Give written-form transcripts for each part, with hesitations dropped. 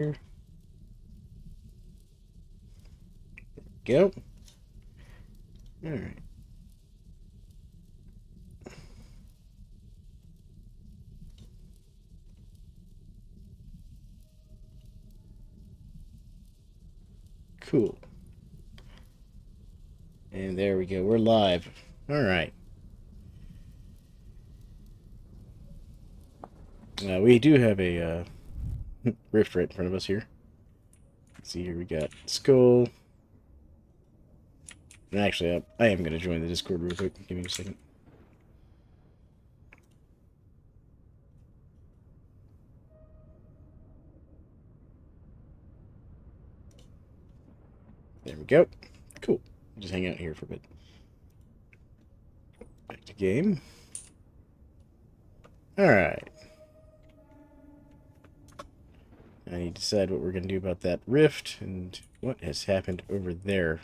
Here. Go. All right. Cool. And there we go. We're live. All right. We do have a rift right in front of us here. Let's see here. We got skull. And actually, I am going to join the Discord real quick. Give me a second. There we go. Cool. Just hang out here for a bit. Back to game. Alright. I need to decide what we're going to do about that rift and what has happened over there.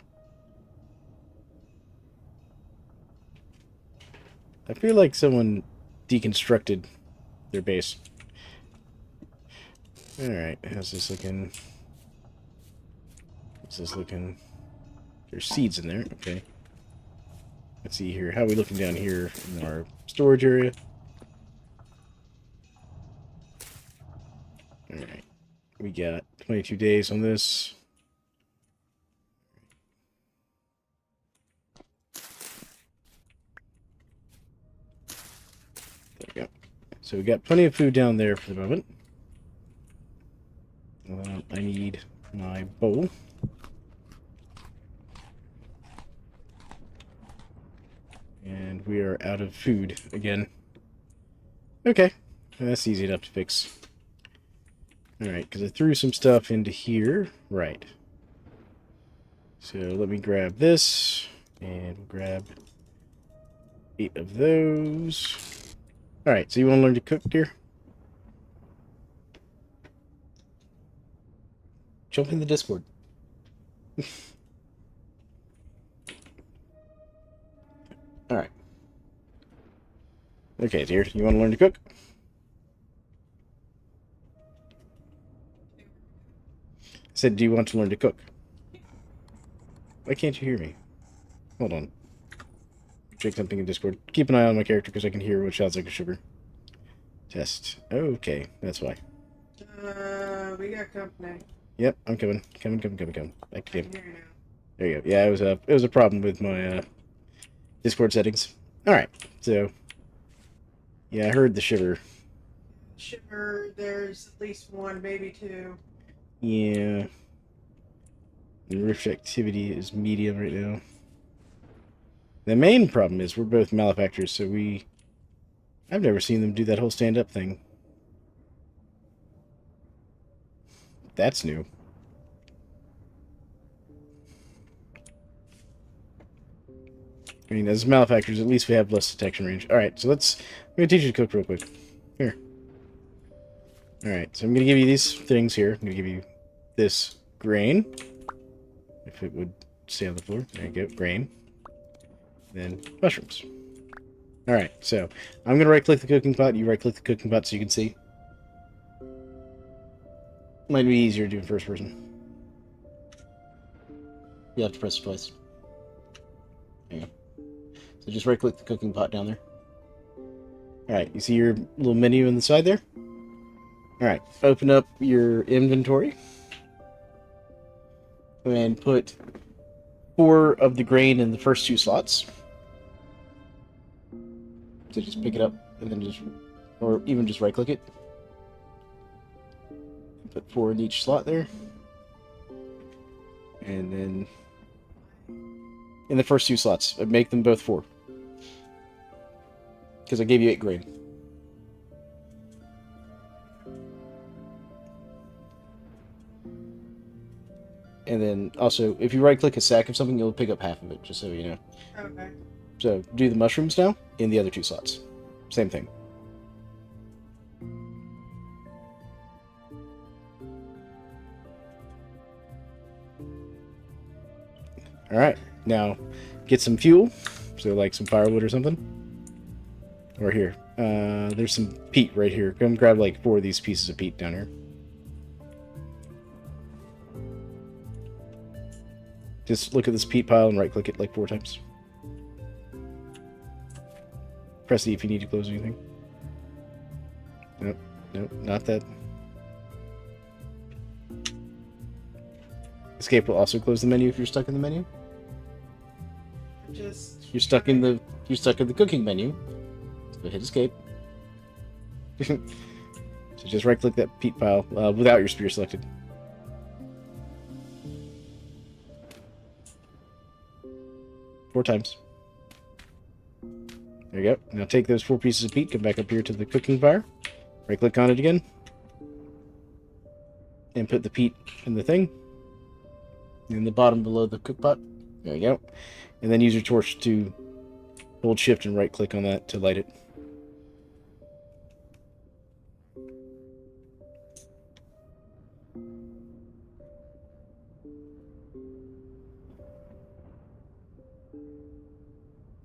I feel like someone deconstructed their base. Alright, how's this looking? How's this looking? There's seeds in there, okay. Let's see here. How are we looking down here in our storage area? Alright. We got 22 days on this. There we go. So we got plenty of food down there for the moment. I need my bowl. And we are out of food again. Okay. That's easy enough to fix. Alright, because I threw some stuff into here. Right. So let me grab this. And we'll grab 8 of those. Alright, so you want to learn to cook, dear? Jump in the Discord. Alright. Okay, dear, you want to learn to cook? I said, do you want to learn to cook? Why can't you hear me? Hold on. Check something in Discord. Keep an eye on my character because I can hear what sounds like a sugar. Test. Okay, that's why. We got company. Yep, I'm coming. Coming. Back to game. There you go. Yeah, it was a problem with my Discord settings. Alright, so yeah, I heard the shiver. Shiver, there's at least one, maybe two. Yeah. The rift activity is medium right now. The main problem is we're both malefactors, so I've never seen them do that whole stand-up thing. That's new. I mean, as malefactors, at least we have less detection range. Alright, so I'm going to teach you to cook real quick. Here. Alright, so I'm going to give you these things here. I'm going to give you this grain. If it would stay on the floor. There you go, grain. Then mushrooms. Alright, so I'm going to right-click the cooking pot. You right-click the cooking pot so you can see. Might be easier to do in first person. You have to press it twice. There you go. So just right-click the cooking pot down there. Alright, you see your little menu on the side there? Alright, open up your inventory. And put 4 of the grain in the first 2 slots. So just pick it up and then or even just right-click it. Put 4 in each slot there. And then in the first 2 slots, make them both 4. Because I gave you 8 grain. And then also, if you right-click a sack of something, you'll pick up half of it, just so you know. Okay. So do the mushrooms now in the other 2 slots. Same thing. Alright, now get some fuel. So like some firewood or something. Or here. There's some peat right here. Come grab like 4 of these pieces of peat down here. Just look at this peat pile and right-click it like 4 times. Press E if you need to close anything. Nope, nope, not that. Escape will also close the menu if you're stuck in the menu. You're stuck in the cooking menu. So hit escape. So just right-click that peat pile without your spear selected. Four times. There you go. Now take those 4 pieces of peat, come back up here to the cooking fire, right-click on it again, and put the peat in the thing, in the bottom below the cook pot. There you go. And then use your torch to hold shift and right-click on that to light it.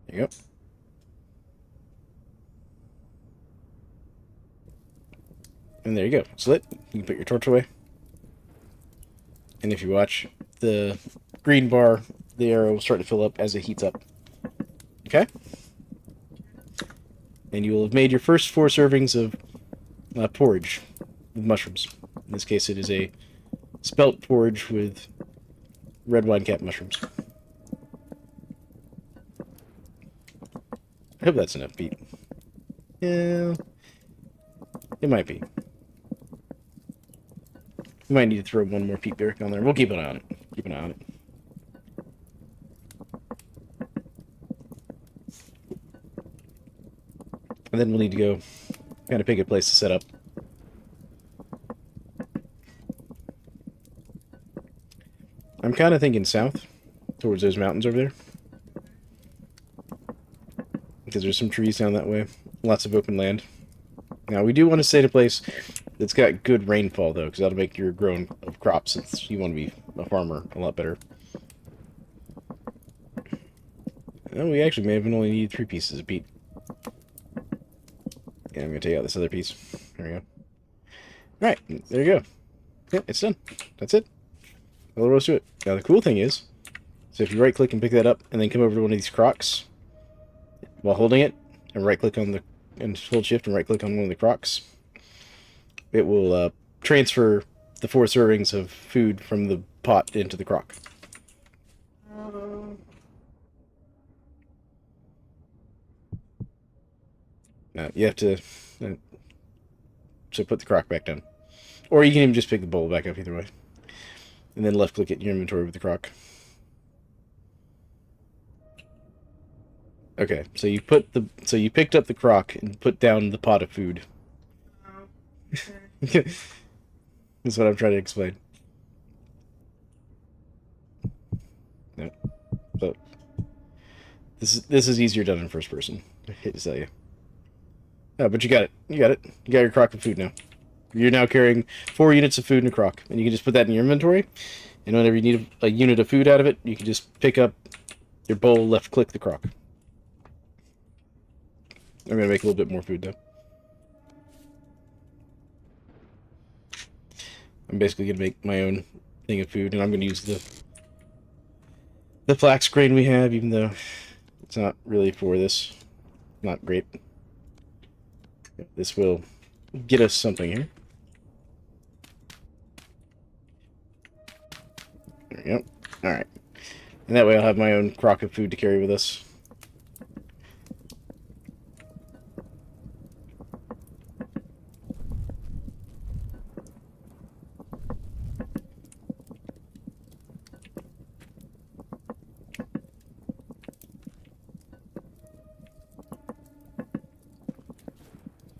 There you go. And there you go. It's lit. You can put your torch away. And if you watch, the green bar, the arrow will start to fill up as it heats up. Okay? And you will have made your first 4 servings of porridge with mushrooms. In this case, it is a spelt porridge with red wine cap mushrooms. I hope that's enough peat. Yeah, it might be. We might need to throw 1 more peat barrack on there. We'll keep an eye on it. Keep an eye on it. And then we'll need to go kind of pick a place to set up. I'm kind of thinking south, towards those mountains over there. Because there's some trees down that way. Lots of open land. Now, we do want to stay in a place that's got good rainfall, though, because that'll make your growing of crops, since you want to be a farmer, a lot better. And we actually may have only needed 3 pieces of peat. Yeah, I'm going to take out this other piece. There we go. Alright, there you go. Yeah, it's done. That's it. All there was to it. Now, the cool thing is, so if you right-click and pick that up, and then come over to one of these crocks, while holding it, and right-click on the, and hold shift and right-click on one of the crocks, it will transfer the 4 servings of food from the pot into the crock. Now, you have to so put the crock back down. Or you can even just pick the bowl back up either way. And then left-click it in your inventory with the crock. Okay, so you picked up the crock and put down the pot of food. That's what I'm trying to explain. No. So this is easier done in first person. I hate to tell you. Oh, but you got it. You got it. You got your crock of food now. You're now carrying 4 units of food in a crock, and you can just put that in your inventory. And whenever you need a unit of food out of it, you can just pick up your bowl, left-click the crock. I'm gonna make a little bit more food though. I'm basically gonna make my own thing of food, and I'm gonna use the flax grain we have, even though it's not really for this. Not great. This will get us something here. There we go. Alright. And that way I'll have my own crock of food to carry with us.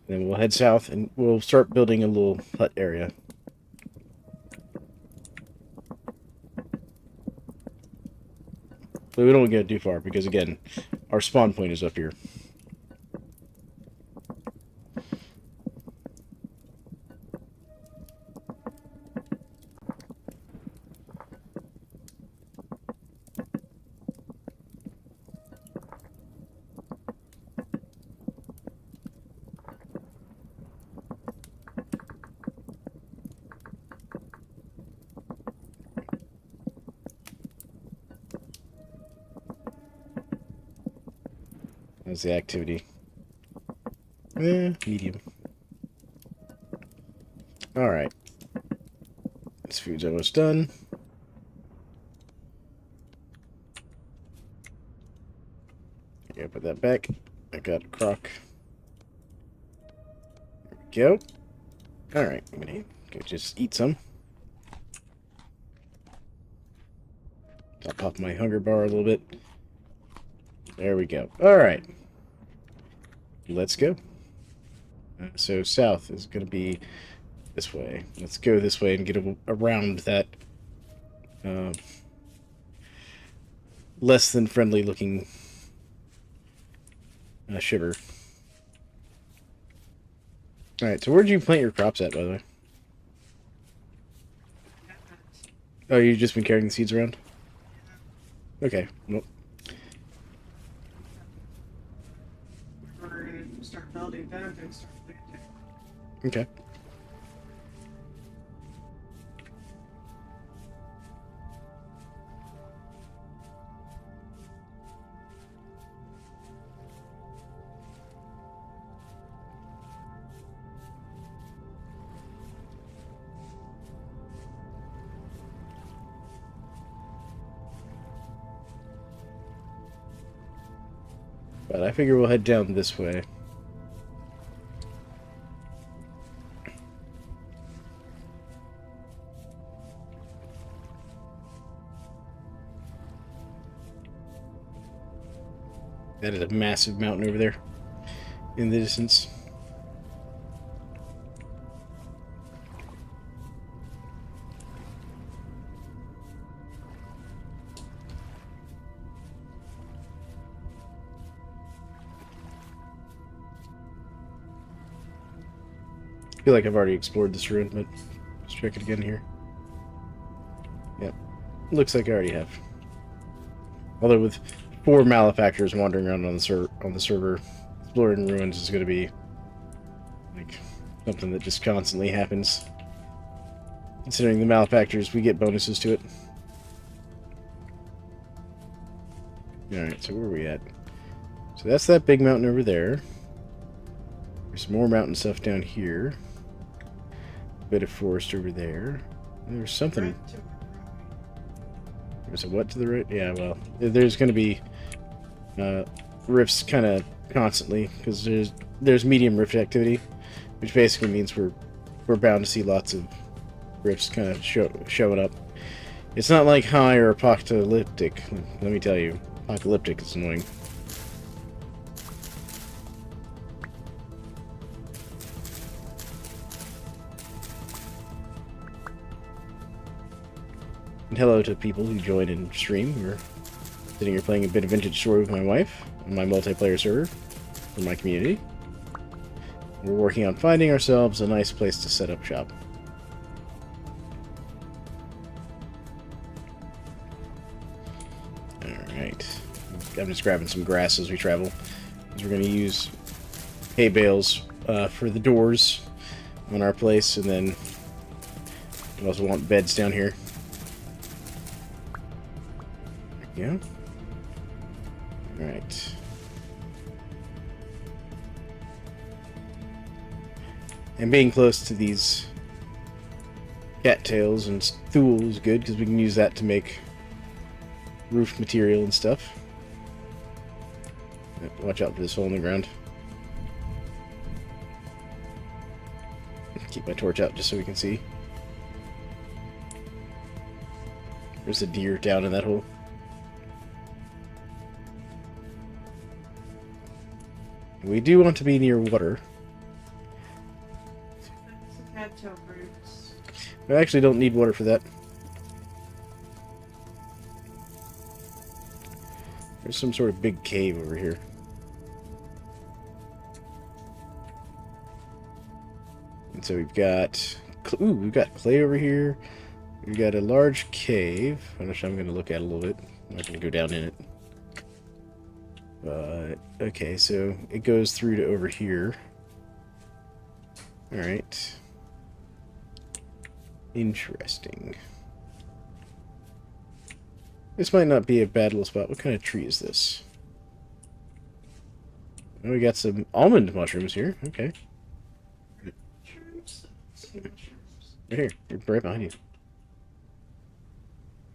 Then we'll head south and we'll start building a little hut area. But we don't get too far because, again, our spawn point is up here. How's the activity? Medium. Alright. This food's almost done. Yeah, put that back. I got a crock. There we go. Alright, I'm gonna go just eat some. I'll pop my hunger bar a little bit. There we go. Alright. Let's go. So south is going to be this way. Let's go this way and get around that less than friendly looking shiver. Alright, so where'd you plant your crops at, by the way? Oh, you've just been carrying the seeds around? Okay, well. We're going to start building, then I'm going to start planting. Okay. But I figure we'll head down this way. That is a massive mountain over there in the distance. I feel like I've already explored this ruin, but let's check it again here. Yep. Looks like I already have. Although with 4 malefactors wandering around on the server, exploring ruins is going to be like something that just constantly happens. Considering the malefactors, we get bonuses to it. Alright, so where are we at? So that's that big mountain over there. There's some more mountain stuff down here. A bit of forest over there. There's something. There's a what to the right? Yeah, well, there's going to be rifts kind of constantly because there's medium rift activity, which basically means we're bound to see lots of rifts kind of showing up. It's not like high or apocalyptic. Let me tell you, apocalyptic is annoying. And hello to people who join in stream. We're sitting here playing a bit of Vintage Story with my wife on my multiplayer server for my community. We're working on finding ourselves a nice place to set up shop. Alright. I'm just grabbing some grass as we travel. We're going to use hay bales for the doors on our place, and then we also want beds down here. Yeah. Alright. And being close to these cattails and stool is good because we can use that to make roof material and stuff. Watch out for this hole in the ground. Keep my torch out just so we can see. There's a deer down in that hole. We do want to be near water. I actually don't need water for that. There's some sort of big cave over here. And so we've got... Ooh, we've got clay over here. We've got a large cave, which I'm going to look at a little bit. I'm not going to go down in it. Okay, so it goes through to over here. Alright. Interesting. This might not be a bad little spot. What kind of tree is this? Oh, we got some almond mushrooms here. Okay. Mushrooms? Sea mushrooms. Right here. Right behind you.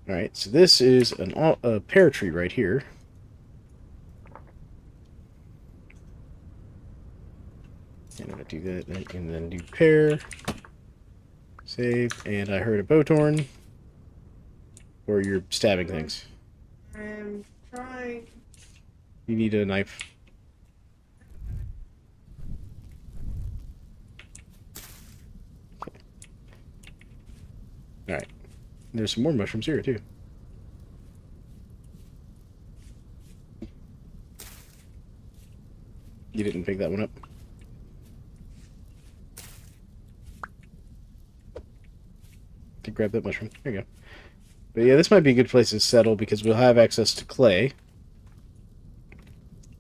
Alright, so this is a pear tree right here. And I'm going to do that, and then do pear. Save. And I heard a bowthorn. Or you're stabbing things. I'm trying. You need a knife. Alright. There's some more mushrooms here, too. You didn't pick that one up. To grab that mushroom. There you go. But yeah, this might be a good place to settle because we'll have access to clay.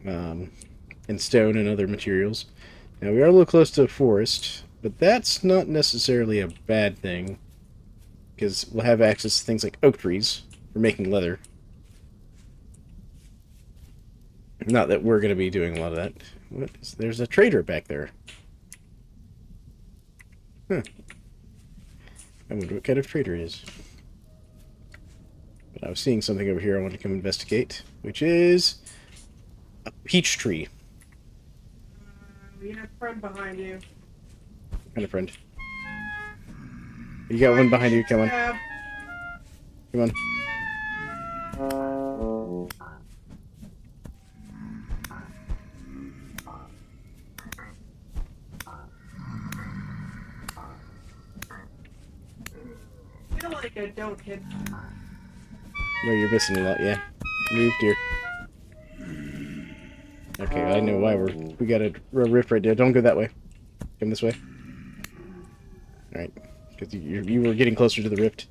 And stone and other materials. Now, we are a little close to a forest, but that's not necessarily a bad thing. Because we'll have access to things like oak trees for making leather. Not that we're going to be doing a lot of that. There's a trader back there. Huh. I wonder what kind of trader it is. But I was seeing something over here I want to come investigate, which is a peach tree. You have a friend behind you. What kind of friend? You got one behind you. Come on. Yeah. Come on. I feel like I don't hit. No, you're missing a lot, yeah. Move, dear. Okay, I know why we got a rift right there. Don't go that way. Come this way. Alright. Because you were getting closer to the rift.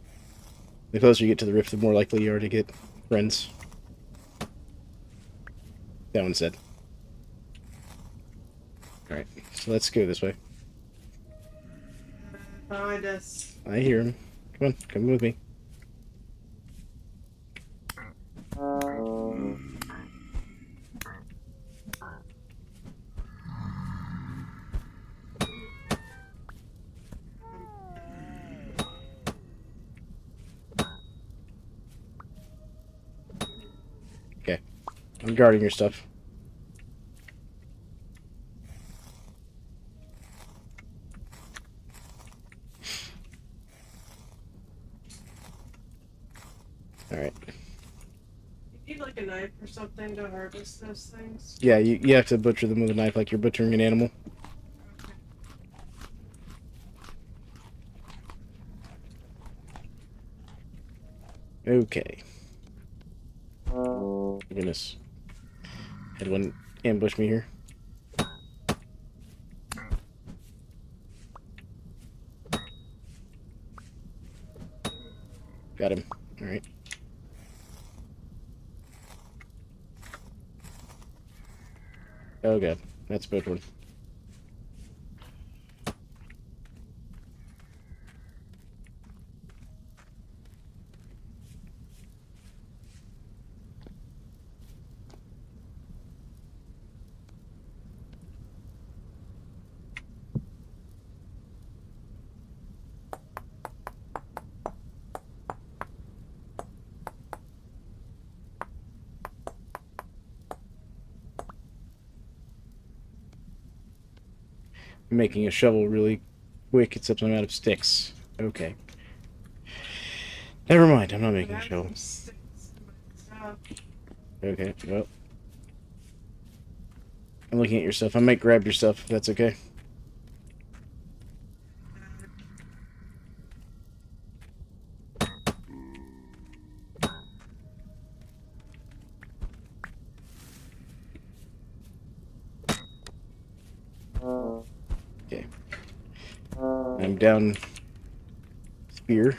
The closer you get to the rift, the more likely you are to get friends. That one said. Alright, so let's go this way. Behind us. I hear him. Come on, come with me. Okay. I'm guarding your stuff. Alright. You need like a knife or something to harvest those things. Yeah, you have to butcher them with a knife like you're butchering an animal. Okay. Oh, goodness. Had one ambush me here. Got him. Alright. Oh god. That's a bad one. I'm making a shovel really quick, except I'm out of sticks. Okay. Never mind, I'm not making a shovel. Okay, well. I'm looking at your stuff. I might grab your stuff, if that's okay. Okay. I'm down spear.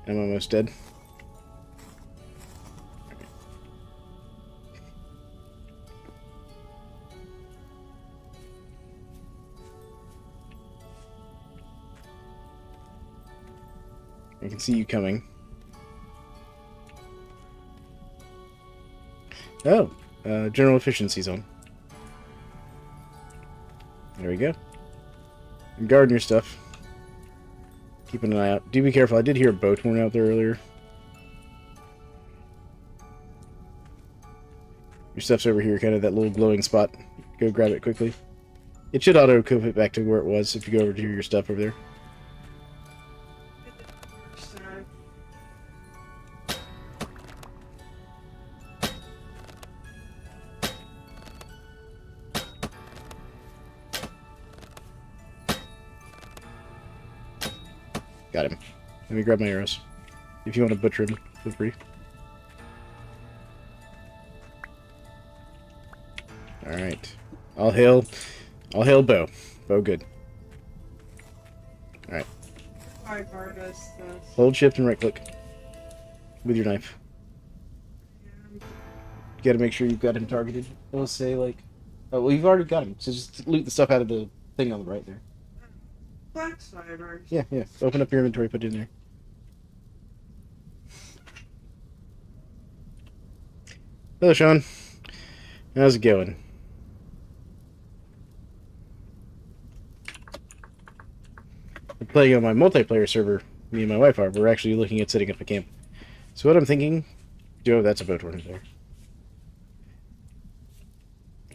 I'm almost dead. I can see you coming. Oh, general efficiency's on. There we go. And guard your stuff. Keep an eye out. Do be careful. I did hear a boat horn out there earlier. Your stuff's over here, kind of that little glowing spot. Go grab it quickly. It should auto-cope it back to where it was if you go over to your stuff over there. Got him. Let me grab my arrows. If you want to butcher him, feel free. Alright. All hail Bo. Bo good. Alright. Hold shift and right click. With your knife. You gotta make sure you've got him targeted. It'll say like... Oh, well, you've already got him. So just loot the stuff out of the thing on the right there. Flax fibers. Yeah. Open up your inventory, put it in there. Hello, Sean. How's it going? I'm playing on my multiplayer server. Me and my wife are. We're actually looking at setting up a camp. So what I'm thinking... Oh, that's a boat horn there.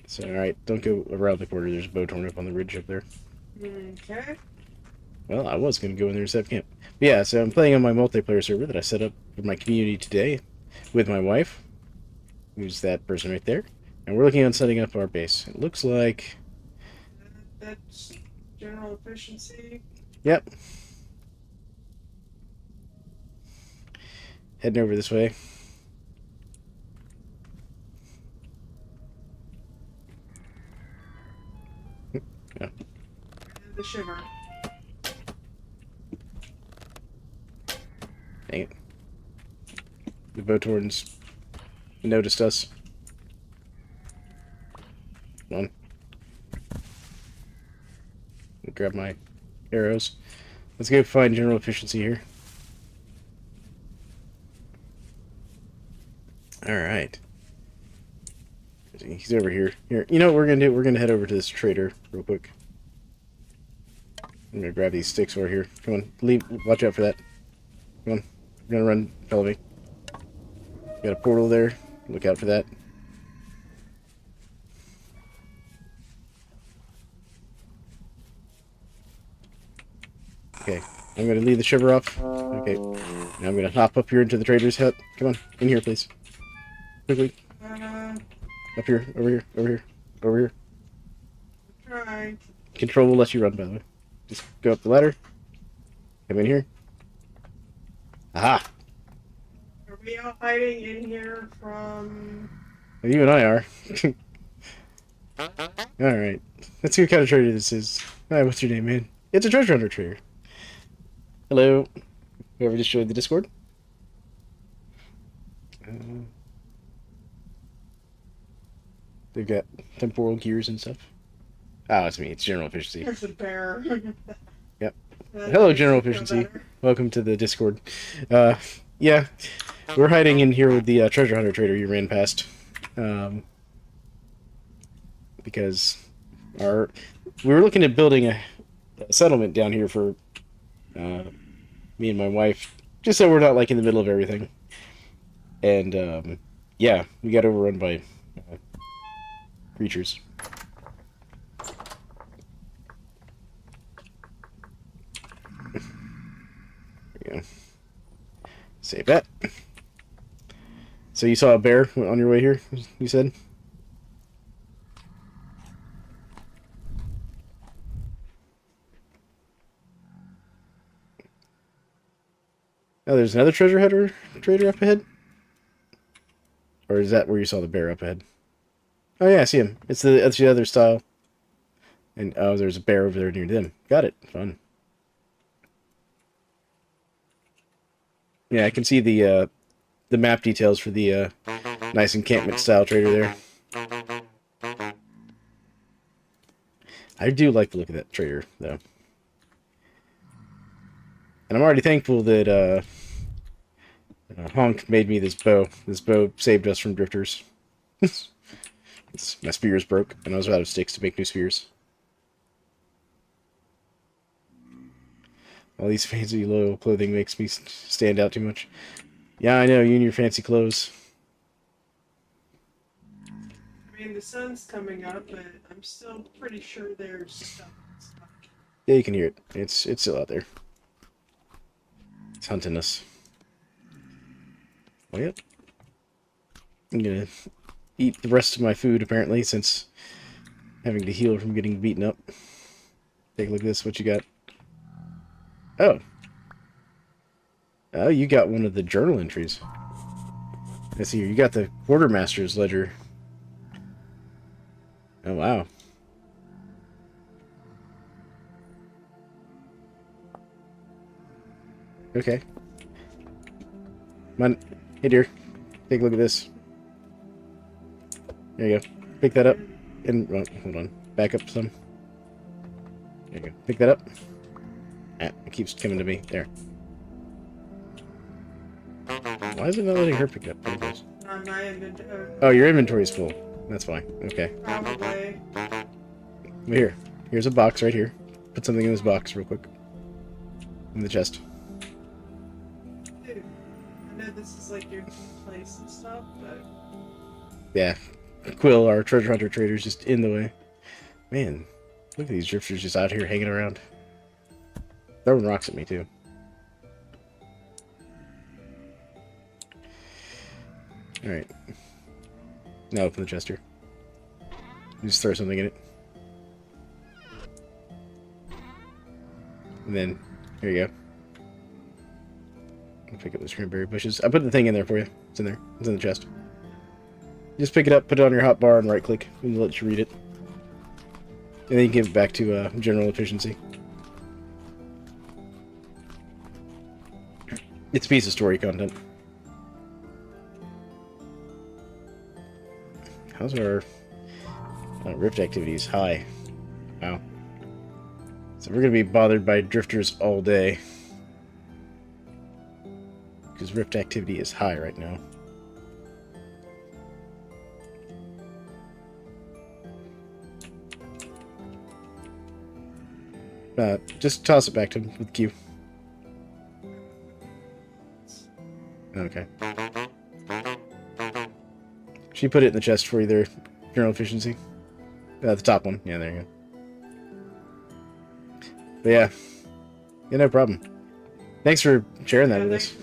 So, alright, don't go around the corner. There's a boat horn up on the ridge up there. Okay. Well, I was going to go in there and set up camp. But yeah, so I'm playing on my multiplayer server that I set up for my community today with my wife, who's that person right there. And we're looking on setting up our base. It looks like... That's general efficiency. Yep. Heading over this way. Yeah. The shiver. Dang it. The boat horns noticed us. Come on. Grab my arrows. Let's go find general efficiency here. Alright. He's over here. Here. You know what we're going to do? We're going to head over to this trader real quick. I'm going to grab these sticks over here. Come on. Leave. Watch out for that. Come on. We're going to run. Follow me. Got a portal there. Look out for that. Okay. I'm going to leave the shiver off. Okay. Now I'm going to hop up here into the trader's hut. Come on. In here, please. Quickly. Up here. Over here. Over here. Over here. Try. Control will let you run, by the way. Just go up the ladder. Come in here. Aha! Are we all hiding in here from... Well, you and I are. Alright. Let's see what kind of trader this is. Hi, what's your name, man? It's a treasure hunter trader. Hello. Whoever just joined the Discord. They've got temporal gears and stuff. Oh, it's me. It's general efficiency. There's a bear. Yep. Hello, general efficiency. Welcome to the Discord. Yeah. We're hiding in here with the treasure hunter trader you ran past. Because we were looking at building a settlement down here for me and my wife, just so we're not like in the middle of everything. And yeah, we got overrun by creatures. There we go. Save that. So you saw a bear on your way here, you said? Oh, there's another treasure hunter trader up ahead? Or is that where you saw the bear up ahead? Oh yeah, I see him. It's the other style. And oh, there's a bear over there near them. Got it. Fun. Yeah, I can see the map details for the nice encampment style trader there. I do like the look of that trader, though. And I'm already thankful that Honk made me this bow. This bow saved us from drifters. My spears broke, and I was out of sticks to make new spears. All these fancy loyal clothing makes me stand out too much. Yeah, I know, you and your fancy clothes. I mean, the sun's coming up, but I'm still pretty sure there's stuff. Yeah, you can hear it. It's still out there. It's hunting us. Well, yep. I'm gonna eat the rest of my food, apparently, since having to heal from getting beaten up. Take a look at this. What you got? Oh. Oh, you got one of the journal entries. I see here. You got the quartermaster's ledger. Oh, wow. Okay. Come on. Hey, dear. Take a look at this. There you go. Pick that up. And, oh, hold on. Back up some. There you go. Pick that up. Ah, it keeps coming to me. There. Why is it not letting her pick it up? There it goes. On my inventory. Oh, your inventory's full. That's fine. Okay. Probably. Here. Here's a box right here. Put something in this box real quick. In the chest. Dude, I know this is like your place and stuff, but... Yeah. Quill, our treasure hunter trader, is just in the way. Man, look at these drifters just out here hanging around. Throwing rocks at me, too. Alright. Now open the chest here. Just throw something in it. And then, here you go. I'll pick up those cranberry bushes. I put the thing in there for you. It's in there. It's in the chest. Just pick it up, put it on your hotbar, and right-click, and let you read it. And then you give it back to general efficiency. It's a piece of story content. How's our rift activities? High. Wow. So we're going to be bothered by drifters all day. Because rift activity is high right now. Just toss it back to him with Q. Okay. She put it in the chest for you there. General efficiency. The top one. Yeah, there you go. But yeah. Yeah, no problem. Thanks for sharing that with us.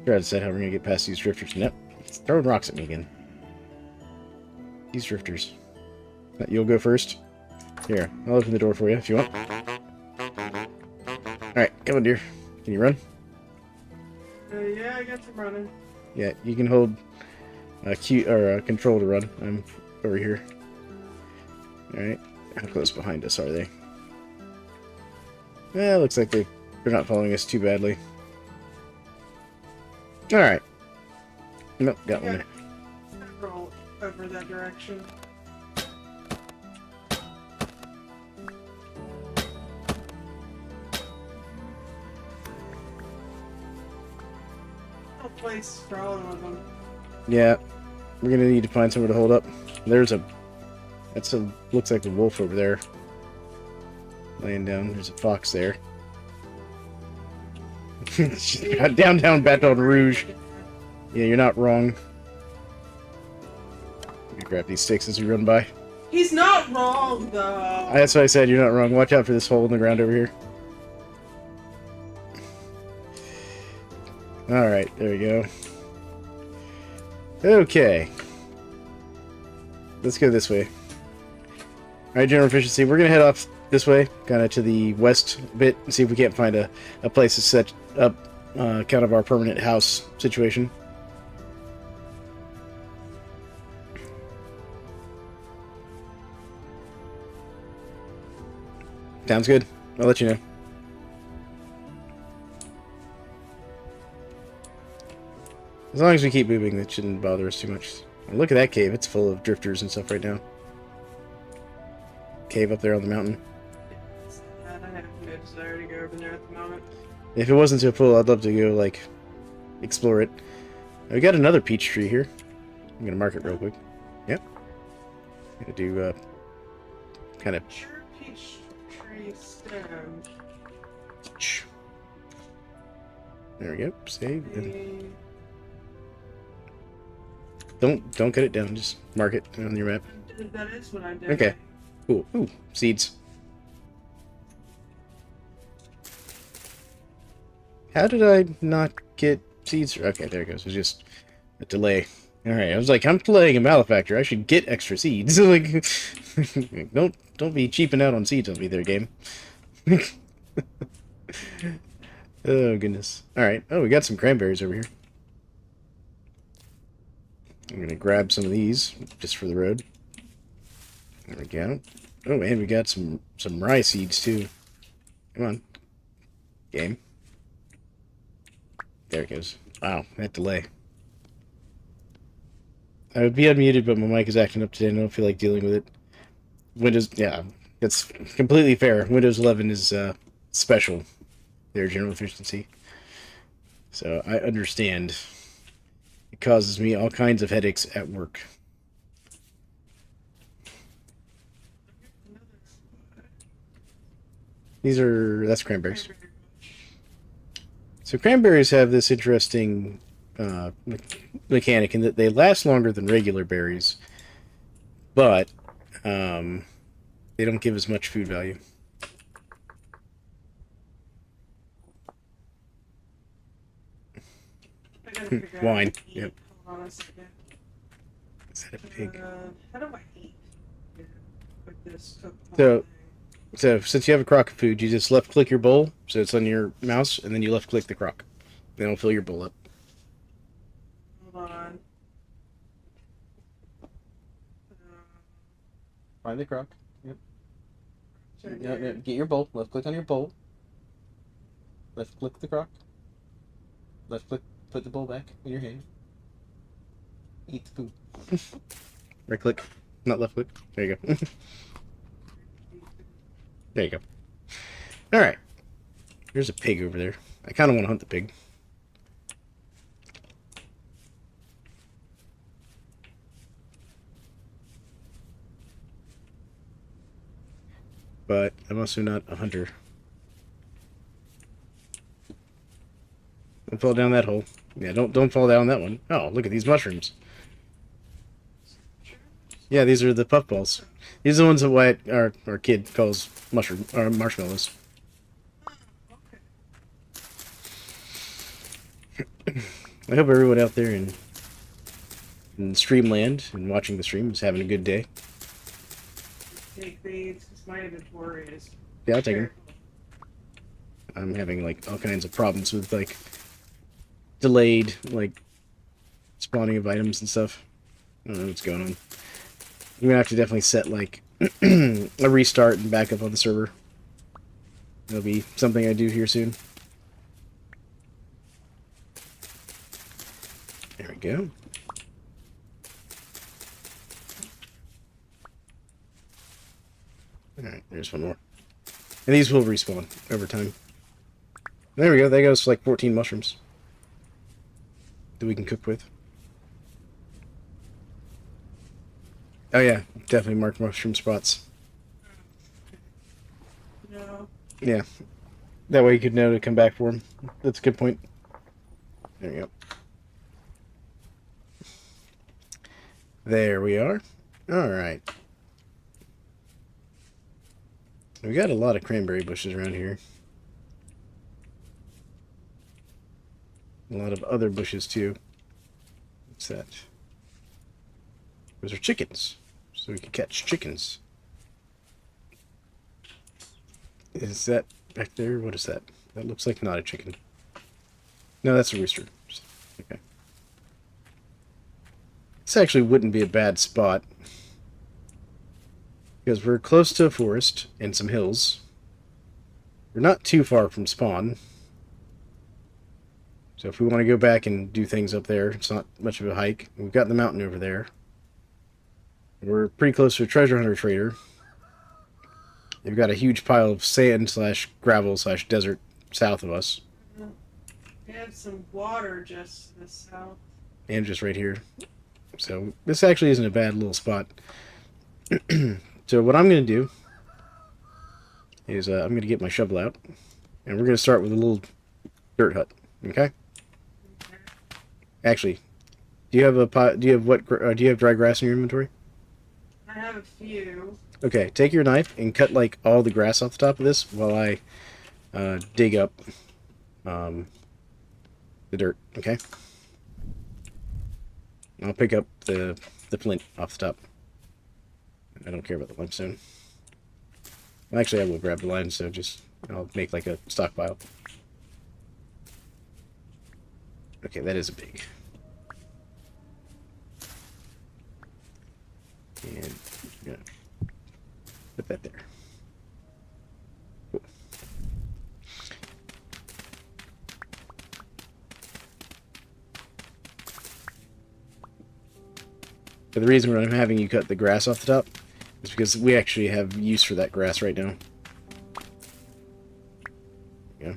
Try to decide how we're going to get past these drifters. Nope. It's throwing rocks at me again. These drifters. You'll go first. Here, I'll open the door for you if you want. Alright, come on, dear. Can you run? Yeah, I got some running. Yeah, you can hold Q or control to run. I'm over here. Alright, how close behind us are they? Well, looks like they're not following us too badly. Alright. Nope, got one there. Roll over that direction. No place for all of them. Yeah, we're gonna need to find somewhere to hold up. There's a... looks like a wolf over there. Laying down. There's a fox there. Down, Baton Rouge. Yeah, you're not wrong. Let me grab these sticks as we run by. He's not wrong, though. That's what I said, you're not wrong. Watch out for this hole in the ground over here. Alright, there we go. Okay. Let's go this way. Alright, general efficiency. We're going to head off this way, kind of to the west a bit, and see if we can't find a place to set up kind of our permanent house situation. Sounds good. I'll let you know. As long as we keep moving, that shouldn't bother us too much. And look at that cave. It's full of drifters and stuff right now. Cave up there on the mountain. I have no desire to go over there at the moment. If it wasn't so full, I'd love to go, like, explore it. We got another peach tree here. I'm gonna mark it real quick. Yep. Gonna do, kind of... Sure, peach tree stem. There we go. Save. The... Don't cut it down. Just mark it on your map. That is what I did. Okay. Cool. Ooh, seeds. How did I not get seeds? Okay, there it goes. It was just a delay. Alright, I was like, I'm playing a malefactor. I should get extra seeds. Like, don't be cheaping out on seeds on me there, game. Oh, goodness. Alright. Oh, we got some cranberries over here. I'm gonna grab some of these, just for the road. There we go. Oh, and we got some rye seeds, too. Come on. Game. There it goes. Wow, that delay. I would be unmuted, but my mic is acting up today, and I don't feel like dealing with it. Windows, yeah, that's completely fair. Windows 11 is special, their general efficiency. So I understand. It causes me all kinds of headaches at work. That's cranberries. So cranberries have this interesting mechanic in that they last longer than regular berries, but they don't give as much food value. Wine. Yep. Hold on a second. Is that a pig? How do I eat? With this cooked So since you have a crock of food, you just left click your bowl, so it's on your mouse, and then you left click the crock. Then it'll fill your bowl up. Hold on. Find the crock. Yep. Sure Yeah, did. get your bowl. Left click on your bowl. Left click the crock. Left click, put the bowl back in your hand. Eat the food. Right click, not left click. There you go. There you go. Alright. There's a pig over there. I kind of want to hunt the pig. But I'm also not a hunter. Don't fall down that hole. Yeah, don't fall down that one. Oh, look at these mushrooms. Yeah, these are the puffballs. These are the ones that Wyatt, our kid, calls marshmallows. I hope everyone out there in Streamland and watching the stream is having a good day. Take these, because my inventory is... Yeah, I'll take them. I'm having, like, all kinds of problems with, like, delayed, like, spawning of items and stuff. I don't know what's going on. I'm gonna have to definitely set, like, a restart and backup on the server. That'll be something I do here soon. There we go. Alright, there's one more. And these will respawn over time. There we go, that goes like 14 mushrooms that we can cook with. Oh yeah, definitely mark mushroom spots. No. Yeah. That way you could know to come back for them. That's a good point. There we go. There we are. Alright. We got a lot of cranberry bushes around here. A lot of other bushes too. What's that? Those are chickens. So we can catch chickens. Is that back there? What is that? That looks like not a chicken. No, that's a rooster. Okay. This actually wouldn't be a bad spot. Because we're close to a forest and some hills. We're not too far from spawn. So if we want to go back and do things up there, it's not much of a hike. We've got the mountain over there. We're pretty close to a treasure hunter trader. They've got a huge pile of sand slash gravel slash desert south of us. We have some water just to the south. And just right here. So this actually isn't a bad little spot. So what I'm going to do is I'm going to get my shovel out, and we're going to start with a little dirt hut. Okay. Okay. Actually, do you have a pot? Do you have do you have dry grass in your inventory? I have a few. Okay, take your knife and cut like all the grass off the top of this while I dig up the dirt. Okay. I'll pick up the flint off the top. I don't care about the limestone. Well, actually, I will grab the limestone. Just I'll make like a stockpile. Okay, that is a big. And yeah, put that there. Cool. But the reason I'm having you cut the grass off the top is because we actually have use for that grass right now. Yeah.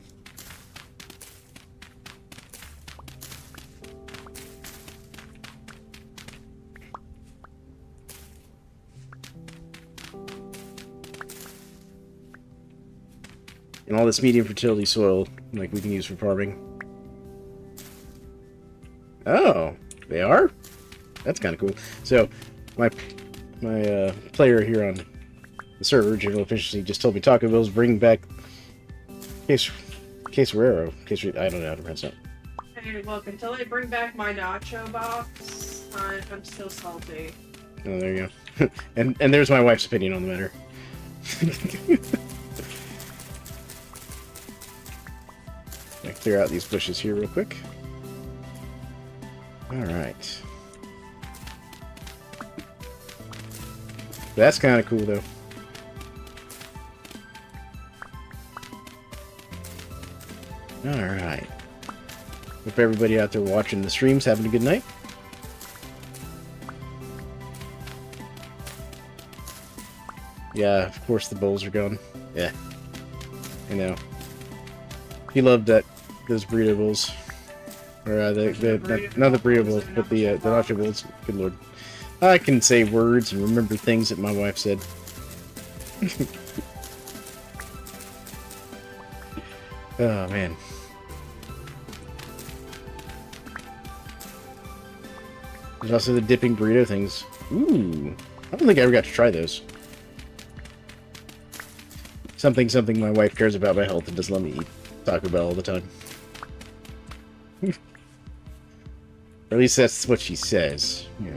And all this medium fertility soil, like, we can use for farming. Oh, they are? That's kind of cool. So, my player here on the server, General Efficiency, just told me Taco Bell's bringing back quesarero. I don't know how to pronounce that. Hey, look, until they bring back my nacho box, I'm still salty. Oh, there you go. and there's my wife's opinion on the matter. I clear out these bushes here real quick. Alright. That's kind of cool, though. Alright. Hope everybody out there watching the stream's having a good night. Yeah, of course the bowls are gone. Yeah. I know. He loved those burrito bowls. Or not the burrito bowls, but the nacho bowls. Good lord. I can say words and remember things that my wife said. Oh, man. There's also the dipping burrito things. Ooh. I don't think I ever got to try those. Something my wife cares about my health and doesn't let me eat Taco Bell all the time. Or at least that's what she says. Yeah.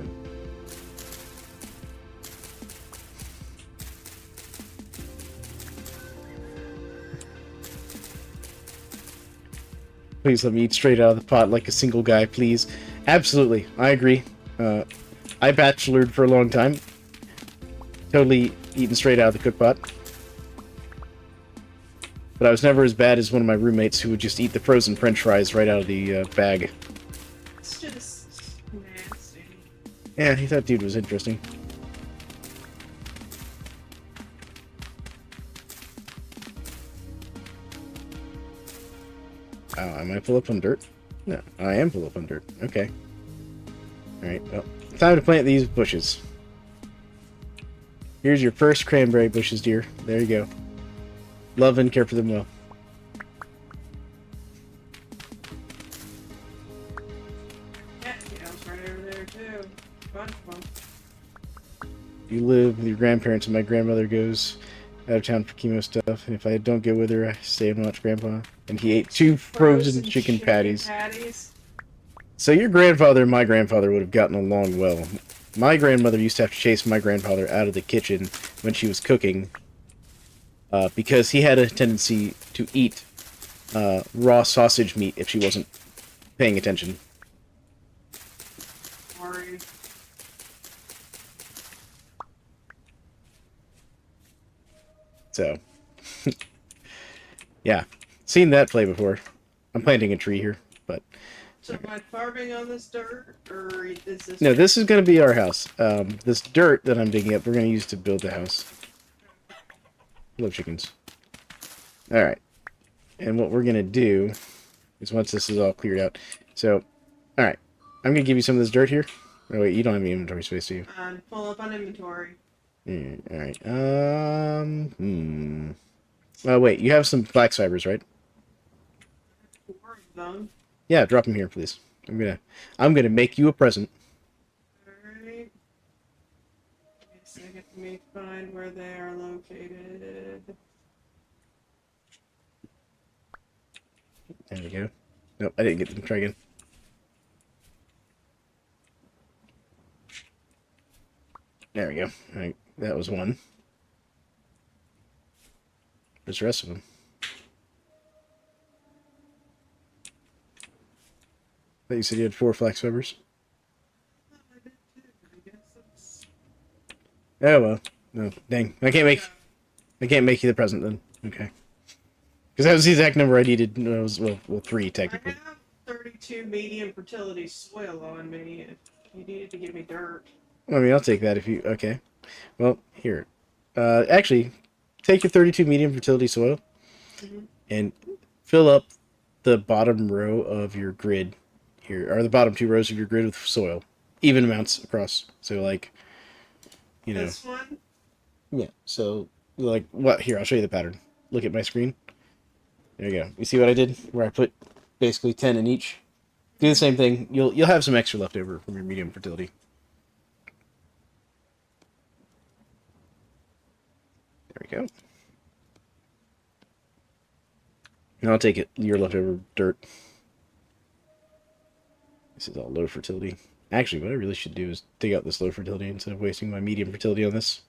Please let me eat straight out of the pot like a single guy, please. Absolutely, I agree. I bachelored for a long time. Totally eating straight out of the cook pot. But I was never as bad as one of my roommates who would just eat the frozen french fries right out of the bag. It's just nasty. Yeah, he thought dude was interesting. Oh, am I full up on dirt? No, I am full up on dirt. Okay. Alright, well, time to plant these bushes. Here's your first cranberry bushes, dear. There you go. Love and care for them well. Cattails right over there, too. Bunch of them. You live with your grandparents and my grandmother goes out of town for chemo stuff, and if I don't go with her, I stay and watch Grandpa. And he ate 2 frozen chicken patties. So your grandfather and my grandfather would have gotten along well. My grandmother used to have to chase my grandfather out of the kitchen when she was cooking because he had a tendency to eat raw sausage meat if she wasn't paying attention. Sorry. So, yeah, seen that play before. I'm planting a tree here, but... So am I farming on this dirt, or is this... No, this is going to be our house. This dirt that I'm digging up, we're going to use to build the house. Love chickens. Alright. And what we're going to do is once this is all cleared out. So, all right, I'm gonna give you some of this dirt here. Oh wait, you don't have any inventory space, do you? I'm full up on inventory. Yeah, all right. Oh wait, you have some flax fibers, right? 4 of them. Yeah, drop them here, please. I'm gonna make you a present. Alright. Give me a second. Let me find where they are located. There we go. Nope, I didn't get them. Try again. There we go. All right, that was one. Where's the rest of them? I thought you said you had 4 flax fibers. Oh, I did too. I guess it's... Oh well. No, dang. I can't make you the present then. Okay. Because that was the exact number I needed. It was well 3 I technically. have 32 medium fertility soil on me if you needed to give me dirt. I mean, I'll take that if you. Okay. Well, here. Actually, take your 32 medium fertility soil Mhm. and fill up the bottom row of your grid here, or the bottom 2 rows of your grid with soil, even amounts across. So like, you know. This one? Yeah. So like, what? Here, I'll show you the pattern. Look at my screen. There you go. You see what I did? Where I put basically 10 in each. Do the same thing. You'll have some extra left over from your medium fertility. There we go. And I'll take it your leftover dirt. This is all low fertility. Actually, what I really should do is dig out this low fertility instead of wasting my medium fertility on this.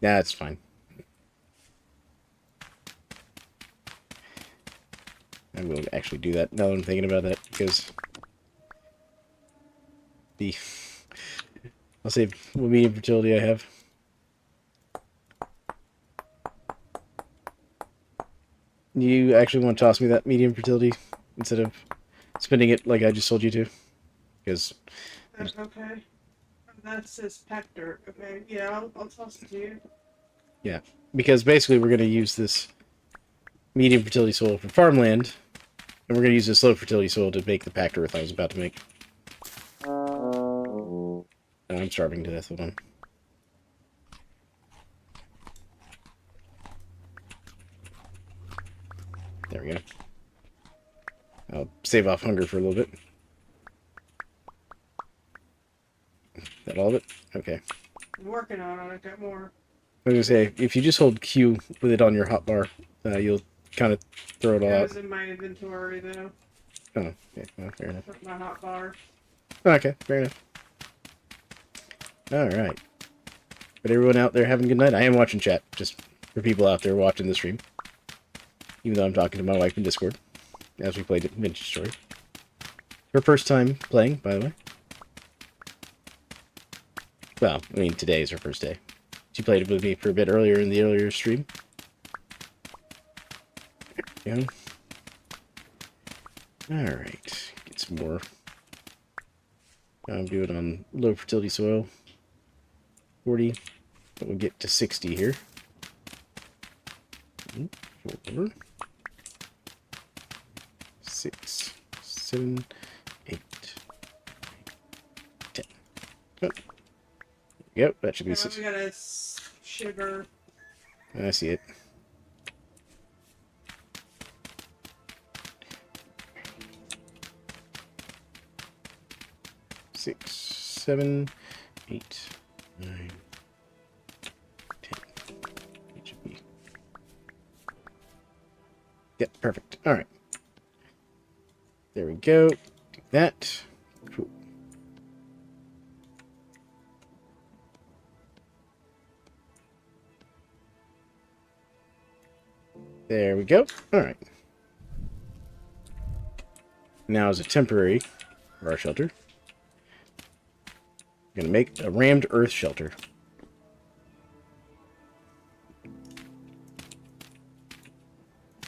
That's fine. I will actually do that now that I'm thinking about that, because I'll save what medium fertility I have. You actually want to toss me that medium fertility instead of spending it like I just told you to? Because Okay. That says pack dirt. Okay, yeah, I'll toss it to you. yeah, because basically we're going to use this medium fertility soil for farmland, and we're going to use this low fertility soil to make the packed earth I was about to make. Oh, I'm starving to death. Hold on. There we go. I'll save off hunger for a little bit. Is that all of it? Okay. I'm working on it. I got more. I was gonna say, if you just hold Q with it on your hotbar, you'll kind of throw it all It out. was in my inventory though. Oh, okay. Well, fair enough. With my hot bar. Okay, fair enough. All right. But everyone out there having a good night. I am watching chat, just for people out there watching the stream. Even though I'm talking to my wife in Discord, as we played Vintage Story. Her first time playing, by the way. Well, I mean, today is her first day. She played it with me for a bit earlier in the earlier stream. Yeah. Alright, get some more. I'm doing it on low fertility soil. 40. But we'll get to 60 here. 4, 6, 7, 8, 10. Oh. Yep, that should be Now 6. we got a sugar. I see it. Six, 7, 8, 9, 10. It should be. Yep, perfect. All right. There we go. Do that. Cool. There we go. All right. Now, as a temporary for our shelter, I'm going to make a rammed earth shelter.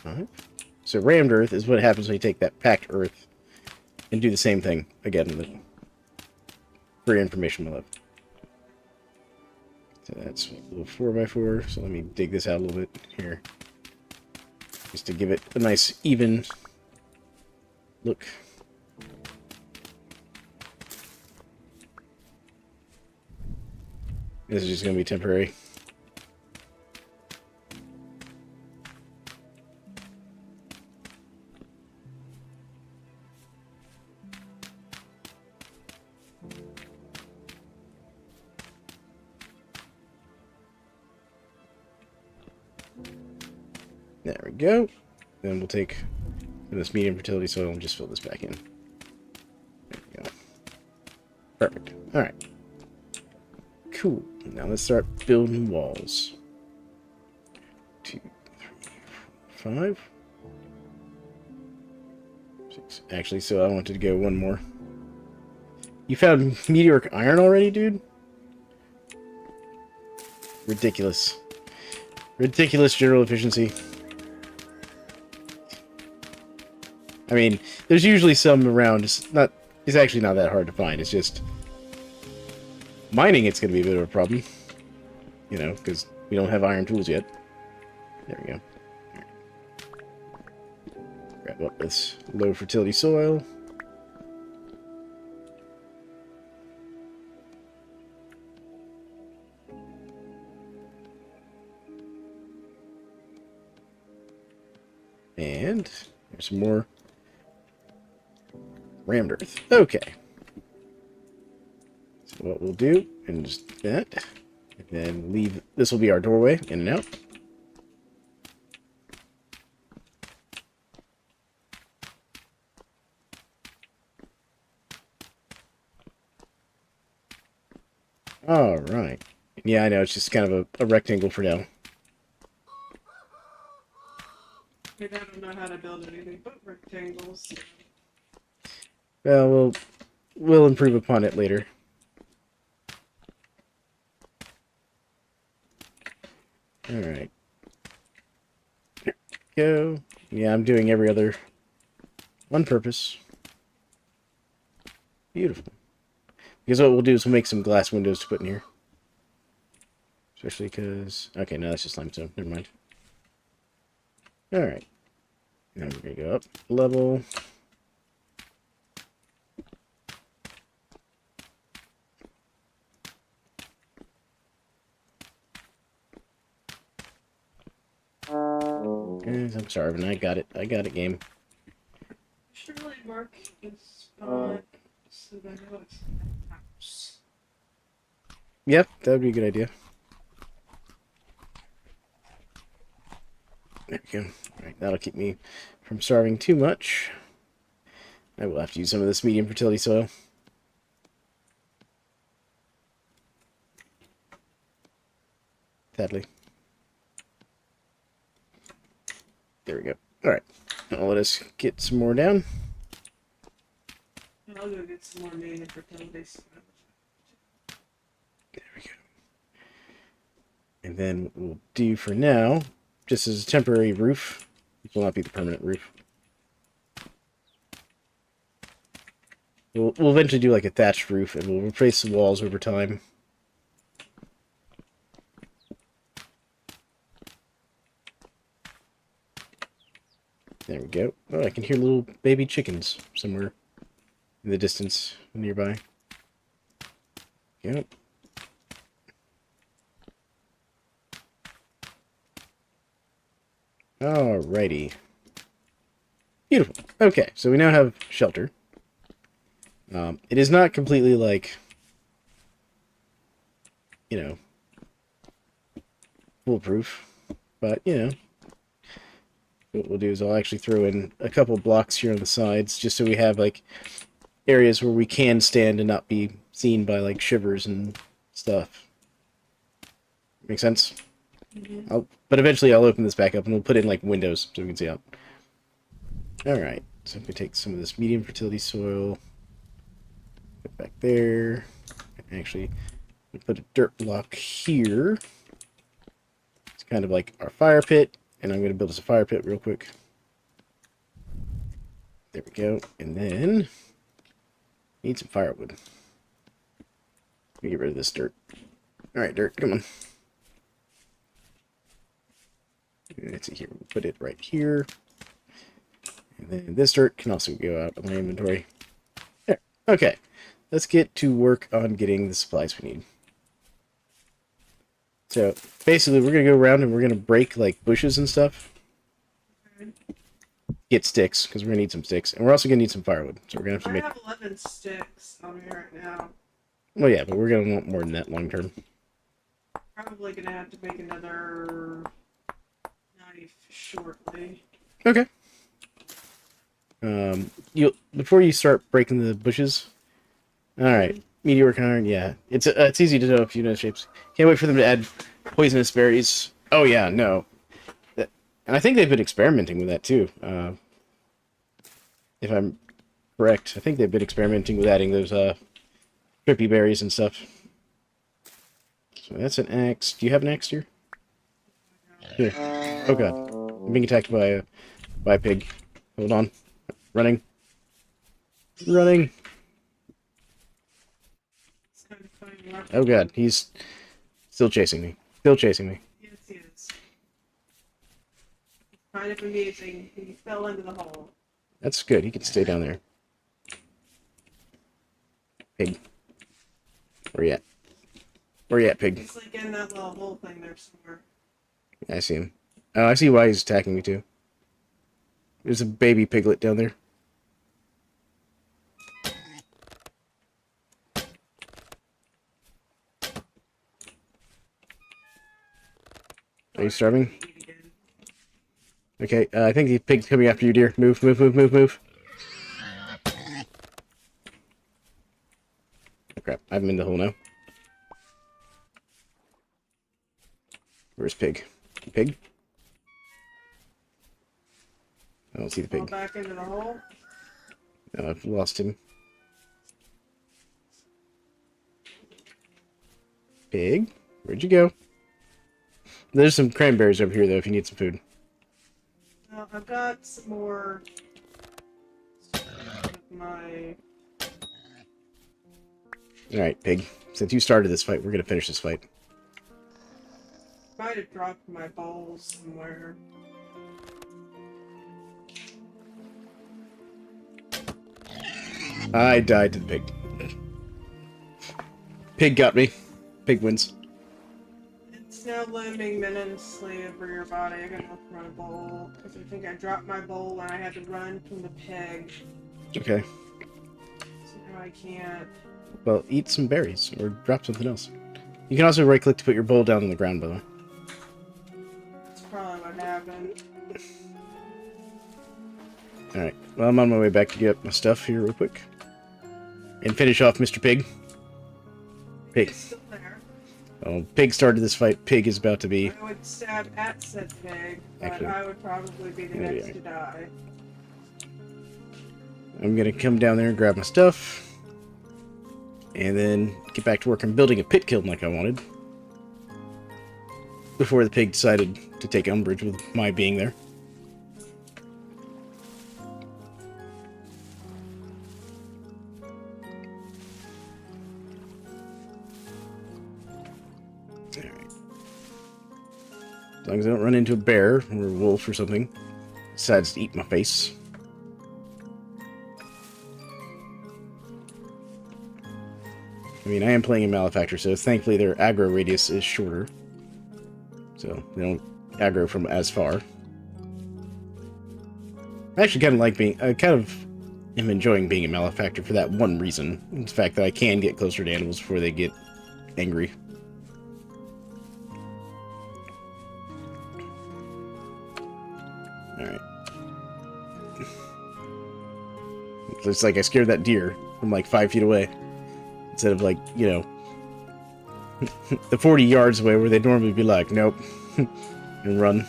Alright. So rammed earth is what happens when you take that packed earth and do the same thing again. For your information, my love. So that's a little 4x4. So let me dig this out a little bit here. Just to give it a nice even look. This is just going to be temporary. There we go. Then we'll take this medium fertility soil and just fill this back in. There we go. Perfect. All right. Cool. Now let's start building walls. 2, 3, 4, 5, 6. Actually, so I wanted to go one more. You found meteoric iron already, dude? Ridiculous. Ridiculous general efficiency. I mean, there's usually some around. It's actually not that hard to find. It's just mining. It's going to be a bit of a problem, you know, because we don't have iron tools yet. There we go. Right. Grab up this low fertility soil. And there's some more rammed earth. Okay. So what we'll do, and just that, and then leave, this will be our doorway, in and out. Alright. Yeah, I know, it's just kind of a rectangle for now. I don't know how to build anything but rectangles. Well, we'll improve upon it later. Alright. There we go. Yeah, I'm doing every other on purpose. Beautiful. Because what we'll do is we'll make some glass windows to put in here. Especially because... Okay, no, that's just limestone. Never mind. Alright. Now we're going to go up a level. I'm sorry, but I got it. I got it, game. Surely mark the spot so that I know it's the house. Yep, that would be a good idea. There we go. Alright, that'll keep me from starving too much. I will have to use some of this medium fertility soil. Sadly. There we go. Alright. Now let us get some more down. I'll go get some more medium fertility soil. There we go. And then what we'll do for now, just as a temporary roof, it will not be the permanent roof. We'll eventually do like a thatched roof, and we'll replace the walls over time. There we go. Oh, I can hear little baby chickens somewhere in the distance nearby. Yep. Alrighty. Beautiful. Okay, so we now have shelter. It is not completely like, you know, foolproof, but, you know, what we'll do is I'll actually throw in a couple blocks here on the sides, just so we have, like, areas where we can stand and not be seen by, like, shivers and stuff. Make sense? Mm-hmm. But eventually I'll open this back up and we'll put in, like, windows so we can see out. Alright, so if we take some of this medium fertility soil, put back there, actually, we put a dirt block here. It's kind of like our fire pit, and I'm going to build us a fire pit real quick. There we go, and then need some firewood. Let me get rid of this dirt. Alright, dirt, come on. Let's see here. We'll put it right here. And then this dirt can also go out of my inventory. There. Okay. Let's get to work on getting the supplies we need. So, basically, we're going to go around and we're going to break, like, bushes and stuff. Okay. Get sticks, because we're going to need some sticks. And we're also going to need some firewood. So we're going to have to I make... have 11 sticks on me right now. Well, yeah, but we're going to want more than that long term. Probably gonna have to make another knife shortly. Okay. Before you start breaking the bushes... Alright. Meteoric iron, yeah. It's easy to know if you know shapes. Can't wait for them to add poisonous berries. Oh, yeah, no. And I think they've been experimenting with that, too. If I'm correct. I think they've been experimenting with adding those, trippy berries and stuff. So that's an axe. Do you have an axe here? Here. Oh, God. I'm being attacked by a pig. Hold on. Running. Running. It's kind of funny. Oh, God. He's still chasing me. Still chasing me. Yes, he is. It's kind of amusing. He fell into the hole. That's good. He can stay down there. Pig. Where you at? Where you at, pig? He's like in that little hole thing there somewhere. I see him. Oh, I see why he's attacking me, too. There's a baby piglet down there. Are you starving? Okay, I think the pig's coming after you, dear. Move, move, move, move, move. Oh, crap. I'm in the hole now. Where's pig? Pig? I don't see the Fall pig. back into the hole. No, I've lost him. Pig? Where'd you go? There's some cranberries over here, though, if you need some food. Well, I've got some more of my... Alright, pig. Since you started this fight, we're gonna finish this fight. Might have dropped my bowl somewhere. I died to the pig. Pig got me. Pig wins. It's now limping menacingly over your body. I gotta look for my bowl. Because I think I dropped my bowl when I had to run from the pig. Okay. So now I can't. Well, eat some berries, or drop something else. You can also right-click to put your bowl down on the ground, by the way. That's probably what happened. Alright, well, I'm on my way back to get my stuff here real quick. And finish off Mr. Pig. Pig. It's still there. Oh, Pig started this fight. Pig is about to be... I would stab at said pig, but Actually, I would probably be the yeah, next yeah. to die. I'm gonna come down there and grab my stuff. And then get back to work on building a pit kiln like I wanted. Before the pig decided to take umbrage with my being there. Alright. As long as I don't run into a bear or a wolf or something. Decides to eat my face. I mean, I am playing in Malefactor, so thankfully their aggro radius is shorter. So, they don't aggro from as far. I actually kind of like being... I kind of am enjoying being a Malefactor for that one reason. The fact that I can get closer to animals before they get angry. Alright. It's like I scared that deer from like 5 feet away. Instead of like, you know, the 40 yards away where they'd normally be like, nope, and run.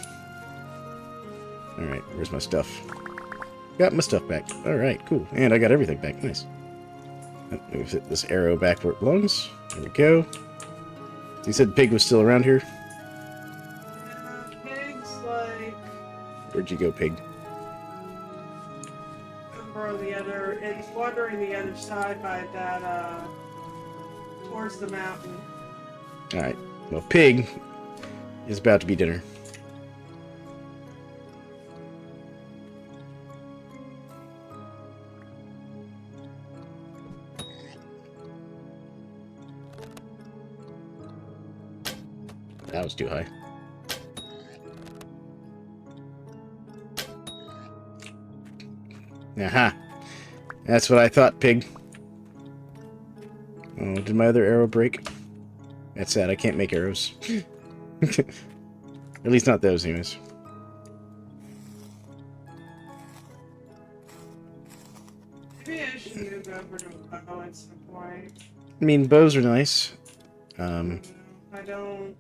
Alright, where's my stuff? Got my stuff back. Alright, cool. And I got everything back. Nice. Let me fit this arrow back where it belongs. There we go. You said pig was still around here? Yeah, pigs like Where'd you go, pig? over on the other. It's wandering the other side by that towards the mountain. Alright. Well, pig is about to be dinner. That was too high. Aha. That's what I thought, pig. Oh, did my other arrow break? That's sad. I can't make arrows. At least not those, anyways. Maybe I should move over to a bow at some point. I mean, bows are nice. I don't.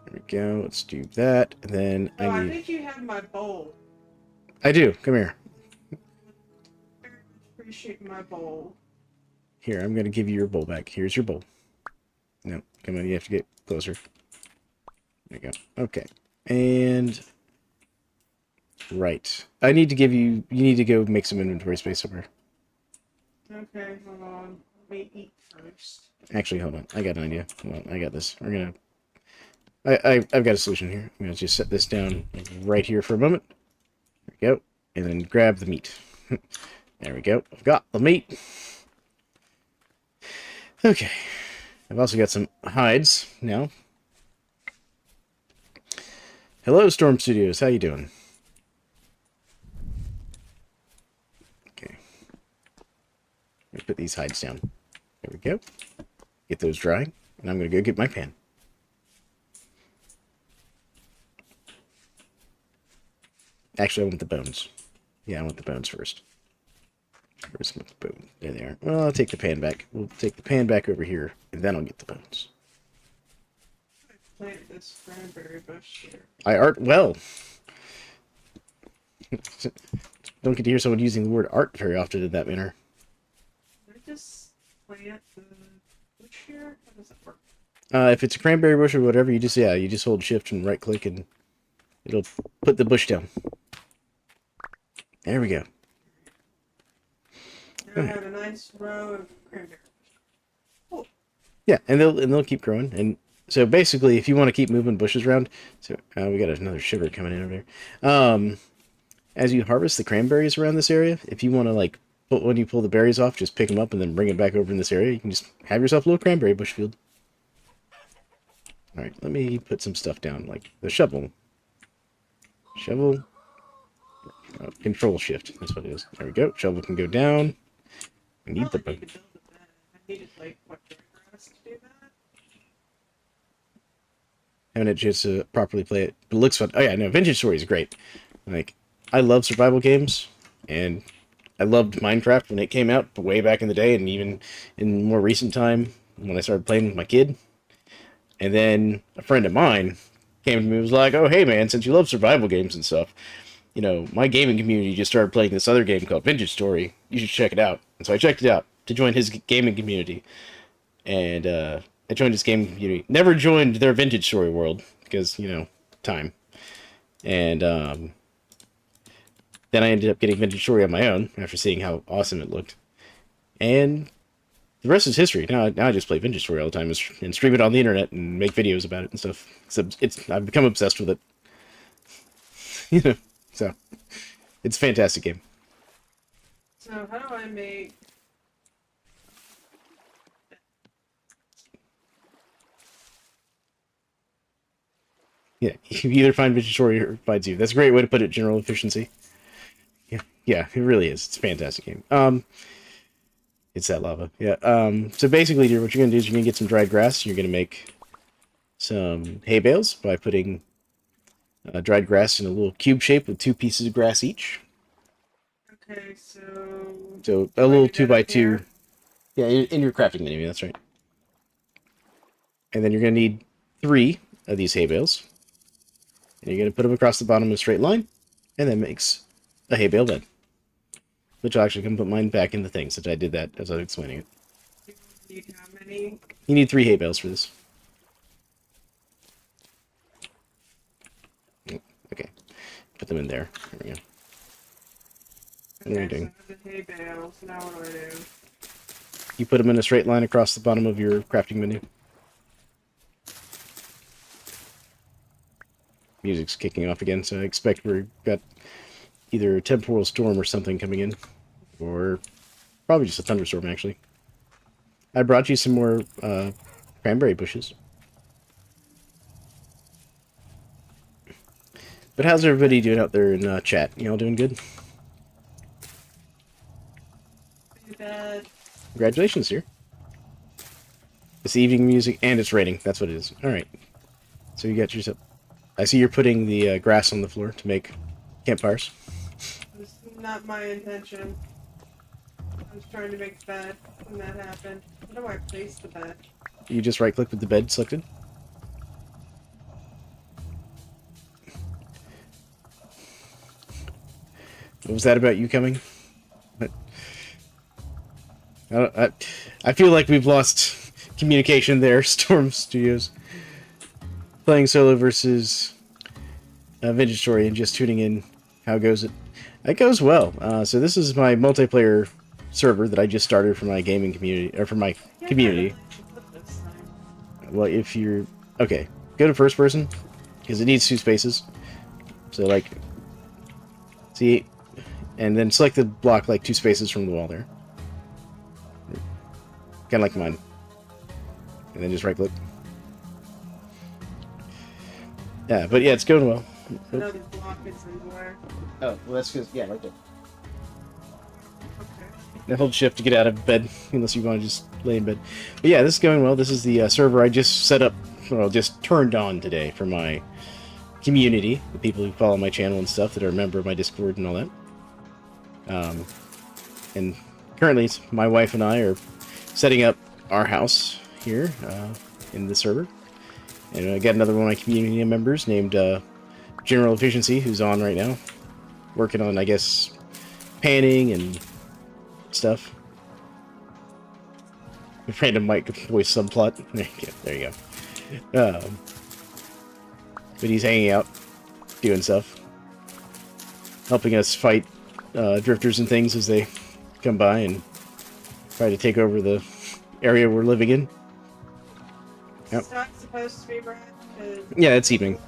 There we go. Let's do that. And then Oh, I I need... think you have my bowl. I do. Come here. Very much appreciate my bowl. Here, I'm going to give you your bowl back. Here's your bowl. No, come on. You have to get closer. There you go. Okay. And... Right. I need to give you... You need to go make some inventory space somewhere. Okay, hold on. Let me eat first. Actually, hold on. I got an idea. Hold on. I got this. We're going to... I've got a solution here. I'm going to just set this down right here for a moment. There we go. And then grab the meat. There we go. I've got the meat. Okay. I've also got some hides now. Hello, Storm Studios. How you doing? Okay. Let me put these hides down. There we go. Get those drying. And I'm going to go get my pan. Actually, I want the bones. Yeah, I want the bones first. Where's the bone? There they are. Well, I'll take the pan back. We'll take the pan back over here, and then I'll get the bones. I planted this cranberry bush here. I art well. Don't get to hear someone using the word art very often in that manner. Did I just plant the bush here? How does it work? If it's a cranberry bush or whatever, you just hold shift and right click and it'll put the bush down. There we go. Now I have a nice row of cranberries. Oh, Yeah, and they'll keep growing. And so basically, if you want to keep moving bushes around, so we got another shiver coming in over there. As you harvest the cranberries around this area, if you want to like when you pull the berries off, just pick them up and then bring it back over in this area. You can just have yourself a little cranberry bush field. All right, let me put some stuff down, like the shovel. Shovel. Control shift. That's what it is. There we go. Shovel can go down. We need the probably bone. need to build a bed. I needed like what grass to do that. Haven't had a chance to properly play it, but it looks fun. Oh yeah, no, Vintage Story is great. Like, I love survival games, and I loved Minecraft when it came out way back in the day, and even in more recent time when I started playing with my kid. And then a friend of mine came to me and was like, "Oh, hey man, since you love survival games and stuff, you know, my gaming community just started playing this other game called Vintage Story. You should check it out." And so I checked it out to join his gaming community. And I joined his gaming community. Never joined their Vintage Story world because, you know, time. And then I ended up getting Vintage Story on my own after seeing how awesome it looked. And the rest is history. Now I just play Vintage Story all the time and stream it on the internet and make videos about it and stuff. So I've become obsessed with it. You know, so it's a fantastic game. So how do I make? Yeah, you either find Vintage Story or it finds you. That's a great way to put it, general efficiency. Yeah, it really is. It's a fantastic game. It's that lava. Yeah. So basically, dear, what you're gonna do is you're gonna get some dried grass. You're gonna make some hay bales by putting dried grass in a little cube shape with 2 pieces of grass each. Okay, so. So a do I little do 2x2. that up here? Yeah, in your crafting menu. That's right. And then you're gonna need 3 of these hay bales. And you're gonna put them across the bottom of a straight line, and that makes a hay bale bed. Which I'll actually come put mine back in the thing, since I did that as I was explaining it. You need how many? You need 3 hay bales for this. Okay. Put them in there. There we go. What are you Okay, doing? so the hay bales. Now what do I do? You put them in a straight line across the bottom of your crafting menu. music's kicking off again, so I expect we've got either a temporal storm or something coming in, or probably just a thunderstorm, actually. I brought you some more cranberry bushes. But how's everybody doing out there in chat? You all doing good? Too bad. Congratulations, here. It's evening music, and it's raining. That's what it is. All right. So you got yourself... I see you're putting the grass on the floor to make campfires. It's not my intention. I was trying to make the bed when that happened. How do I place the bed? You just right-click with the bed selected. What was that about you coming? I feel like we've lost communication there, Storm Studios. Playing solo versus Vintage Story and just tuning in. How goes it? It goes well. So this is my multiplayer server that I just started for my gaming community, or for my community. Well, if you're... Okay, go to first person, because it needs 2 spaces. So, like... See? And then select the block, like, 2 spaces from the wall there. Kind of like mine. And then just right-click. Yeah, but yeah, it's going well. Another block is in where? Oh, well that's because... Yeah, right there. Okay. Now hold shift to get out of bed, unless you want to just lay in bed. But yeah, this is going well. This is the server I just set up, well, just turned on today for my community, the people who follow my channel and stuff that are a member of my Discord and all that. And currently, my wife and I are setting up our house here in the server. And I got another one of my community members named General Efficiency, who's on right now, working on, I guess, panning and stuff. Random mic voice subplot. There you go. But he's hanging out, doing stuff, helping us fight drifters and things as they come by and try to take over the area we're living in. Yep. It's not supposed to be bright. Yeah, it's evening.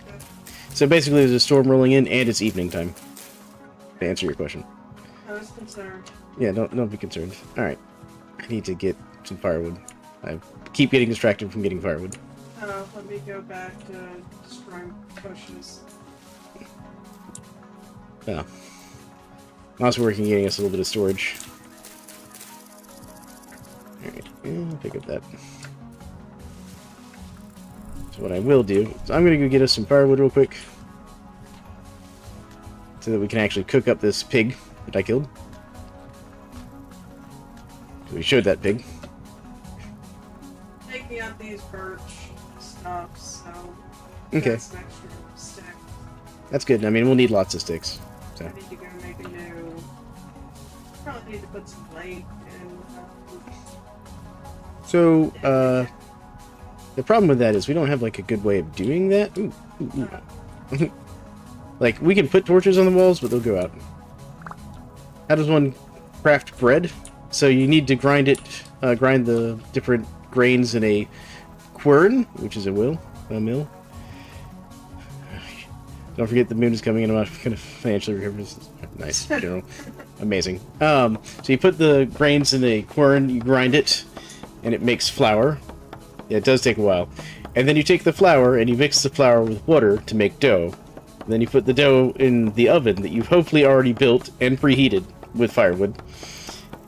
So basically there's a storm rolling in and it's evening time. To answer your question. I was concerned. Yeah, don't be concerned. Alright. I need to get some firewood. I keep getting distracted from getting firewood. Oh, let me go back to destroying bushes. Oh. I'm also working getting us a little bit of storage. Alright, I'll pick up that. So what I will do is I'm going to go get us some firewood real quick. So that we can actually cook up this pig that I killed. So we showed that pig. Taking out these birch stumps, so Okay. that's an extra stick. That's good. I mean, we'll need lots of sticks. So. I need to go make a new... Probably need to put some light in. So, the problem with that is we don't have, like, a good way of doing that. Ooh, ooh, ooh. Like, we can put torches on the walls, but they'll go out. How does one craft bread? So you need to grind it, grind the different grains in a quern, which is a mill. Don't forget the moon is coming in. I'm not going to financially recover this. Nice, General. Amazing. So you put the grains in a quern, you grind it, and it makes flour. Yeah, it does take a while. And then you take the flour and you mix the flour with water to make dough. And then you put the dough in the oven that you've hopefully already built and preheated with firewood.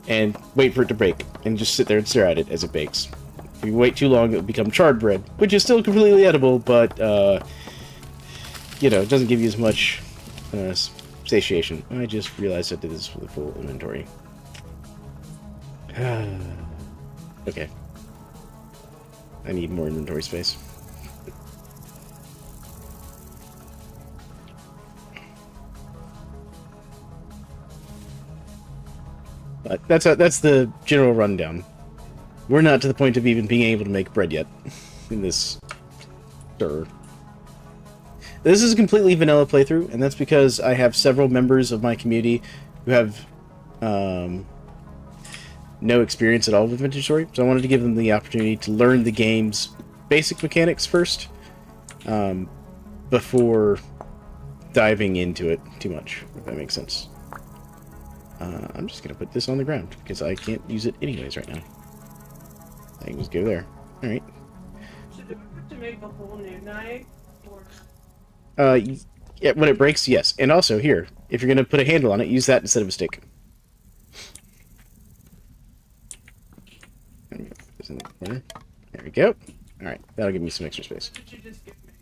And wait for it to break. And just sit there and stare at it as it bakes. If you wait too long, it'll become charred bread. Which is still completely edible, but, you know, it doesn't give you as much satiation. I just realized I did this for the full inventory. Okay. I need more inventory space. But that's the general rundown. We're not to the point of even being able to make bread yet in this server. This is a completely vanilla playthrough, and that's because I have several members of my community who have no experience at all with Vintage Story, so I wanted to give them the opportunity to learn the game's basic mechanics first, before diving into it too much, if that makes sense. I'm just going to put this on the ground, because I can't use it anyways right now. I can just go there. Alright. So do we have to make a whole new knife? Or... Yeah, when it breaks, yes. And also, here, if you're going to put a handle on it, use that instead of a stick. This in the corner. There we go. Alright, that'll give me some extra space. What did you just give me?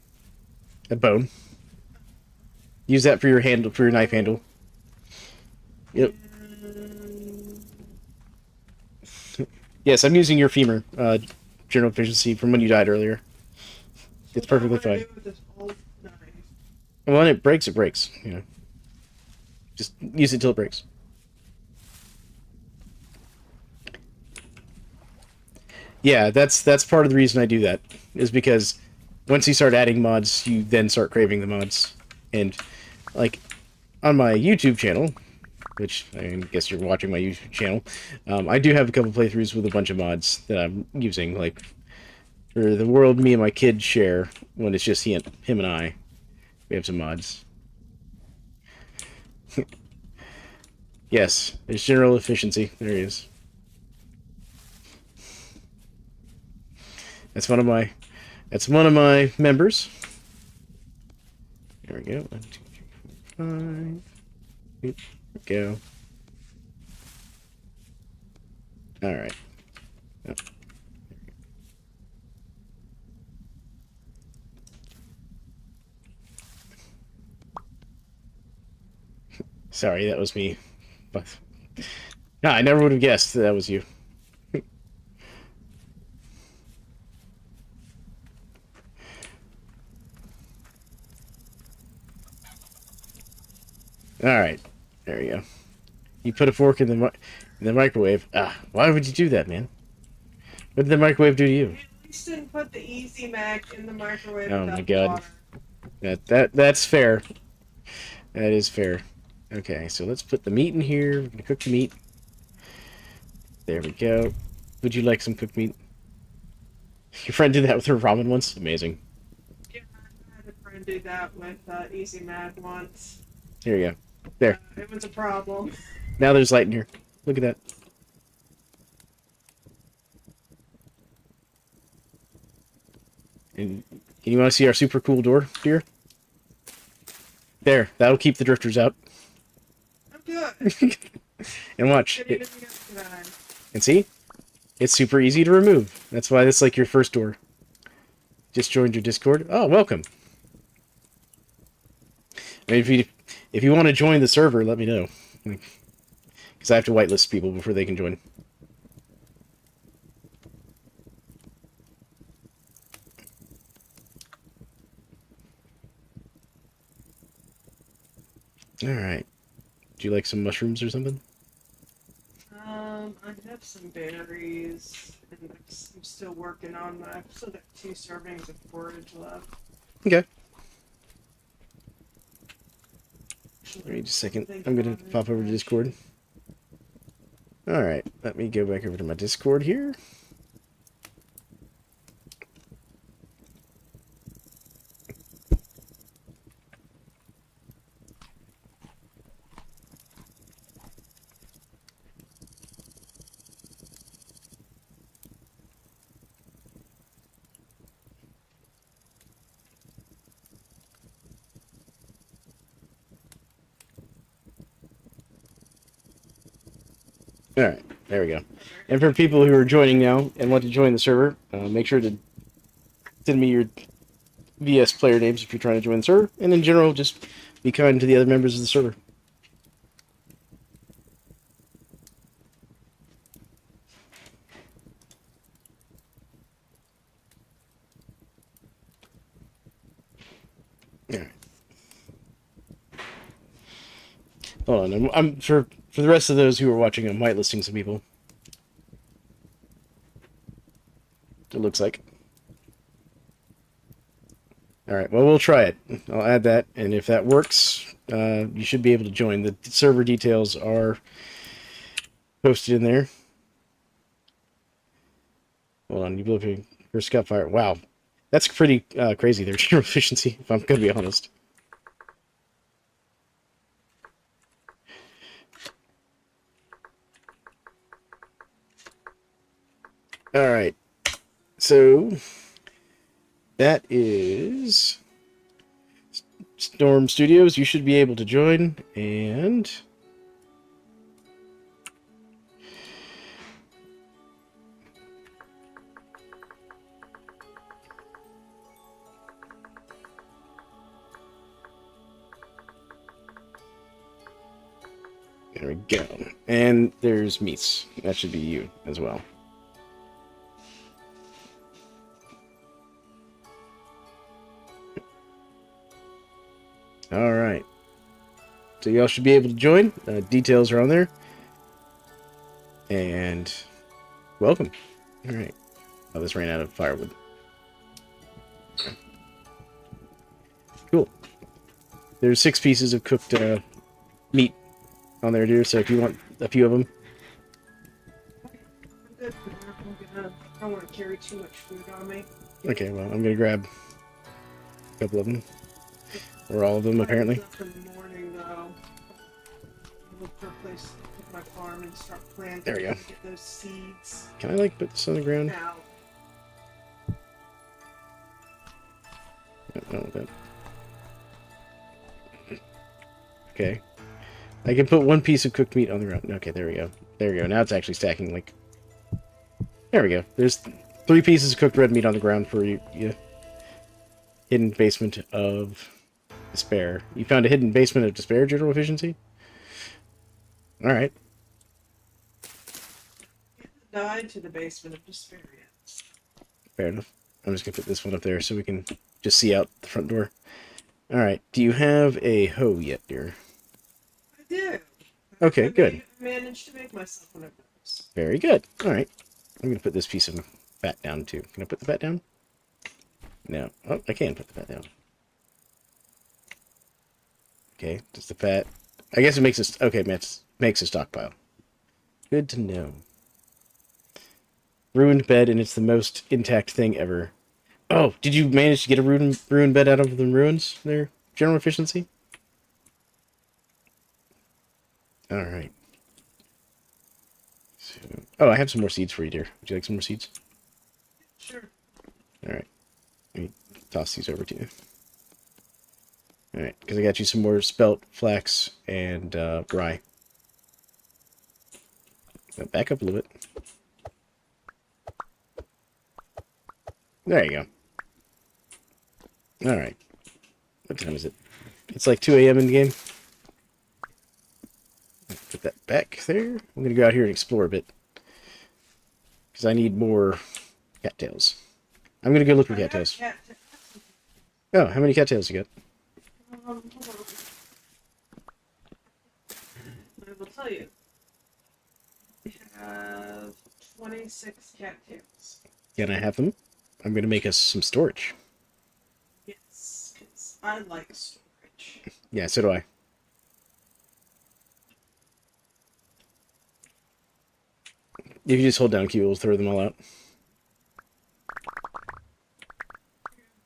A bone. Use that for your handle, for your knife handle. Yep. Yes, I'm using your femur, general efficiency from when you died earlier. It's perfectly fine. With this old knife? Well, when it breaks, you know. Just use it till it breaks. Yeah, that's part of the reason I do that, is because once you start adding mods, you then start craving the mods. And, like, on my YouTube channel, which I guess you're watching my YouTube channel, I do have a couple playthroughs with a bunch of mods that I'm using, like, for the world me and my kids share, when it's just him and I. We have some mods. Yes, it's general efficiency. There he is. That's one of my members. There we go. 1, 2, 3, 4, 5. There we go. All right. Oh. Sorry, that was me. But no, I never would have guessed that was you. All right, there you go. You put a fork in the microwave. Ah, why would you do that, man? What did the microwave do to you? At least didn't put the Easy Mac in the microwave. Oh my without God. water. That's fair. That is fair. Okay, so let's put the meat in here. We're gonna cook the meat. There we go. Would you like some cooked meat? Your friend did that with her ramen once? Amazing. Yeah, I had a friend do that with Easy Mac once. Here you go. There. It was a problem. Now there's light in here. Look at that. And you want to see our super cool door, dear? There. That'll keep the drifters out. I'm good. And watch. Didn't even get to that. And see? It's super easy to remove. That's why it's like your first door. Just joined your Discord. Oh, welcome. I mean, if you want to join the server, let me know. Because I have to whitelist people before they can join. Alright. Do you like some mushrooms or something? I have some berries, and I'm still working on that. I've still got 2 servings of porridge left. Okay. Wait just a second. I'm going to pop over to Discord. Alright, let me go back over to my Discord here. Alright, there we go. And for people who are joining now and want to join the server, make sure to send me your VS player names if you're trying to join the server. And in general, just be kind to the other members of the server. Alright. Hold on, I'm for the rest of those who are watching, I'm whitelisting some people. It looks like. Alright, well, we'll try it. I'll add that, and if that works, you should be able to join. The server details are posted in there. Hold on, you blew up your first scout fire. Wow. That's pretty crazy there, general efficiency, if I'm going to be honest. All right. So that is Storm Studios. You should be able to join, and there we go. And there's Meats. That should be you as well. All right. So y'all should be able to join. Details are on there. And welcome. All right. Oh, this ran out of firewood. Cool. There's 6 pieces of cooked meat on there, dear. So if you want a few of them. I'm good for now. I don't want to carry too much food on me. Okay, well, I'm going to grab a couple of them. Or all of them, apparently. In the morning, though. I'll look for a place to put my farm and start planting. There we go. Get those seeds. Can I, like, put this on the ground? Now. No, that. Okay. I can put 1 piece of cooked meat on the ground. Okay, there we go. There we go. Now it's actually stacking, like... There we go. There's 3 pieces of cooked red meat on the ground for you. Hidden basement of despair. You found a hidden basement of despair, general efficiency? Alright. Died to the basement of despair yet. Fair enough. I'm just going to put this one up there so we can just see out the front door. Alright. Do you have a hoe yet, dear? I do. Okay, good. I managed to make myself one of those. Very good. Alright. I'm going to put this piece of fat down, too. Can I put the fat down? No. Oh, I can put the fat down. Okay, just the fat. I guess it makes us... Okay, makes a stockpile. Good to know. Ruined bed, and it's the most intact thing ever. Oh, did you manage to get a ruined bed out of the ruins there? General efficiency? Alright. So, oh, I have some more seeds for you, dear. Would you like some more seeds? Sure. Alright. Let me toss these over to you. Alright, because I got you some more spelt, flax, and rye. Now back up a little bit. There you go. Alright. What time is it? It's like 2 a.m. in the game. Put that back there. I'm going to go out here and explore a bit. Because I need more cattails. I'm going to go look for cattails. Oh, how many cattails you got? Hold on. I will tell you. We have 26 cattails. Can I have them? I'm going to make us some storage. Yes, because I like storage. Yeah, so do I. If you just hold down Q, we'll throw them all out.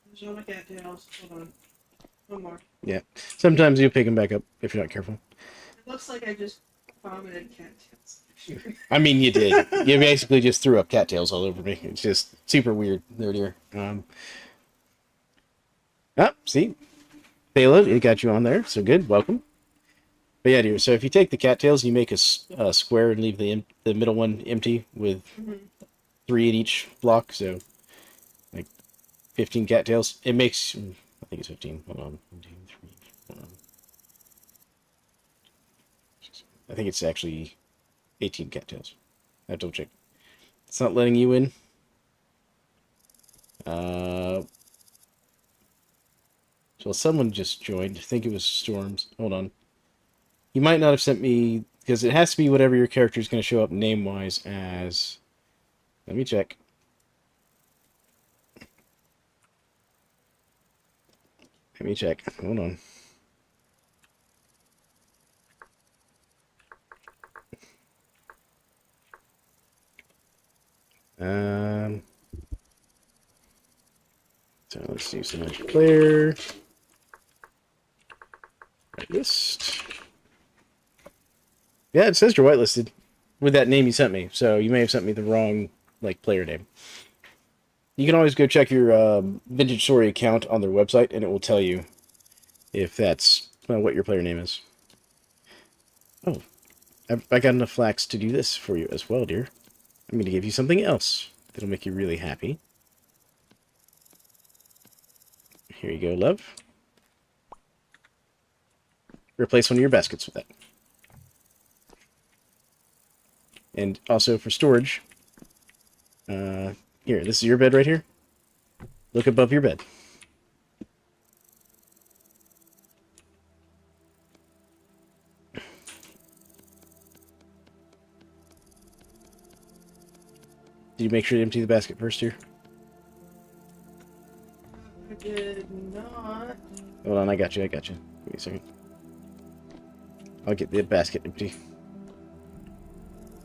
There's all my cattails. Hold on. One more. Yeah. Sometimes you'll pick them back up if you're not careful. It looks like I just vomited cattails. I mean, you did. You basically just threw up cattails all over me. It's just super weird there, dear. See? Payload, it got you on there, so good. Welcome. But yeah, dear, so if you take the cattails, you make a square and leave the middle one empty with 3 in each block, so like 15 cattails. It makes, I think it's 15. Hold on. 1, 2, 3, hold on. I think it's actually 18 cattails. I have to check. It's not letting you in. So someone just joined. I think it was Storms. Hold on. He might not have sent me, because it has to be whatever your character is going to show up name-wise as. Let me check. Let me check. Hold on. So let's do some magic player. Whitelist. Yeah, it says you're whitelisted with that name you sent me. So you may have sent me the wrong like player name. You can always go check your Vintage Story account on their website, and it will tell you if that's what your player name is. Oh, I got enough flax to do this for you as well, dear. I'm going to give you something else that'll make you really happy. Here you go, love. Replace one of your baskets with that. And also for storage, here, this is your bed right here. Look above your bed. Did you make sure to empty the basket first here? I did not. Hold on, I got you. Give me a second. I'll get the basket empty.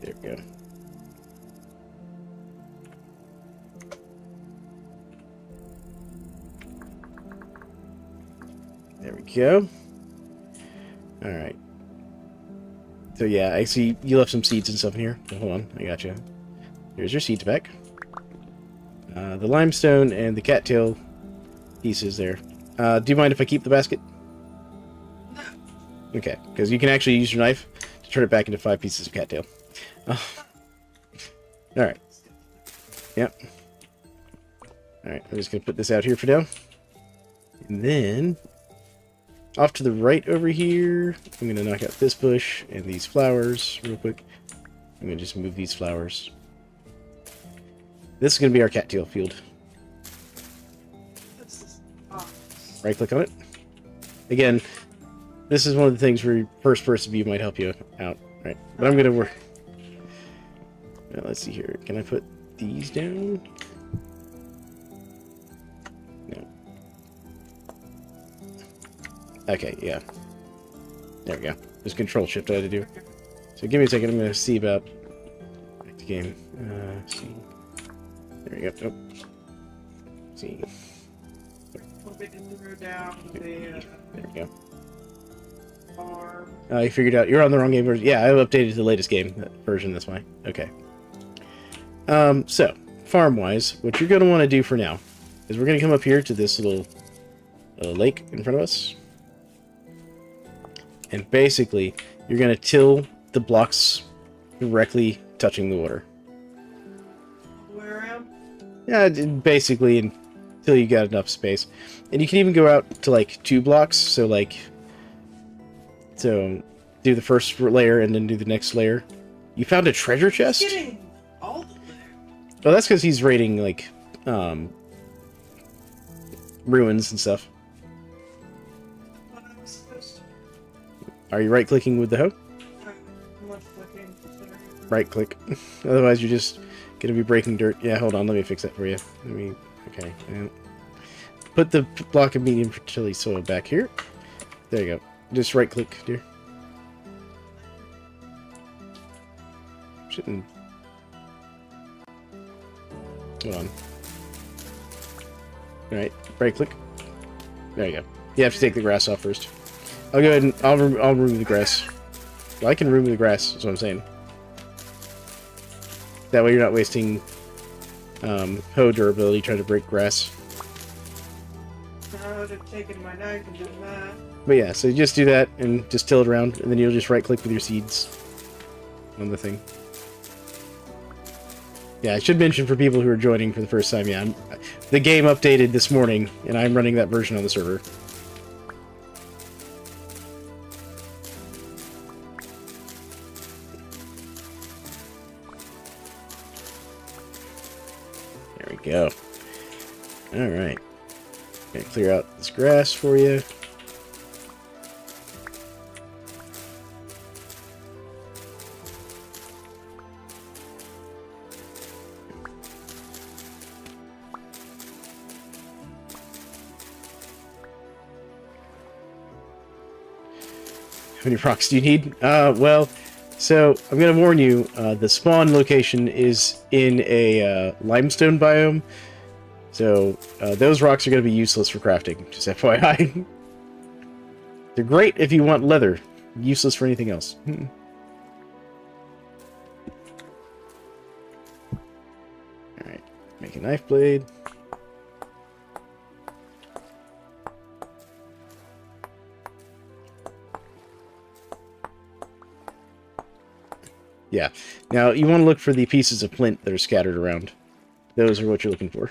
There we go. There we go. Alright. So yeah, I see you left some seeds and stuff in here. So hold on, I got you. Here's your seeds back. The limestone and the cattail pieces there. Do you mind if I keep the basket? No. Okay, because you can actually use your knife to turn it back into 5 pieces of cattail. Alright. Yep. Alright, I'm just going to put this out here for now. And then, off to the right over here, I'm going to knock out this bush and these flowers real quick. I'm going to just move these flowers. This is going to be our cattail field. Right click on it. Again, this is one of the things where first person view might help you out. Right, but I'm going to work. Now, let's see here. Can I put these down? No. Okay, yeah. There we go. Just Control Shift I had to do. So give me a second. I'm going to see about back to game. See. There we go. Oh. See. Down There we go. farm. You figured out you're on the wrong game version. Yeah, I've updated to the latest game version. That's why. Okay. So farm-wise, what you're going to want to do for now is we're going to come up here to this little lake in front of us, and basically you're going to till the blocks directly touching the water. Where am? Yeah, basically until you got enough space, and you can even go out to like 2 blocks. So do the first layer and then do the next layer. You found a treasure chest? Getting all the way. Oh, that's because he's raiding, like, ruins and stuff. What I was supposed to. Are you right-clicking with the hoe? I'm left clicking. Right-click. Otherwise, you're just gonna be breaking dirt. Yeah, hold on, let me fix that for you. Okay. Yeah. Put the block of medium fertility soil back here. There you go. Just right-click, dear. Shouldn't... Hold on. Alright, right-click. There you go. You have to take the grass off first. I'll go ahead and I'll remove the grass. Well, I can remove the grass, that's what I'm saying. That way you're not wasting hoe durability trying to break grass. I would have taken my knife and done that. But yeah, so you just do that and just till it around, and then you'll just right-click with your seeds on the thing. Yeah, I should mention for people who are joining for the first time, yeah, the game updated this morning, and I'm running that version on the server. There we go. Alright. Gonna clear out this grass for you. How many rocks do you need? Well, so I'm gonna warn you, the spawn location is in a limestone biome, so those rocks are gonna be useless for crafting, just FYI. They're great if you want leather, useless for anything else. knife blade. Yeah. Now, you want to look for the pieces of flint that are scattered around. Those are what you're looking for.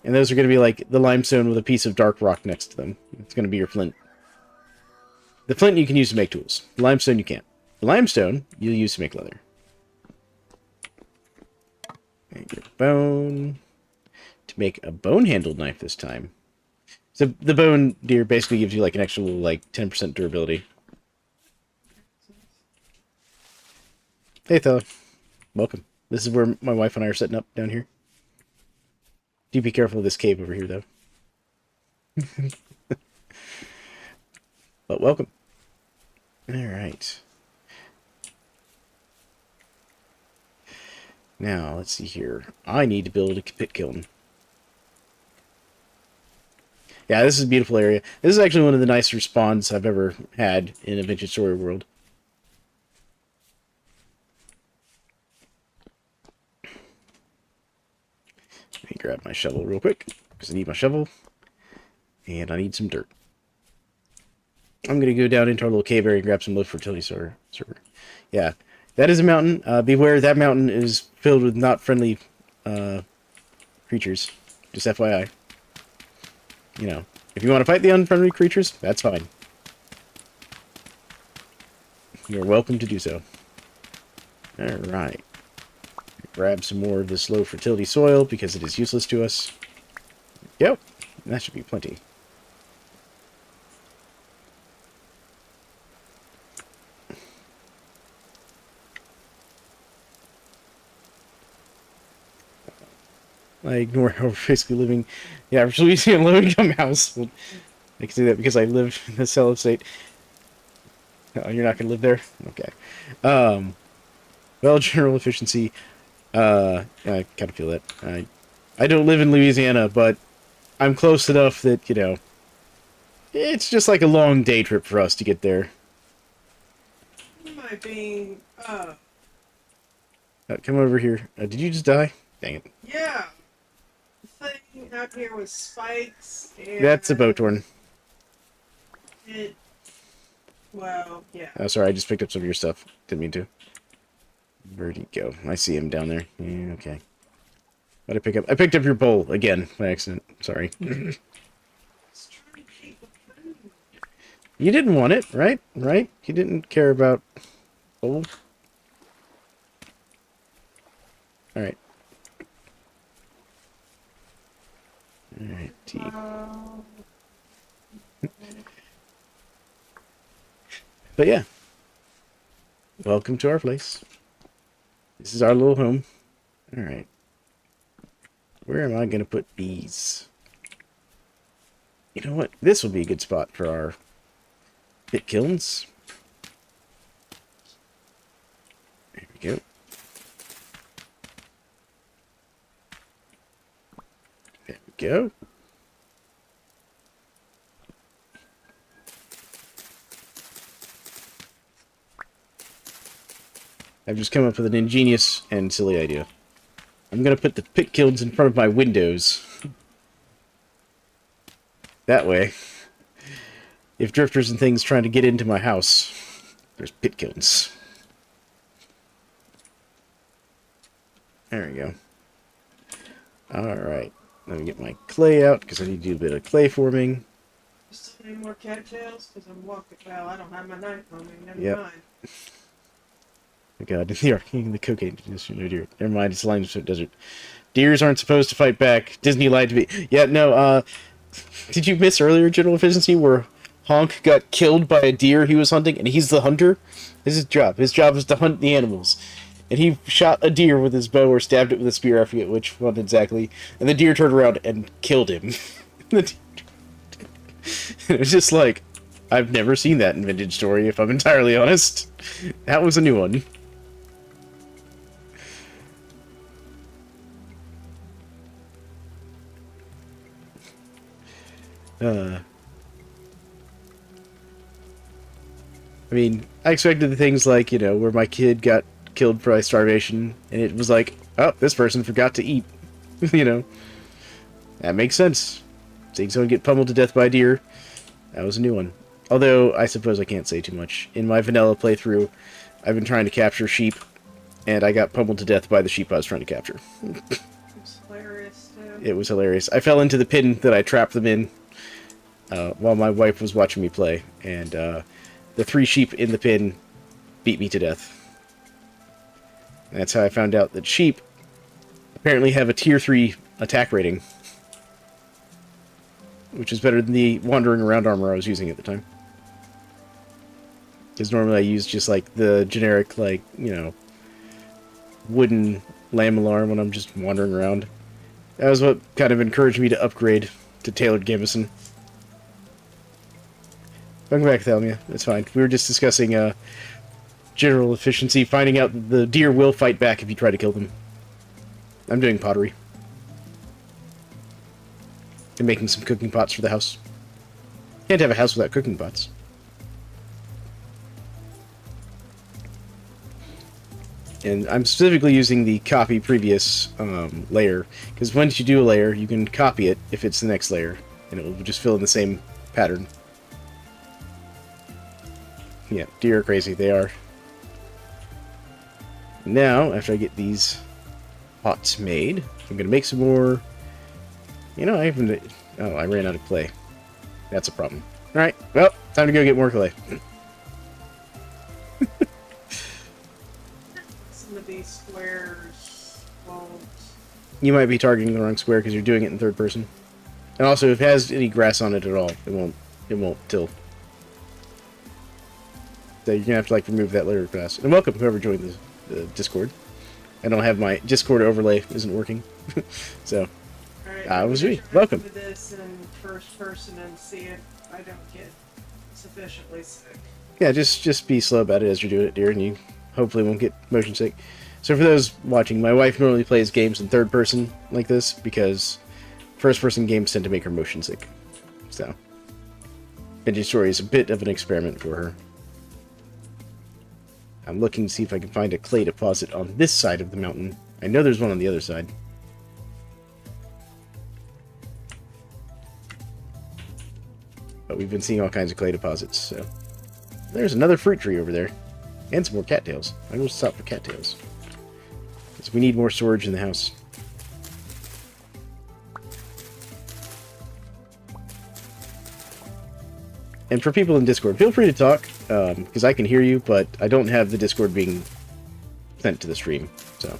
And those are going to be like the limestone with a piece of dark rock next to them. It's going to be your flint. The flint you can use to make tools. The limestone you can't. The limestone you'll use to make leather. And get bone. To make a bone-handled knife this time. So the bone deer basically gives you like an extra like 10% durability. Hey, Thella. Welcome. This is where my wife and I are setting up down here. Do be careful of this cave over here, though. But welcome. Alright. Now, let's see here. I need to build a pit kiln. Yeah, this is a beautiful area. This is actually one of the nicer spawns I've ever had in a Vintage Story world. Let me grab my shovel real quick, because I need my shovel. And I need some dirt. I'm going to go down into our little cave area and grab some low fertility server. Yeah, that is a mountain. Beware, that mountain is filled with not friendly creatures. Just FYI. You know, if you want to fight the unfriendly creatures, that's fine. You're welcome to do so. Alright. Grab some more of this low fertility soil because it is useless to us. Yep, that should be plenty. I ignore how we're basically living the average Louisiana low-income house. Well, I can say that because I live in the cell estate. Oh, you're not going to live there? Okay. Well, general efficiency. I kind of feel that. I don't live in Louisiana, but I'm close enough that, you know, it's just like a long day trip for us to get there. Am I being, Come over here. Did you just die? Dang it. yeah. The thing out here with spikes and... That's a Botorn. It... Well, yeah. Oh, sorry, I just picked up some of your stuff. Didn't mean to. Where'd he go? I see him down there. Yeah, okay. What did I pick up? I picked up your bowl again by accident. Sorry. You didn't want it, right? Right? You didn't care about bowl. Alright. Alright, tea. But yeah. Welcome to our place. This is our little home. Alright. Where am I going to put these? You know what? This will be a good spot for our pit kilns. There we go. There we go. I've just come up with an ingenious and silly idea. I'm going to put the pit kilns in front of my windows. That way, if drifters and things trying to get into my house, there's pit kilns. There we go. Alright. Let me get my clay out, because I need to do a bit of clay forming. Still any more cattails? Because I'm walking... Well, I don't have my knife on me. Never mind. Oh God, the cocaine industry, no deer. Never mind, it's limestone desert. Deers aren't supposed to fight back. Disney lied to me. Yeah, no, did you miss earlier General Efficiency where Honk got killed by a deer he was hunting, and he's the hunter? This is his job. His job is to hunt the animals. And he shot a deer with his bow or stabbed it with a spear, I forget which one exactly. And the deer turned around and killed him. It was just like, I've never seen that in Vintage Story, if I'm entirely honest. That was a new one. I mean, I expected the things like, you know, where my kid got killed by starvation, and it was like, oh, this person forgot to eat. You know? That makes sense. Seeing someone get pummeled to death by a deer, that was a new one. Although, I suppose I can't say too much. In my vanilla playthrough, I've been trying to capture sheep, and I got pummeled to death by the sheep I was trying to capture. It's hilarious, too. It was hilarious. I fell into the pin that I trapped them in while my wife was watching me play, and the 3 sheep in the pin beat me to death. And that's how I found out that sheep apparently have a tier 3 attack rating, which is better than the wandering around armor I was using at the time. Because normally I use just like the generic, like, you know, wooden lamb alarm when I'm just wandering around. That was what kind of encouraged me to upgrade to tailored gambeson. Welcome back, Thelmia. It's fine. We were just discussing general efficiency, finding out that the deer will fight back if you try to kill them. I'm doing pottery. And making some cooking pots for the house. Can't have a house without cooking pots. And I'm specifically using the copy previous layer, because once you do a layer, you can copy it if it's the next layer, and it will just fill in the same pattern. Yeah, deer are crazy, they are. Now, after I get these pots made, I'm going to make some more. You know, I haven't... Oh, I ran out of clay. That's a problem. Alright, well, time to go get more clay. Some of these squares won't... You might be targeting the wrong square because you're doing it in third person. And also, if it has any grass on it at all, it won't till. So you're going to have to, like, remove that layer of grass. And welcome, whoever joined the Discord. I don't have my Discord overlay, isn't working. So... Alright, was me. Welcome. Do this in first person and see if I don't get sufficiently sick. Yeah, just be slow about it as you're doing it, dear, and you hopefully won't get motion sick. So for those watching, my wife normally plays games in third person like this because first person games tend to make her motion sick. So Vintage Story is a bit of an experiment for her. I'm looking to see if I can find a clay deposit on this side of the mountain. I know there's one on the other side. But we've been seeing all kinds of clay deposits, so... There's another fruit tree over there. And some more cattails. I'm going to stop for cattails. Because we need more storage in the house. And for people in Discord, feel free to talk, because I can hear you, but I don't have the Discord being sent to the stream, so...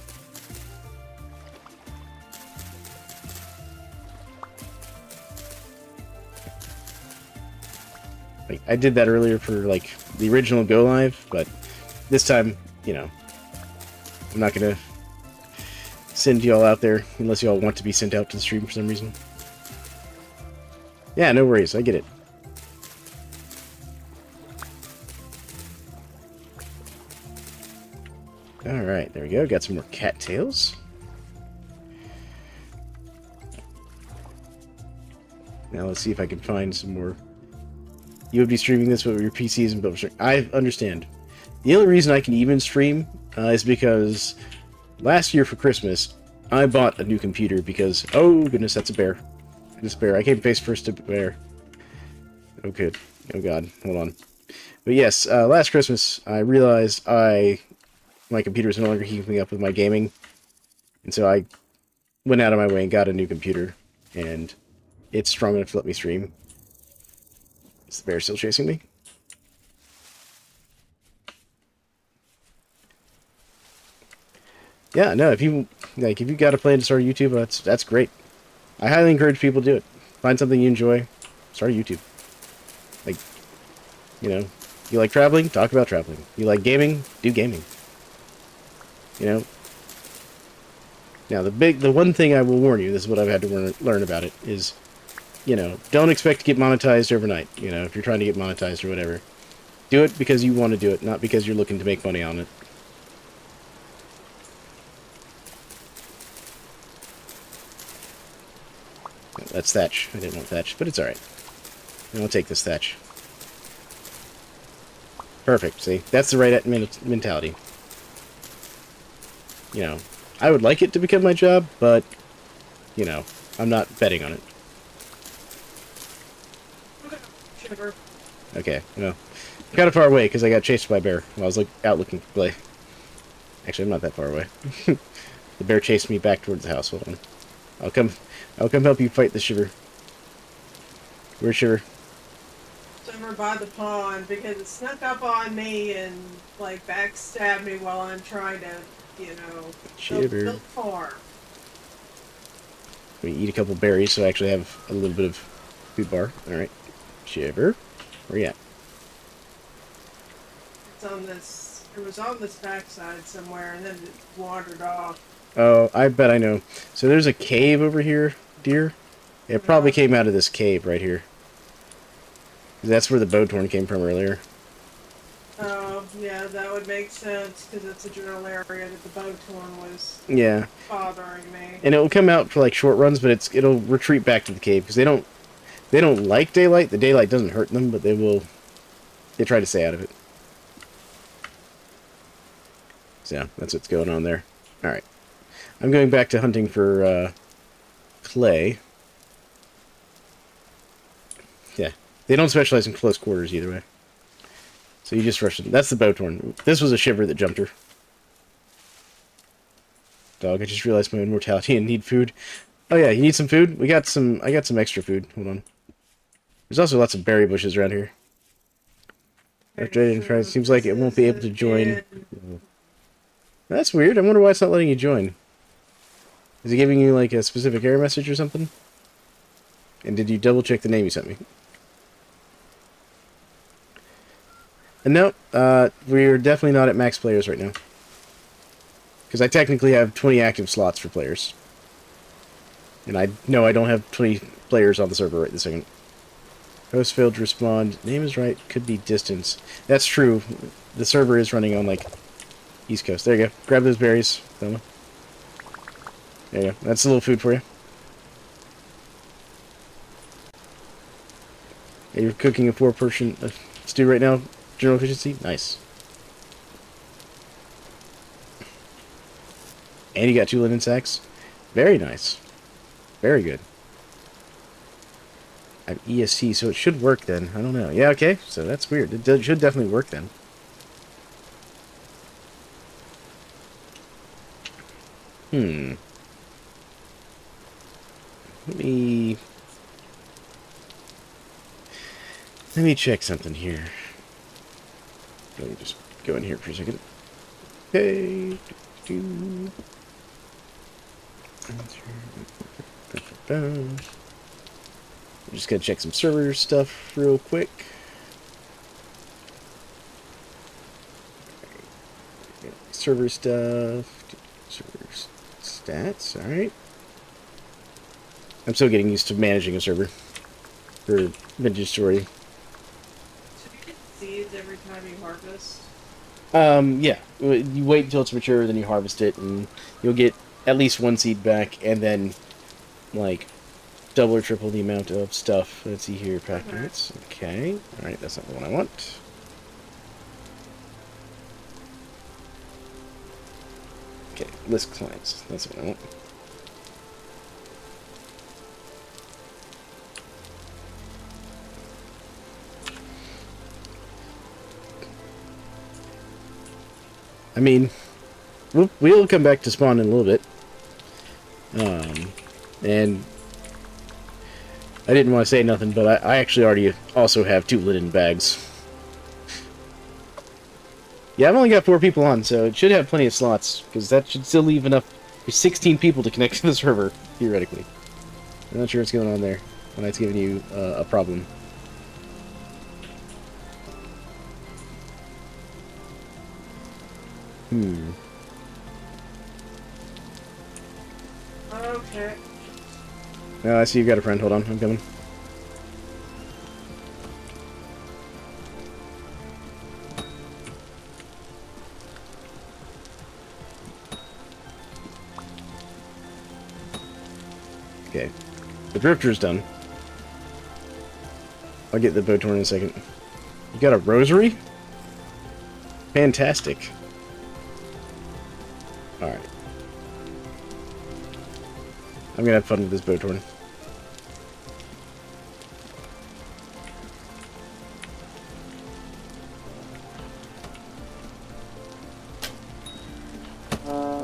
Like, I did that earlier for, like, the original Go Live, but this time, you know, I'm not gonna send y'all out there unless y'all want to be sent out to the stream for some reason. Yeah, no worries, I get it. Alright, there we go, got some more cattails. Now let's see if I can find some more... You would be streaming this, but your PC isn't built for streaming. I understand. The only reason I can even stream is because last year for Christmas, I bought a new computer because... Oh, goodness, that's a bear. This bear. I came face first to bear. Oh, good. Oh, God. Hold on. But yes, last Christmas, I realized my computer was no longer keeping up with my gaming. And so I went out of my way and got a new computer. And it's strong enough to let me stream. Is the bear still chasing me? Yeah, no, if you got a plan to start a YouTube, that's great. I highly encourage people to do it. Find something you enjoy, start a YouTube. Like, you know, you like traveling, talk about traveling. You like gaming, do gaming. You know? Now, the one thing I will warn you, this is what I've had to learn about it, is... You know, don't expect to get monetized overnight, you know, if you're trying to get monetized or whatever. Do it because you want to do it, not because you're looking to make money on it. That's thatch. I didn't want thatch, but it's alright. I'll take this thatch. Perfect, see? That's the right mentality. You know, I would like it to become my job, but you know, I'm not betting on it. Shiver. Okay, well, kind of far away because I got chased by a bear while I was out looking for clay. Actually, I'm not that far away. The bear chased me back towards the house. Hold on. I'll come help you fight the Shiver. Where's Shiver? It's over by the pond because it snuck up on me and like backstabbed me while I'm trying to, you know, Shiver. build farm. Let me eat a couple berries so I actually have a little bit of food bar. Alright. Shiver. Where you at? It's on this. It was on this backside somewhere, and then it wandered off. Oh, I bet I know. So there's a cave over here, dear. It probably came out of this cave right here. That's where the bowthorn came from earlier. Oh, yeah, that would make sense because it's a general area that the bowthorn was bothering me. And it will come out for like short runs, but it'll retreat back to the cave because they don't like daylight. The daylight doesn't hurt them, but they try to stay out of it. So yeah, that's what's going on there. All right, I'm going back to hunting for clay. Yeah, they don't specialize in close quarters either way. So you just rush them. That's the bowthorn. This was a Shiver that jumped her. Dog, I just realized my immortality and need food. Oh yeah, you need some food? I got some extra food. Hold on. There's also lots of berry bushes around here. It seems like it won't be able to join. That's weird. I wonder why it's not letting you join. Is it giving you like a specific error message or something? And did you double check the name you sent me? And no, we're definitely not at max players right now. Because I technically have 20 active slots for players. And I know I don't have 20 players on the server right this second. Host failed to respond. Name is right. Could be distance. That's true. The server is running on, like, East Coast. There you go. Grab those berries, Thelma. There you go. That's a little food for you. Yeah, you're cooking a 4-portion stew right now? General efficiency? Nice. And you got 2 linen sacks? Very nice. Very good. I have ESC, so it should work then. I don't know. Yeah, okay. So that's weird. It should definitely work then. Let me check something here. Let me just go in here for a second. Okay. I'm just gonna check some server stuff real quick. Server stuff. Server stats. Alright. I'm still getting used to managing a server for Vintage Story. So you get seeds every time you harvest? Yeah. You wait until it's mature, then you harvest it, and you'll get at least 1 seed back, and then, like, double or triple the amount of stuff. Let's see here, packages. Okay. Alright, that's not the one I want. Okay, list clients. That's what I want. I mean, we'll come back to spawn in a little bit. And I didn't want to say nothing, but I actually already also have 2 linen bags. Yeah, I've only got 4 people on, so it should have plenty of slots, because that should still leave enough for 16 people to connect to the server, theoretically. I'm not sure what's going on there, when it's giving you a problem. Okay. I see you've got a friend. Hold on, I'm coming. Okay. The drifter's done. I'll get the bowthorn in a second. You got a rosary? Fantastic. Alright. I'm gonna have fun with this boat torn.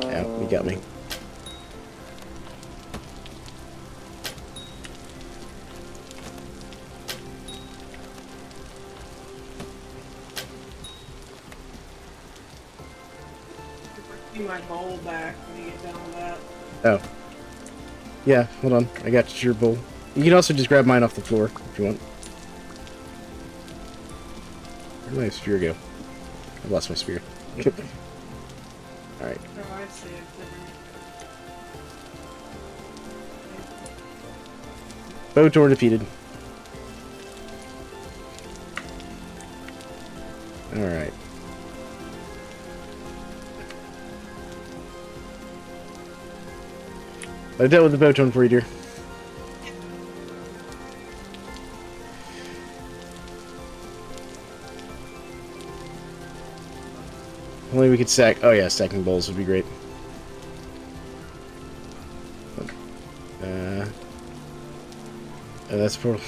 Yeah, he got me. Bring my bowl back when you get done with that. Oh. Yeah, hold on. I got your bowl. You can also just grab mine off the floor if you want. Where'd my spear go? I lost my spear. Alright. Oh, I see it. Boat torn defeated. Alright. I dealt with the boat torn for you, dear. Only we could stack. Oh yeah, stacking bowls would be great. That's for.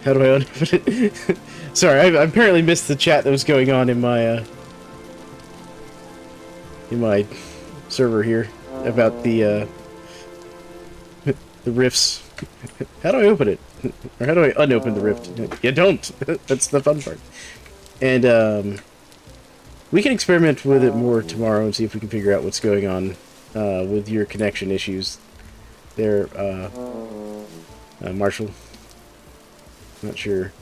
How do I open it? Sorry, I apparently missed the chat that was going on in my server here about the rifts. How do I open it? Or how do I unopen the rift? You don't. That's the fun part. And we can experiment with it more tomorrow and see if we can figure out what's going on with your connection issues there, Marshall. Not sure.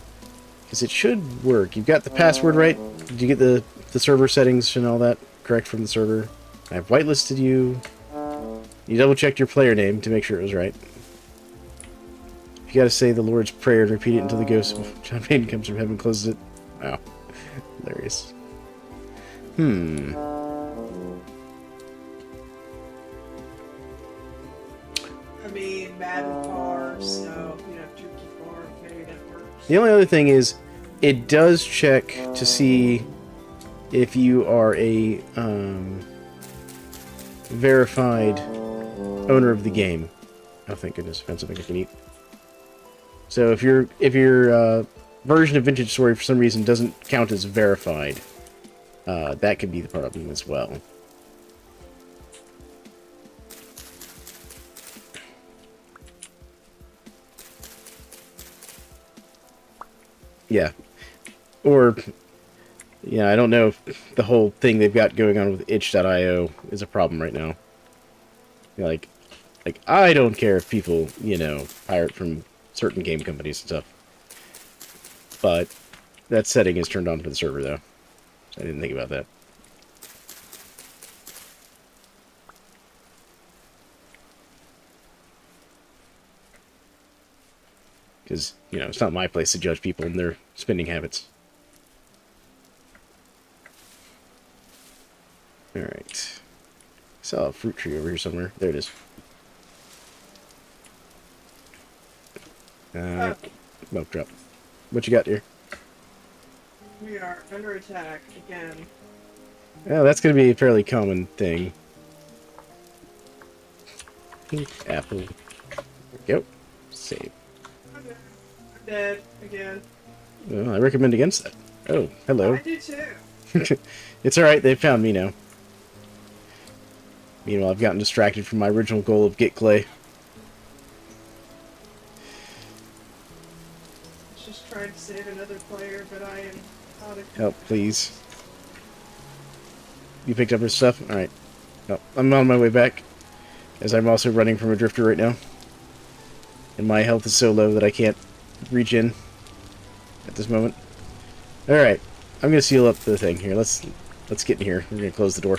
Because it should work. You've got the password right? Did you get the server settings and all that correct from the server? I've whitelisted you. You double-checked your player name to make sure it was right. You gotta say the Lord's Prayer and repeat it until the ghost of John Payne comes from heaven and closes it. Wow. Hilarious. I mean, bad cars, so, you know, tricky car, maybe that works. The only other thing is, it does check to see if you are a verified owner of the game. Oh, thank goodness! I found something I can eat. So if your version of Vintage Story for some reason doesn't count as verified, that could be the problem as well. Yeah. Or, yeah, I don't know if the whole thing they've got going on with itch.io is a problem right now. Like, I don't care if people, you know, pirate from certain game companies and stuff. But that setting is turned on for the server, though. So I didn't think about that. Because, you know, it's not my place to judge people and their spending habits. Alright. I saw a fruit tree over here somewhere. There it is. Milk drop. What you got here? We are under attack again. Yeah, that's going to be a fairly common thing. Apple. There we go. Save. I'm dead again. Well, I recommend against that. Oh, hello. I do too. It's alright, they found me now. Meanwhile, I've gotten distracted from my original goal of get clay. Let's just try to save another player, but I am out of... Help, please. You picked up her stuff? Alright. No, I'm on my way back. As I'm also running from a drifter right now. And my health is so low that I can't reach in at this moment. Alright. I'm gonna seal up the thing here. Let's get in here. We're gonna close the door.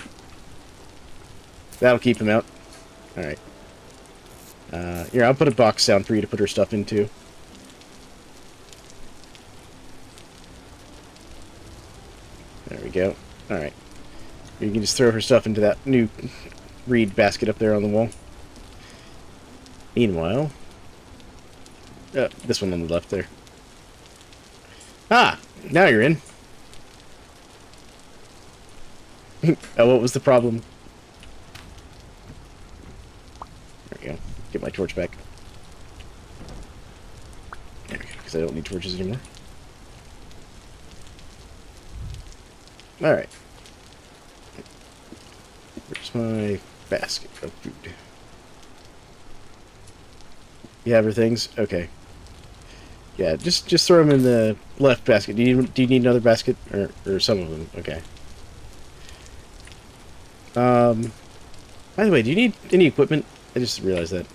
That'll keep him out. Alright. Here, I'll put a box down for you to put her stuff into. There we go. Alright. You can just throw her stuff into that new reed basket up there on the wall. Meanwhile... this one on the left there. Ah! Now you're in. Oh, what was the problem? There we go. get my torch back. There we go, because I don't need torches anymore. Alright. Where's my basket of food? You have your things? Okay. Yeah, just throw them in the left basket. Do you need another basket? Or some of them? Okay. By the way, do you need any equipment? I just realized that.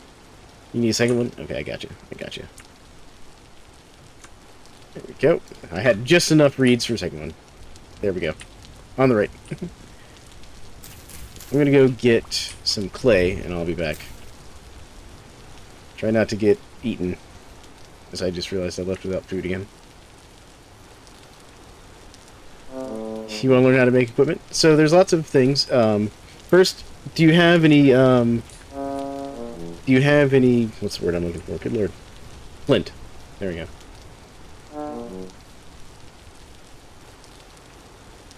You need a second one? Okay, I got you. I got you. There we go. I had just enough reeds for a second one. There we go. On the right. I'm gonna go get some clay, and I'll be back. Try not to get eaten, as I just realized I left without food again. You want to learn how to make equipment? So there's lots of things. First, do you have any, what's the word I'm looking for? Good lord. Flint. There we go.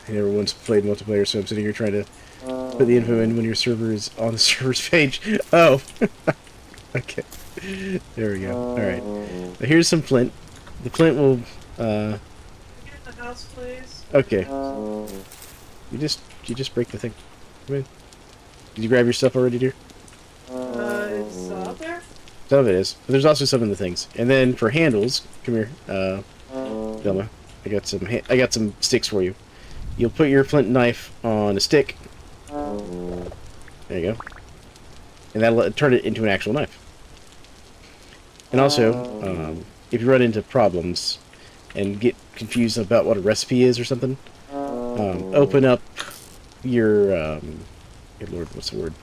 I never once played multiplayer, so I'm sitting here trying to put the info in when your server is on the server's page. Oh! Okay. There we go. Alright. Now here's some flint. The flint will, Get in the house, please. Okay. You just break the thing. Come in. Did you grab your stuff already, dear? It's up there? Some of it is. But there's also some in the things. And then for handles, come here, Velma. I got some sticks for you. You'll put your flint knife on a stick. There you go. And that'll turn it into an actual knife. And also, if you run into problems and get confused about what a recipe is or something, open up your, good lord, what's the word?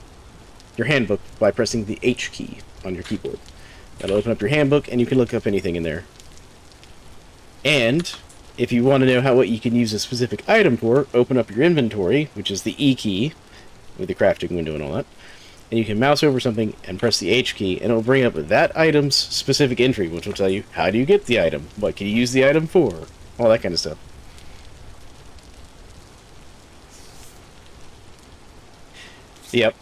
Your handbook by pressing the H key on your keyboard. That'll open up your handbook, and you can look up anything in there. And if you want to know what you can use a specific item for, open up your inventory, which is the E key, with the crafting window and all that. And you can mouse over something and press the H key, and it will bring up that item's specific entry, which will tell you how do you get the item, what can you use the item for, all that kind of stuff. Yep.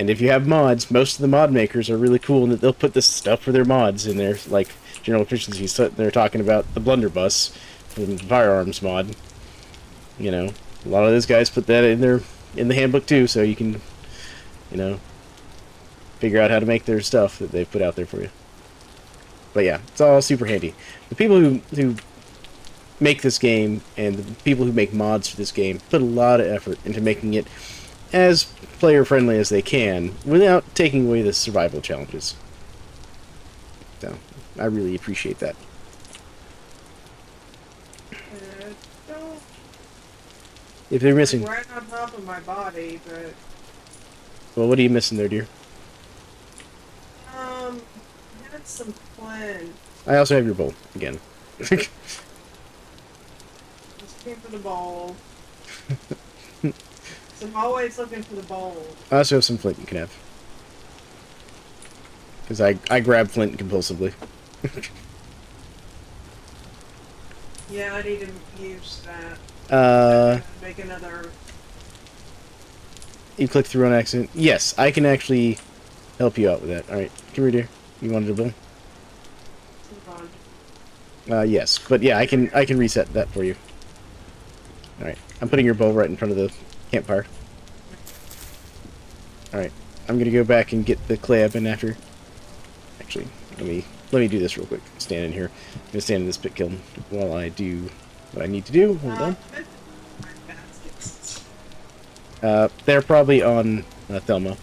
And if you have mods, most of the mod makers are really cool in that they'll put this stuff for their mods in there, like General Efficiency. They're talking about the blunderbuss from the Firearms mod. You know, a lot of those guys put that in the handbook too, so you can, you know, figure out how to make their stuff that they've put out there for you. But yeah, it's all super handy. The people who make this game and the people who make mods for this game put a lot of effort into making it as player-friendly as they can without taking away the survival challenges. So, I really appreciate that. Don't If they're missing... right on top of my body, but... Well, what are you missing there, dear? I had some flint. I also have your bowl, again. Just came for the bowl. So I'm always looking for the bowl. I also have some flint you can have. Because I grab flint compulsively. Yeah, I need to use that. Make another... You click through on accident. Yes, I can actually help you out with that. Alright, come here, dear. You wanted a bowl? Yes. But yeah, I can reset that for you. Alright. I'm putting your bowl right in front of the campfire. Alright. I'm gonna go back and get the clay I've been after. Actually, let me do this real quick. Stand in here. I'm gonna stand in this pit kiln while I do what I need to do. Hold on. They're probably on Thelma.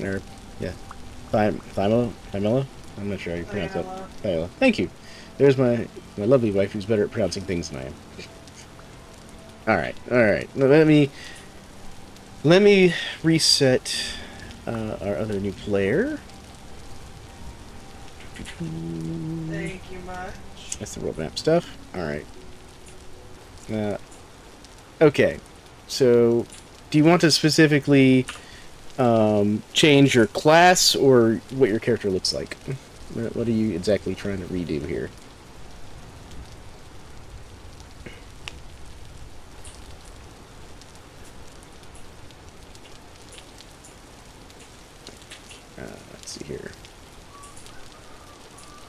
Or, yeah. Thymela? I'm not sure how you pronounce that. Thymela. Thank you. There's my lovely wife who's better at pronouncing things than I am. Alright. Let me reset our other new player. Thank you much. That's the world map stuff. Alright. Okay. So, do you want to specifically change your class or what your character looks like? What are you exactly trying to redo here? let's see here.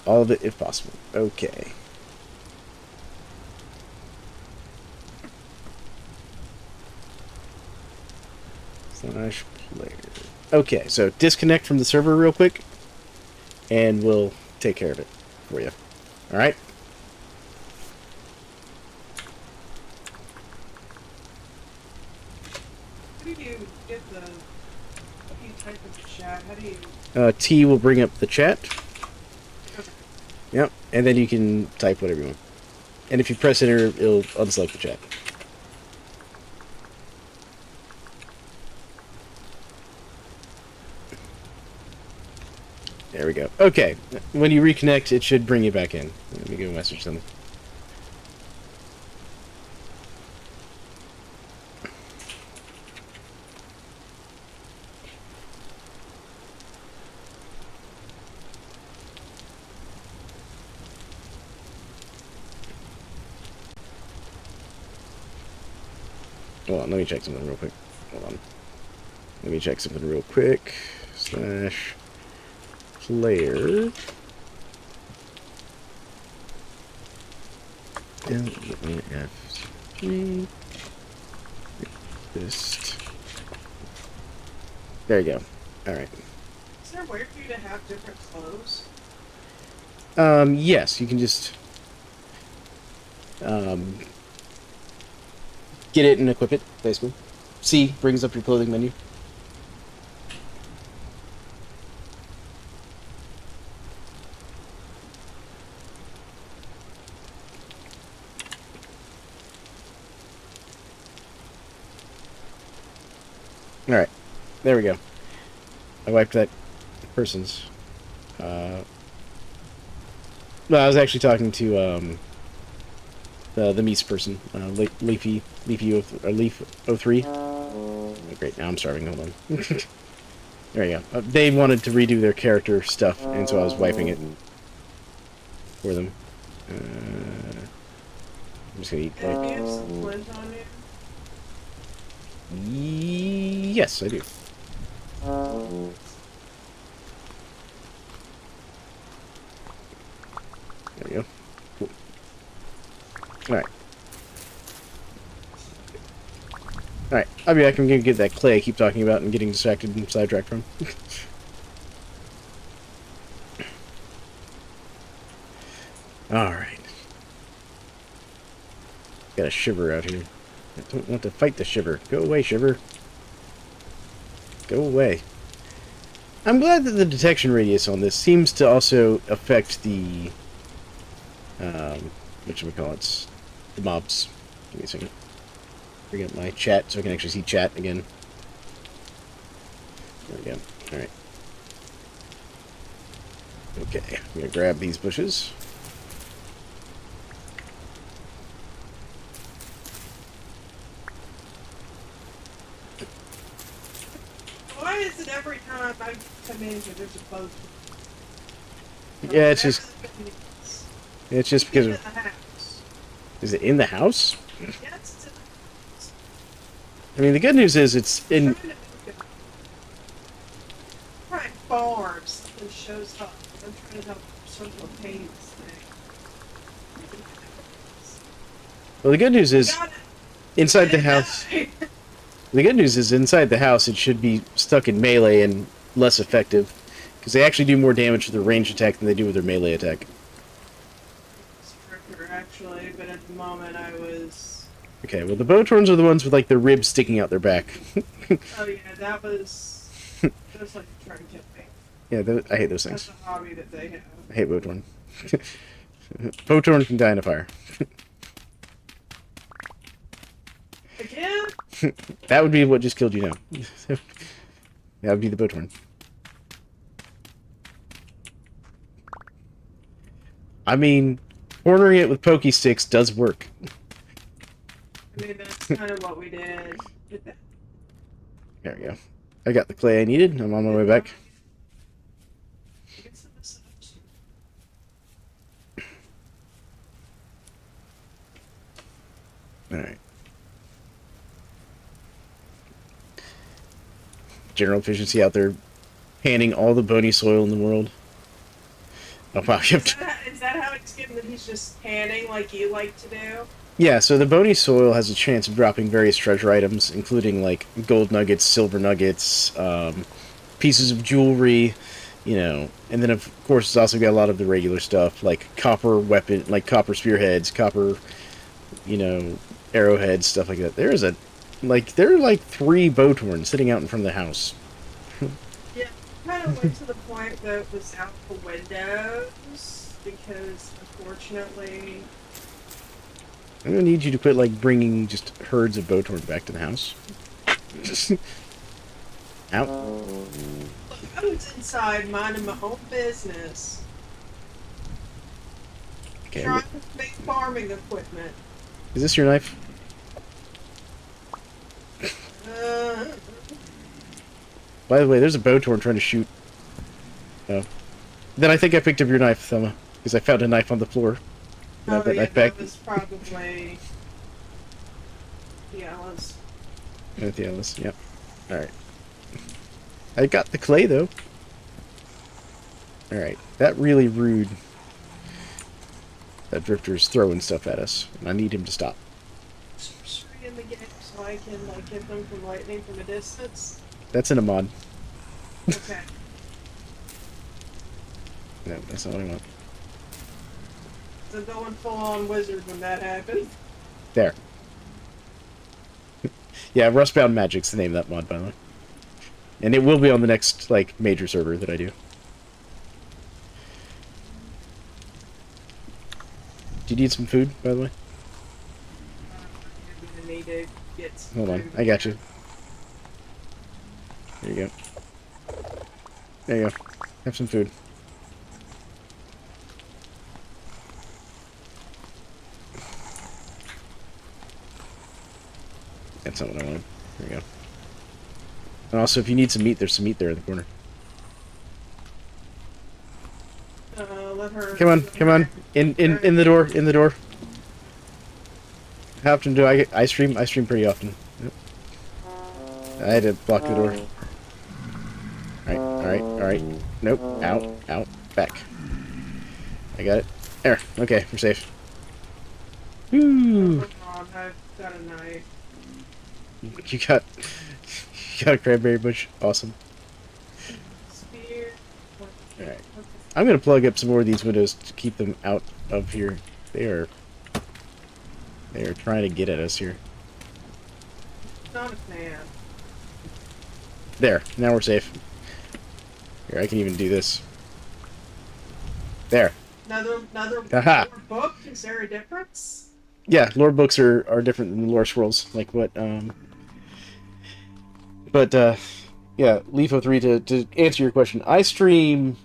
All of it, if possible. Okay. Slash player. Okay, so disconnect from the server real quick, and we'll take care of it for you. All right. How do you get the? How do you type in the chat? How do you? T will bring up the chat. Okay. Yep, and then you can type whatever you want. And if you press enter, it'll unselect the chat. There we go. Okay, when you reconnect, it should bring you back in. Let me go message them. Hold on, let me check something real quick. Hold on. Let me check something real quick. Slash player. LAFG. List. There you go. Alright. Is there a way for you to have different clothes? Yes, you can just get it and equip it, basically. C brings up your clothing menu. Alright, there we go. I wiped that person's. No, I was actually talking to the Meese person, Leafy 03. Oh, great, now I'm starving. Hold on. There you go. They wanted to redo their character stuff, and so I was wiping it for them. I'm just gonna eat. Do you have some flint on you? Yes, I do. There we go. Cool. Alright. Alright, I'll be back. I'm gonna get that clay I keep talking about and getting distracted and sidetracked from. Alright. Got a shiver out here. I don't want to fight the shiver. Go away, shiver. Go away. I'm glad that the detection radius on this seems to also affect the whatchamacallits, the mobs. Give me a second. Bring up my chat so I can actually see chat again. There we go. Alright. Okay, I'm gonna grab these bushes. Why is it every time I come in that there's a boat? Yeah, it's just because In of. the house. Is it in the house? Yes, it's in the house. I mean, the good news is it's in. I'm trying to make it. Right, bars and shows up. I'm trying to help Circle of Pain this thing. Well, the good news is Got it. inside the house. The good news is inside the house it should be stuck in melee and less effective, because they actually do more damage with their ranged attack than they do with their melee attack. It's trickier, actually, but at the moment I was. Okay, well the Bowtorns are the ones with like their ribs sticking out their back. Oh yeah, that was like trying to kill me. Yeah, I hate those That's things. a hobby that they have. I hate Bowtorn. Bowtorn can die in a fire. Again? That would be what just killed you now. That would be the Bowtorn. I mean, cornering it with pokey sticks does work. I mean, that's kind of what we did. There we go. I got the clay I needed. I'm on my way back. Alright. General efficiency out there panning all the bony soil in the world. Oh wow, you have to... Is that how it's given that he's just panning like you like to do? Yeah, so the bony soil has a chance of dropping various treasure items, including like gold nuggets, silver nuggets, pieces of jewelry, you know, and then of course it's also got a lot of the regular stuff like copper weapon, like copper spearheads, copper, you know, arrowheads, stuff like that. There are like 3 bowtorns sitting out in front of the house. Yeah, kind of went to the point that it was out the windows because unfortunately, I'm gonna need you to quit like bringing just herds of bowtorn back to the house. Just out. I was inside minding my own business, Okay. trying to make farming equipment. Is this your knife? Uh, By the way, there's a bowtorn trying to shoot. Oh. Then I think I picked up your knife, Thelma, because I found a knife on the floor. oh That yeah, knife back. that was probably Yellows. The Atlas, yep. Alright. I got the clay, though. Alright. That really rude. That drifter's throwing stuff at us. And I need him to stop. Sorcery in the game so I can like hit them from lightning from a distance. That's in a mod. Okay. No, that's not what I want. So going full on wizard when that happens. There. Yeah, Rustbound Magic's the name of that mod, by the way. And it will be on the next, like, major server that I do. Do you need some food, by the way? I'm gonna need to get some Hold on, food. I got you. There you go. There you go. Have some food. That's not what I wanted. There you go. And also, if you need some meat, there's some meat there in the corner. Let her. Come on, come on. In the door, in the door. How often do I get... I stream pretty often. Yep. I had to block the door. Alright, alright, alright. Nope. Out, out, back. I got it. There. Okay, we're safe. Woo! Oh, I've got a knife. You got a cranberry bush. Awesome. Spear. Alright. I'm gonna plug up some more of these windows to keep them out of here. They are trying to get at us here. Not a fan. There. Now we're safe. Here, I can even do this. There. Another Aha. book? Is there a difference? Yeah, lore books are different than the lore scrolls. Like what, But, yeah, Leafo3, to answer your question, I stream...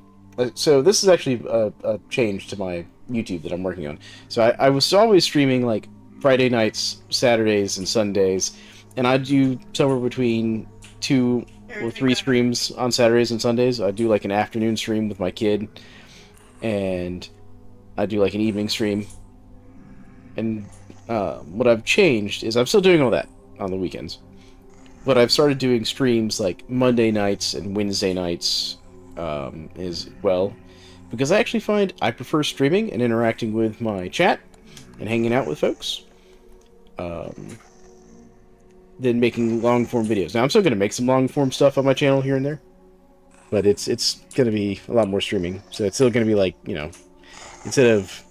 so this is actually a change to my YouTube that I'm working on. So I was always streaming, like, Friday nights, Saturdays, and Sundays, and I do somewhere between 2 or 3 streams on Saturdays and Sundays. I do, like, an afternoon stream with my kid, and I do, like, an evening stream. And what I've changed is I'm still doing all that on the weekends. But I've started doing streams like Monday nights and Wednesday nights as well. Because I actually find I prefer streaming and interacting with my chat and hanging out with folks than making long-form videos. Now, I'm still going to make some long-form stuff on my channel here and there. But it's going to be a lot more streaming. So it's still going to be like, you know, instead of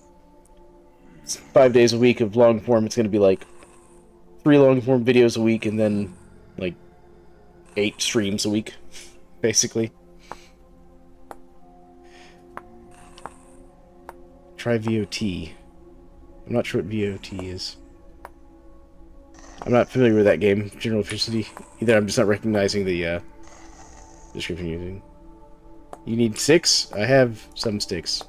5 days a week of long-form, it's going to be like 3 long-form videos a week and then like 8 streams a week, basically. Try VOT. I'm not sure what VOT is. I'm not familiar with that game, General Efficiency. Either I'm just not recognizing the description you're using. You need 6? I have some sticks.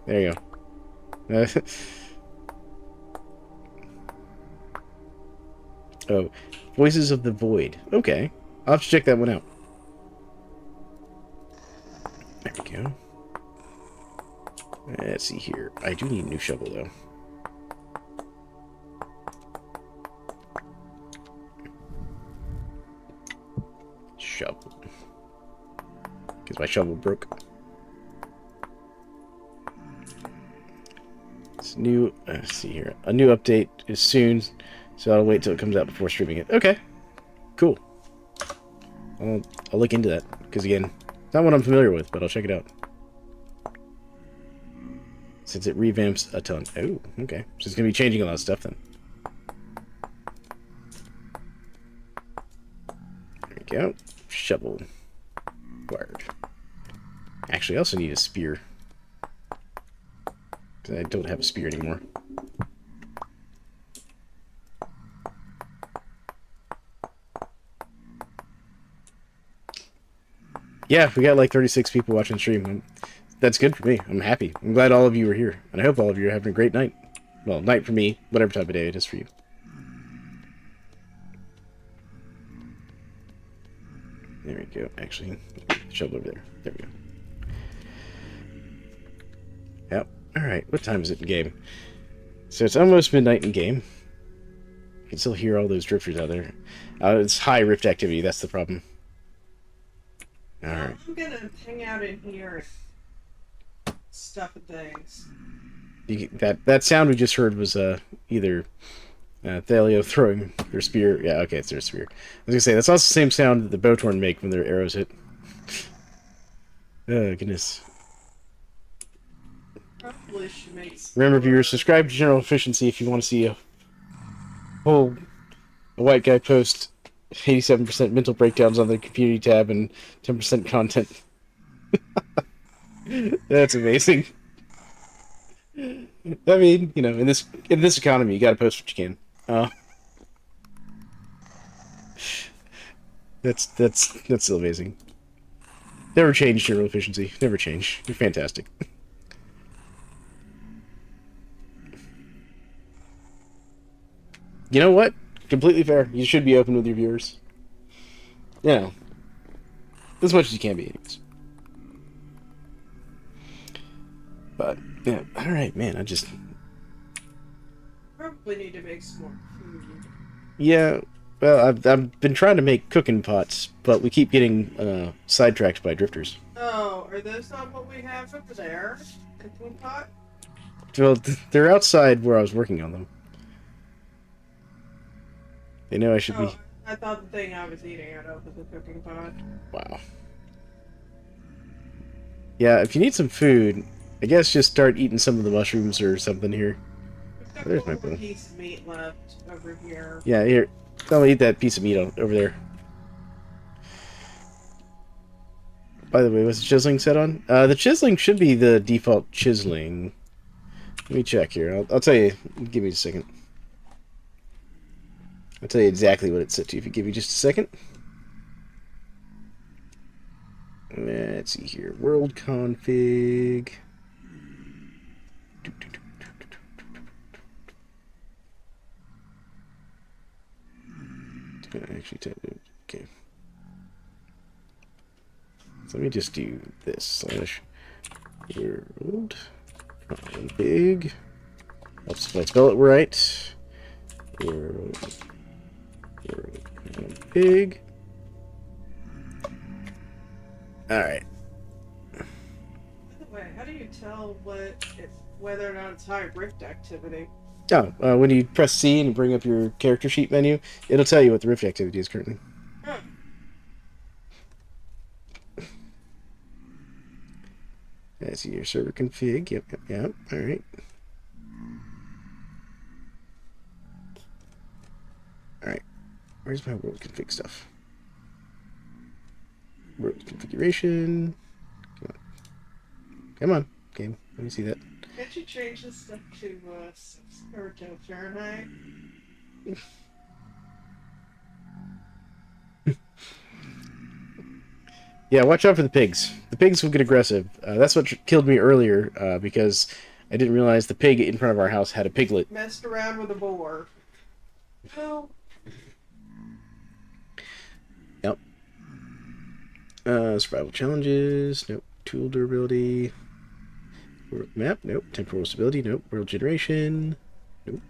There you go. Oh, Voices of the Void. Okay. I'll have to check that one out. There we go. Let's see here. I do need a new shovel, though. Shovel. because my shovel broke. It's new. Let's see here. A new update is soon, so I'll wait till it comes out before streaming it. Okay, cool. I'll look into that because again, it's not what I'm familiar with, but I'll check it out. Since it revamps a ton. Oh, okay. So it's gonna be changing a lot of stuff then. There we go. Shovel. Wired. Actually, I also need a spear. Because I don't have a spear anymore. Yeah, we got like 36 people watching the stream. That's good for me. I'm happy. I'm glad all of you are here. And I hope all of you are having a great night. Well, night for me, whatever time of day it is for you. There we go. Actually, shovel over there. There we go. Yep. Alright, what time is it in game? So it's almost midnight in game. You can still hear all those drifters out there. It's high rift activity, that's the problem. Alright. I'm gonna hang out in here and stuff and things. That sound we just heard was either Thalio throwing their spear. Yeah, okay, it's their spear. I was gonna say, that's also the same sound that the Bowtorn make when their arrows hit. Oh, goodness. Probably should make. Remember, viewers, subscribe to General Efficiency if you want to see a white guy post 87% mental breakdowns on the community tab and 10% content. That's amazing. I mean, you know, in this economy, you gotta post what you can. That's still amazing. Never change General Efficiency. Never change. You're fantastic. You know what? Completely fair. You should be open with your viewers. You know, as much as you can be, anyways. But yeah, all right, man. I just Probably need to make some more food. yeah. Well, I've been trying to make cooking pots, but we keep getting sidetracked by drifters. Oh, are those not what we have over there? Cooking pot? Well, they're outside where I was working on them. They know I should be. I thought the thing I was eating out of was a cooking pot. Wow. Yeah, if you need some food, I guess just start eating some of the mushrooms or something here. We've got There's one my more bowl. piece of meat left over here. Yeah, here. I'll eat that piece of meat over there. By the way, what's the chiseling set on? The chiseling should be the default chiseling. Let me check here. I'll tell you. Give me a second. I'll tell you exactly what it's set to if you give me just a second. Let's see here. World config. It's gonna actually type it. Okay. So let me just do this. / world config. Let's spell it right. World config. Alright. By the way, how do you tell whether or not it's high rift activity? Oh, when you press C and you bring up your character sheet menu, it'll tell you what the rift activity is currently. Huh. I see your server config. Yep. Alright. Alright. Where's my world config stuff? World configuration. Come on, game. Let me see that. Can't you change this stuff to Fahrenheit? Yeah, watch out for the pigs. The pigs will get aggressive. That's what killed me earlier, because I didn't realize the pig in front of our house had a piglet. Messed around with a boar. Oh. Yep. Survival challenges. Nope. Tool durability. World map. Nope. Temporal stability. Nope. World generation. Nope.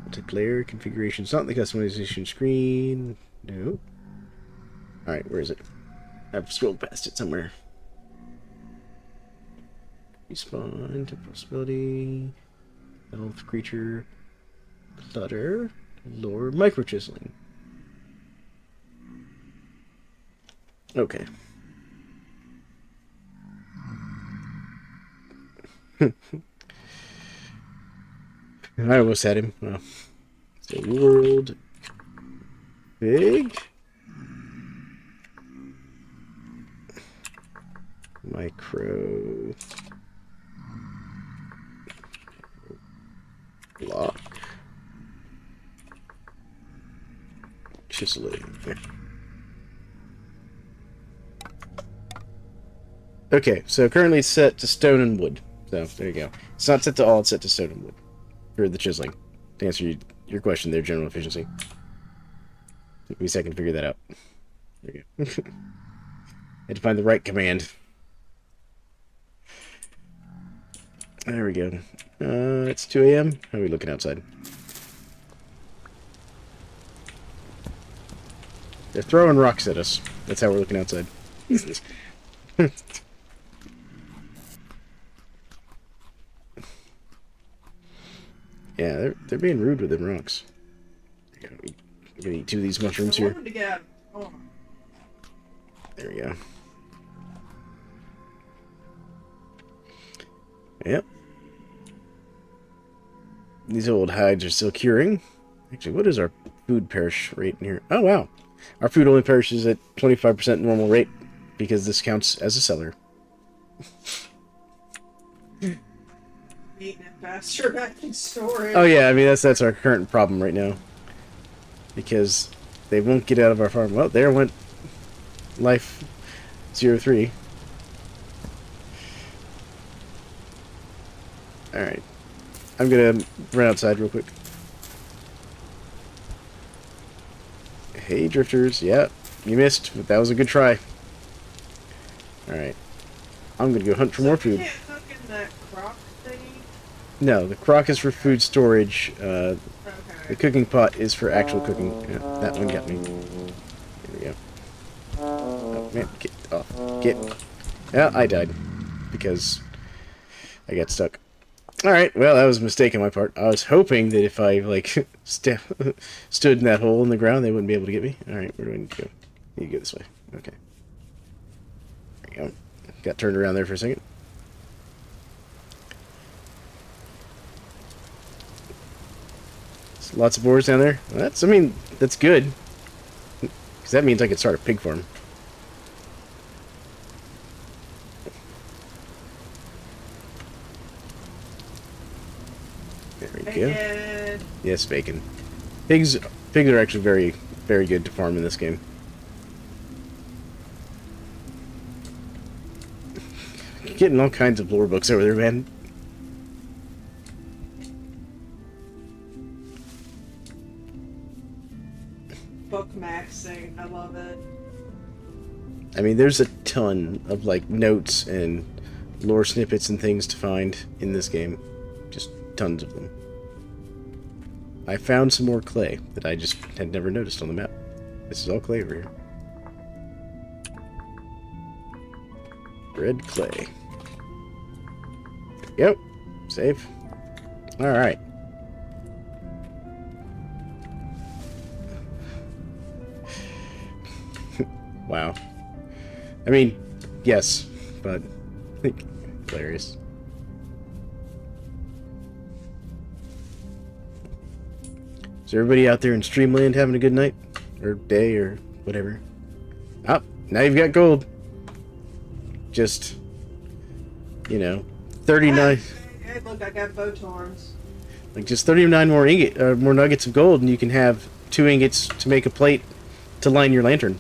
Multiplayer configuration. It's not the customization screen. Nope. Alright, where is it? I've scrolled past it somewhere. Respawn to possibility. Health creature. Clutter. Lore micro chiseling. Okay. I almost had him. Well, so world big micro block chiseling. Okay, so currently it's set to stone and wood. So there you go. It's not set to all; it's set to stone and wood for the chiseling. To answer your question, there, general efficiency. Took me a second to figure that out. There you go. Had to find the right command. There we go. It's 2 a.m. How are we looking outside? They're throwing rocks at us. That's how we're looking outside. Yeah, they're being rude with them rocks. I'm gonna eat 2 of these mushrooms here. There we go. Yep. These old hides are still curing. Actually, what is our food perish rate in here? Oh, wow. Our food only perishes at 25% normal rate because this counts as a cellar. Eating it faster back in storage. Oh, yeah. I mean, that's our current problem right now. Because they won't get out of our farm. Well, there went life 03. Alright. I'm gonna run outside real quick. Hey, drifters. Yeah, you missed, but that was a good try. Alright. I'm gonna go hunt for more food. You can't cook in that crock thingy? No, the crock is for food storage. Okay. The cooking pot is for actual cooking. Yeah, that one got me. Here we go. Oh, man, get off. Get. Yeah, I died. Because I got stuck. Alright, well, that was a mistake on my part. I was hoping that if I, like, stood in that hole in the ground, they wouldn't be able to get me. Alright, where do I need to go? I need to go this way. Okay. There you go. Got turned around there for a second. There's lots of boars down there. Well, that's good. Because that means I could start a pig farm. There we go. Yes, bacon. Pigs are actually very, very good to farm in this game. Getting all kinds of lore books over there, man. Book maxing, I love it. I mean, there's a ton of, like, notes and lore snippets and things to find in this game. Just tons of them. I found some more clay that I just had never noticed on the map. This is all clay over here. Red clay. Yep. Save. Alright. Wow. I mean, yes, but hilarious. Is everybody out there in Streamland having a good night? Or day, or whatever? Ah, now you've got gold. Just, you know, 39... Hey, look, I got Botorns. Like, just 39 more nuggets of gold, and you can have 2 ingots to make a plate to line your lantern.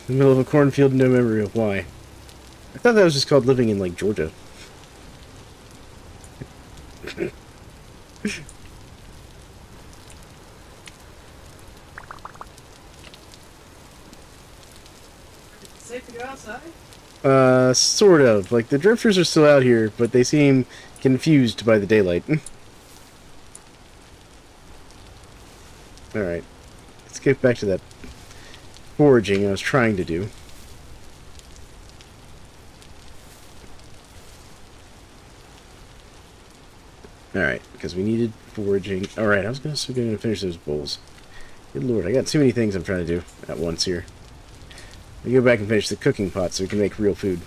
In the middle of a cornfield, no memory of why. I thought that was just called living in, like, Georgia. Safe to go outside? Sort of. Like, the drifters are still out here, but they seem confused by the daylight. Alright. get back to that foraging I was trying to do. Alright, because we needed foraging. Alright, I was going to finish those bowls. Good lord, I got too many things I'm trying to do at once here. I go back and finish the cooking pot so we can make real food.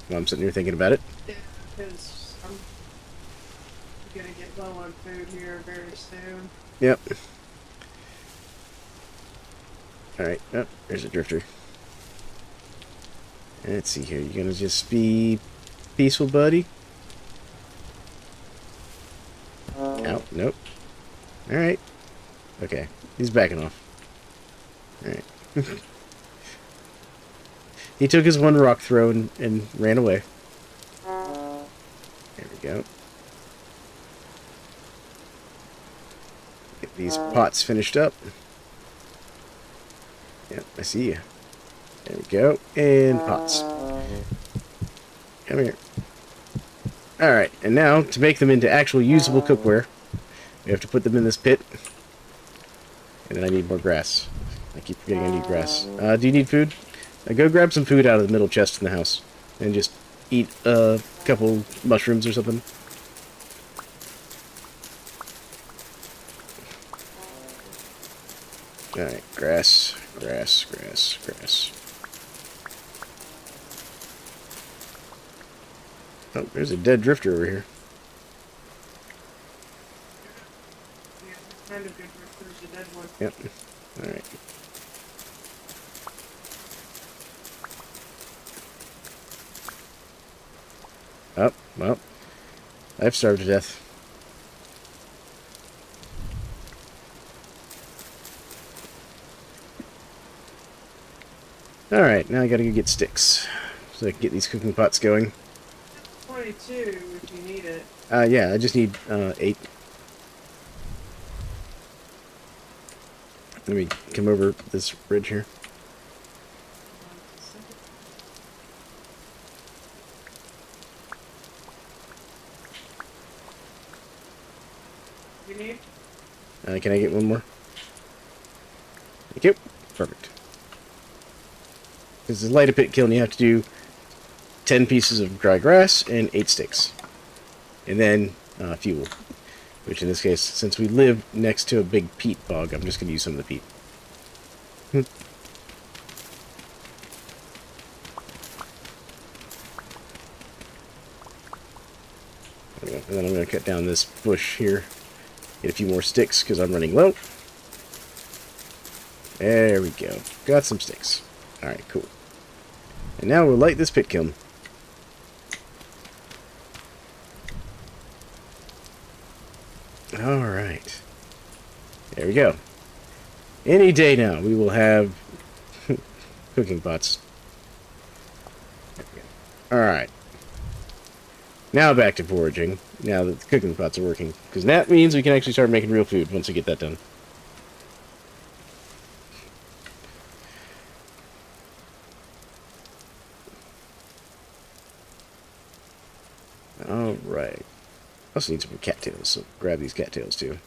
While I'm sitting here thinking about it. Yeah, because I'm gonna get low on food here very soon. Yep. Alright, oh, there's a drifter. Let's see here, you gonna just be peaceful, buddy? Oh, nope. Alright. Okay, he's backing off. Alright. He took his one rock throw and ran away. There we go. Get these pots finished up. Yep, I see you. There we go. And pots. Come here. Alright, and now, to make them into actual usable cookware, we have to put them in this pit. And then I need more grass. I keep forgetting I need grass. Do you need food? Go grab some food out of the middle chest in the house. And just eat a couple mushrooms or something. Alright, grass, grass, grass, grass. Oh, there's a dead drifter over here. Yeah, kind of good for there's a dead one. Yep. Alright. Oh, well. I've starved to death. Alright, now I gotta go get sticks. So I can get these cooking pots going. 22 if you need it. Yeah, I just need 8. Let me come over this bridge here. You need? Can I get one more? Thank you. Perfect. Because to light a pit kiln, you have to do 10 pieces of dry grass and 8 sticks. And then fuel. Which in this case, since we live next to a big peat bog, I'm just going to use some of the peat. And then I'm going to cut down this bush here. Get a few more sticks because I'm running low. There we go. Got some sticks. Alright, cool. And now we'll light this pit kiln. Alright. There we go. Any day now we will have cooking pots. Alright. Now back to foraging. Now that the cooking pots are working. Because that means we can actually start making real food once we get that done. Alright. Also need some cattails, so grab these cattails too.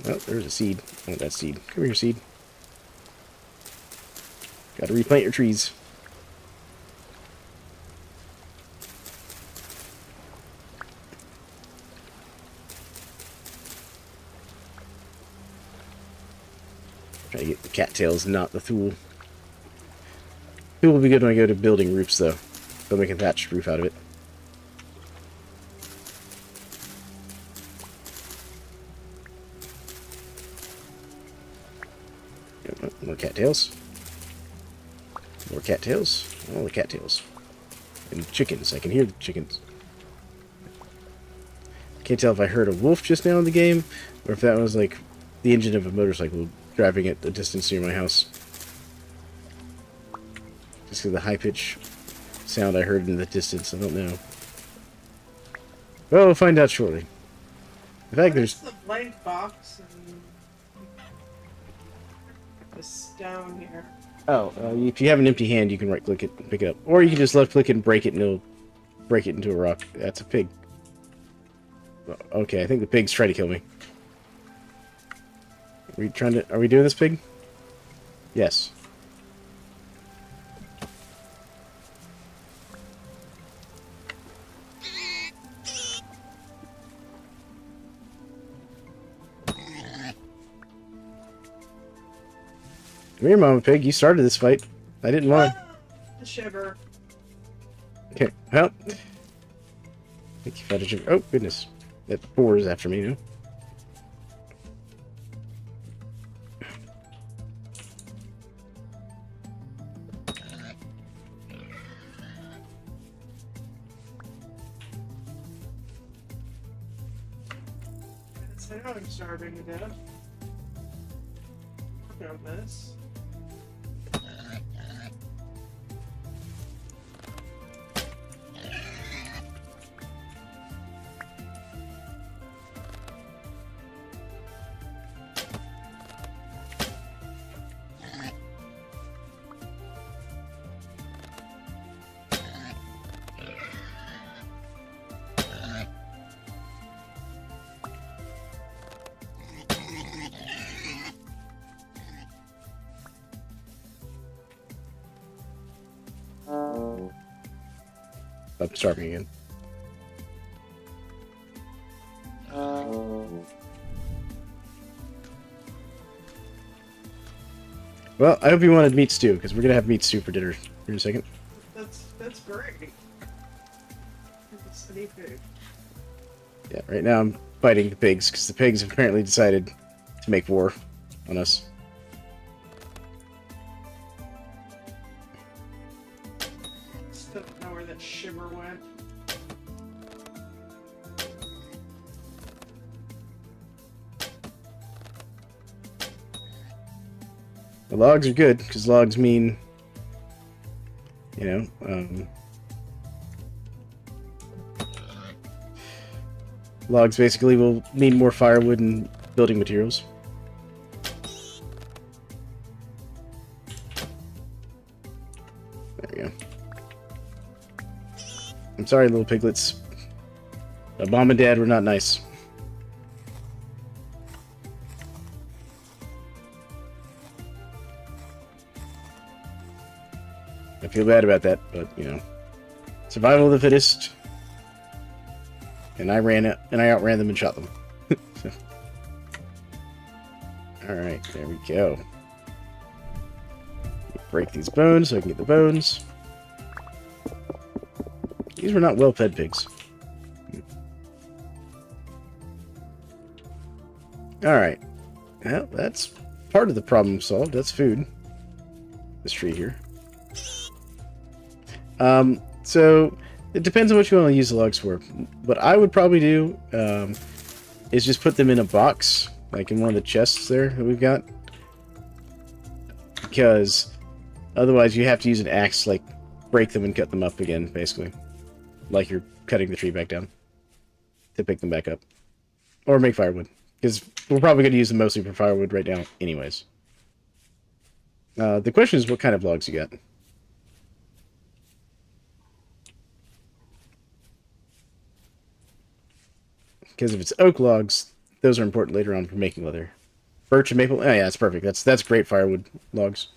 Oh, there's a seed. I want that seed. Come here, seed. Gotta replant your trees. Try to get the cattails, not the thule. Thule will be good when I go to building roofs, though. They'll make a thatched roof out of it. More cattails. More cattails. All the cattails. And chickens. I can hear the chickens. Can't tell if I heard a wolf just now in the game, or if that was like the engine of a motorcycle driving at a distance near my house. Just because the high-pitched sound I heard in the distance, I don't know. Well, we'll find out shortly. In fact, there's the blank box and the stone here. Oh, if you have an empty hand, you can right-click it and pick it up. Or you can just left-click it and break it, and it'll break it into a rock. That's a pig. Okay, I think the pig's trying to kill me. Are we doing this, pig? Yes. Come here, Mama Pig. You started this fight. I didn't want to. The shiver. Okay, well. Thank you, Feta Sugar. Oh, goodness. That boar is after me, you know? Yes, I know I'm starving to death. Working on this. I'm starving again. Well, I hope you wanted meat stew, because we're going to have meat stew for dinner here in a second. That's great. It's city food. Yeah, right now I'm fighting the pigs, because the pigs have apparently decided to make war on us. Still don't know where that shiver went. The logs are good, because logs mean, you know, logs basically will mean more firewood and building materials. There we go. I'm sorry, little piglets. Mom and Dad were not nice. I feel bad about that, but, you know, survival of the fittest. And I outran them and shot them. So. Alright, there we go. Break these bones so I can get the bones. These were not well-fed pigs. Alright. Well, that's part of the problem solved. That's food. This tree here. So it depends on what you want to use the logs for. What I would probably do is just put them in a box, like in one of the chests there that we've got. Because otherwise you have to use an axe, like break them and cut them up again, basically. Like you're cutting the tree back down to pick them back up. Or make firewood. Because we're probably going to use them mostly for firewood right now anyways. The question is what kind of logs you got. Because if it's oak logs, those are important later on for making leather. Birch and maple, oh yeah, that's perfect. That's great firewood logs.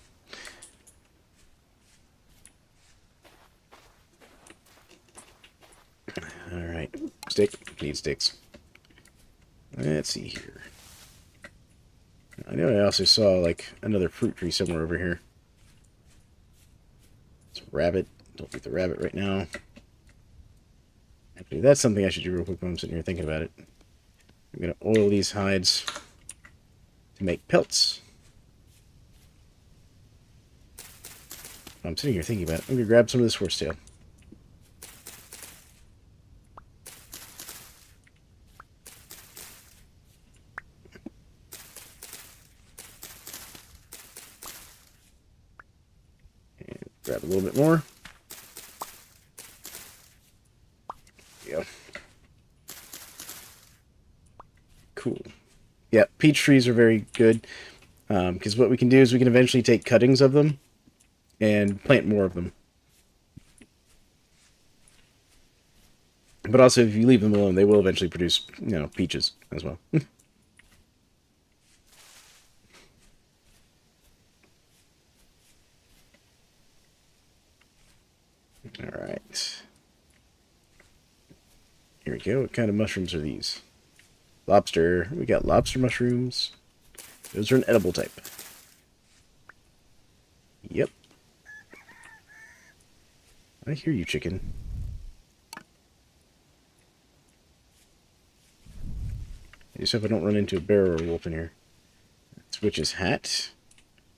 Alright, stick, need sticks. Let's see here. I know I also saw, like, another fruit tree somewhere over here. It's a rabbit. Don't eat the rabbit right now. Actually, that's something I should do real quick while I'm sitting here thinking about it. I'm going to oil these hides to make pelts. I'm sitting here thinking about it. I'm going to grab some of this horsetail. And grab a little bit more. There we go. Cool. Yeah, peach trees are very good. Because what we can do is we can eventually take cuttings of them and plant more of them. But also, if you leave them alone, they will eventually produce, you know, peaches as well. Alright. Here we go. What kind of mushrooms are these? Lobster. We got lobster mushrooms. Those are an edible type. Yep. I hear you, chicken. I just hope I don't run into a bear or a wolf in here. That's witch's hat,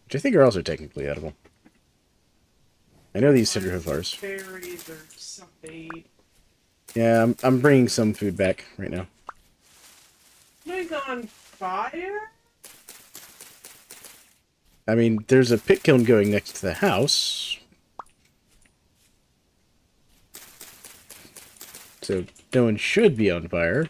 which I think are also technically edible. I know these cinderhoof flowers. Berries or something. Yeah, I'm bringing some food back right now. Something's on fire? I mean, there's a pit kiln going next to the house. So no one should be on fire.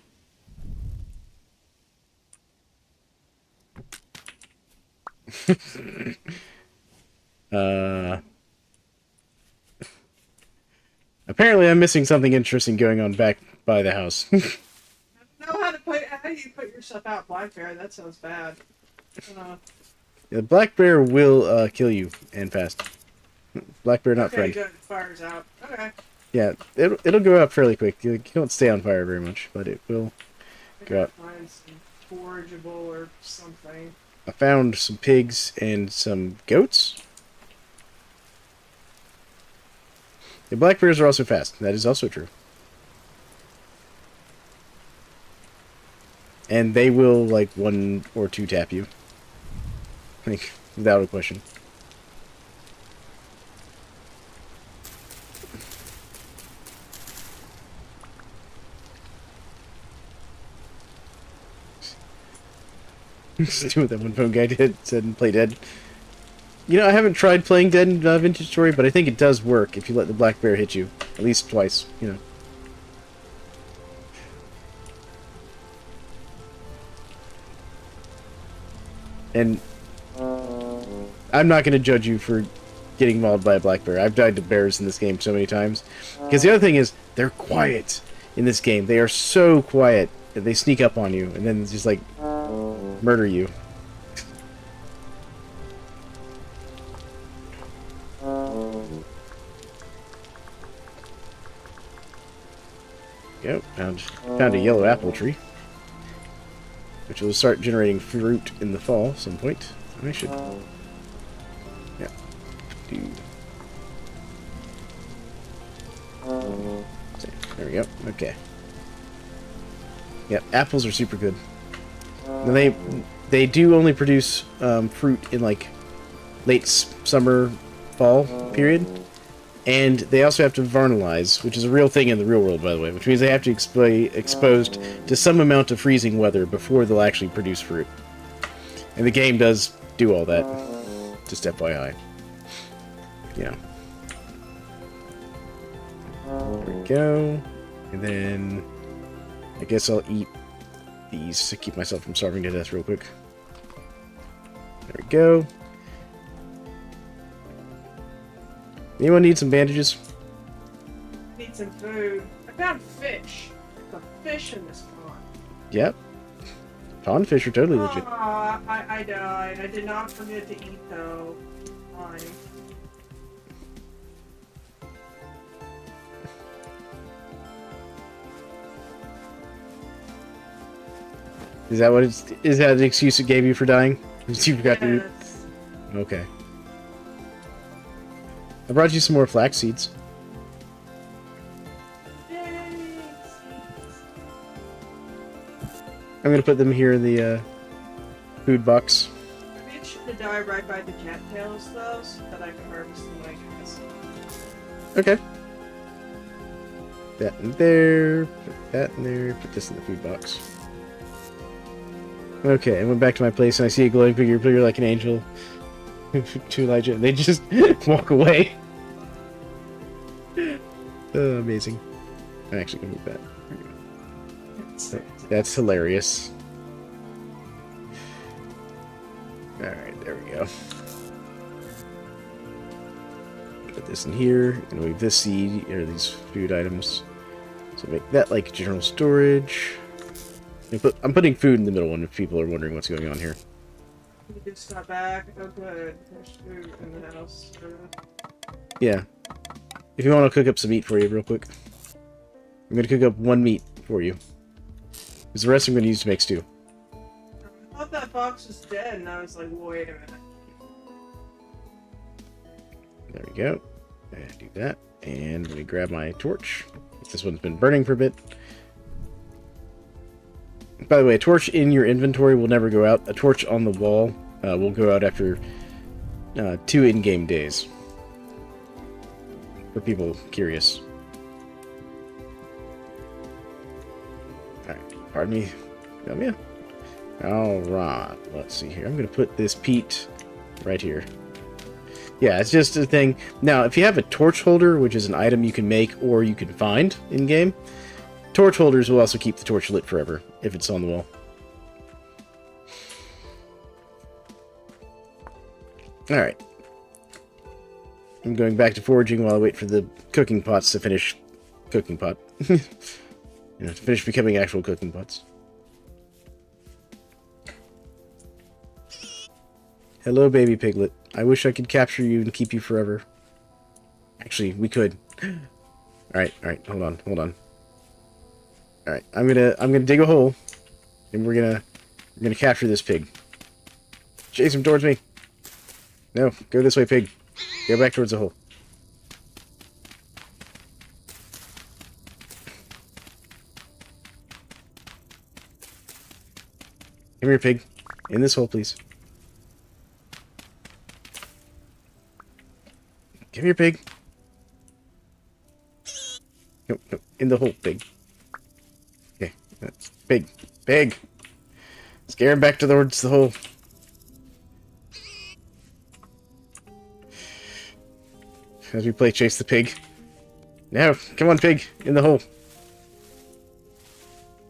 Apparently I'm missing something interesting going on back by the house. I don't know how you put yourself out, black bear. That sounds bad. Yeah, the black bear will kill you, and fast. Black bear, not friend. Okay, good. Fire's out. Okay. Yeah, it'll go out fairly quick. You don't stay on fire very much, but it will go out. Find some forageable or something. I found some pigs and some goats. The black bears are also fast. That is also true. And they will, like, 1 or 2 tap you. Like, without a question. Just do what that one phone guy did, said and play dead. You know, I haven't tried playing Dead in Vintage Story, but I think it does work if you let the black bear hit you. At least twice, you know. And I'm not going to judge you for getting mauled by a black bear. I've died to bears in this game so many times. Because the other thing is, they're quiet in this game. They are so quiet that they sneak up on you and then just, like, murder you. Yep, found a yellow apple tree, which will start generating fruit in the fall at some point. I should, yeah, do. There we go. Okay. Yep, apples are super good. And they do only produce fruit in like late summer, fall period. And they also have to vernalize, which is a real thing in the real world, by the way, which means they have to be exposed to some amount of freezing weather before they'll actually produce fruit. And the game does do all that. Just FYI. Yeah. There we go. And then I guess I'll eat these to keep myself from starving to death real quick. There we go. Anyone need some bandages? Need some food. I found fish. The fish in this pond. Yep. Pond fish are totally legit. I died. I did not forget to eat though. Fine. Is that what is that the excuse it gave you for dying? Because you forgot to eat? Okay. I brought you some more flax seeds. I'm gonna put them here in the food box. Maybe it should die right by the cattails though, so that I can harvest them like this. Okay. That in there, put that in there, put this in the food box. Okay, I went back to my place and I see a glowing figure like an angel. To Elijah, and they just walk away. Amazing. I'm actually gonna move that. That's hilarious. Alright, there we go. Put this in here, and leave this seed, or these food items. So make that like general storage. I'm putting food in the middle one if people are wondering what's going on here. You just got back. Oh, good. There's food in the house. Yeah. if you want to cook up some meat for you real quick. I'm going to cook up 1 meat for you. Because the rest I'm going to use to make stew. I thought that fox was dead, and I was like, wait a minute. There we go. And do that. And let me grab my torch. This one's been burning for a bit. By the way, a torch in your inventory will never go out. A torch on the wall will go out after 2 in-game days. For people curious. Alright, pardon me. Come in. Alright, let's see here. I'm going to put this peat right here. Yeah, it's just a thing. Now, if you have a torch holder, which is an item you can make or you can find in-game, torch holders will also keep the torch lit forever if it's on the wall. Alright. I'm going back to foraging while I wait for the cooking pots to finish cooking pot. You know, to finish becoming actual cooking pots. Hello, baby piglet. I wish I could capture you and keep you forever. Actually, we could. Alright, hold on. Alright, I'm gonna dig a hole, and we're gonna capture this pig. Chase him towards me. No, go this way, pig. Go back towards the hole. Come here, pig. In this hole, please. Come here, pig. No, in the hole, pig. Okay, that's pig. Pig! Scare him back towards the hole. As we play chase the pig. No, come on, pig. In the hole.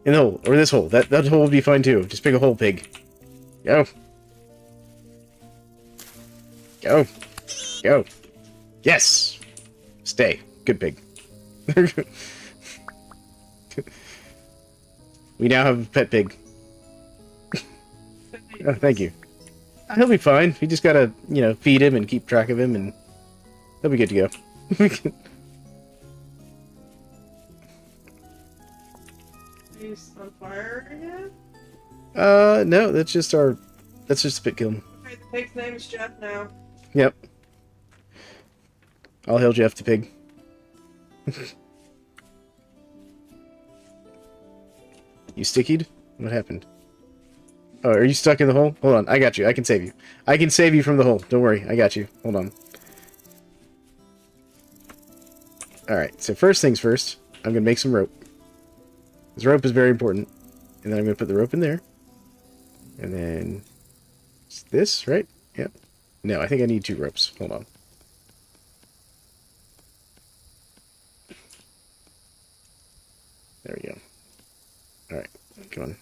In the hole. Or this hole. That hole would be fine, too. Just pick a hole, pig. Go. Go. Go. Yes! Stay. Good pig. We now have a pet pig. Oh, thank you. He'll be fine. We just gotta, you know, feed him and keep track of him, and he'll be good to go. He's on fire again? No, that's just a spit kiln. Okay, the pig's name is Jeff now. Yep. I'll hail Jeff the pig. You stickied? What happened? Oh, are you stuck in the hole? Hold on, I got you. I can save you. I can save you from the hole. Don't worry, I got you. Hold on. Alright, so first things first, I'm going to make some rope. This rope is very important. And then I'm going to put the rope in there. And then... It's this, right? Yep. No, I think I need 2 ropes. Hold on. There we go. Alright, come on.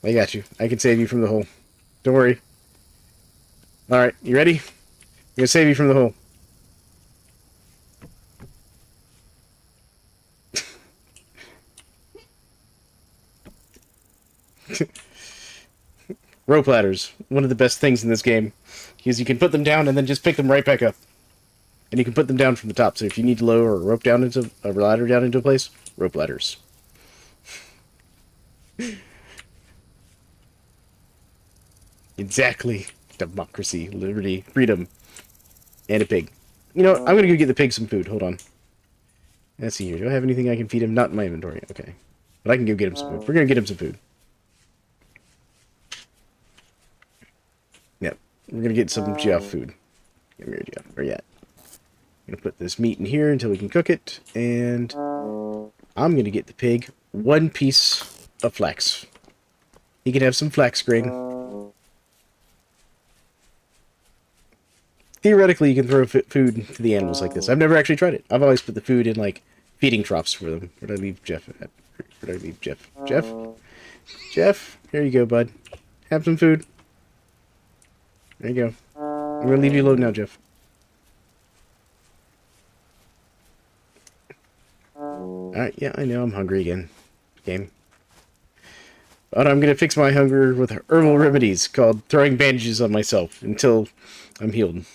I got you. I can save you from the hole. Don't worry. Alright, you ready? I'm going to save you from the hole. Rope ladders. One of the best things in this game. Because you can put them down and then just pick them right back up. And you can put them down from the top. So if you need to lower a rope down into a ladder down into a place, rope ladders. Exactly. Democracy, liberty, freedom, and a pig. You know, I'm going to go get the pig some food. Hold on. Let's see here. Do I have anything I can feed him? Not in my inventory. Okay. But I can go get him some food. We're going to get him some food. Yep. We're going to get some Jeff food. Come here, Jeff. Where you at? I'm going to put this meat in here until we can cook it. And I'm going to get the pig 1 piece of flax. He can have some flax grain. Theoretically, you can throw food to the animals like this. I've never actually tried it. I've always put the food in, like, feeding troughs for them. Where did I leave Jeff at? Where did I leave Jeff? Jeff? Jeff? Here you go, bud. Have some food. There you go. I'm going to leave you alone now, Jeff. Alright, yeah, I know I'm hungry again. Game. But I'm going to fix my hunger with herbal remedies called throwing bandages on myself until I'm healed.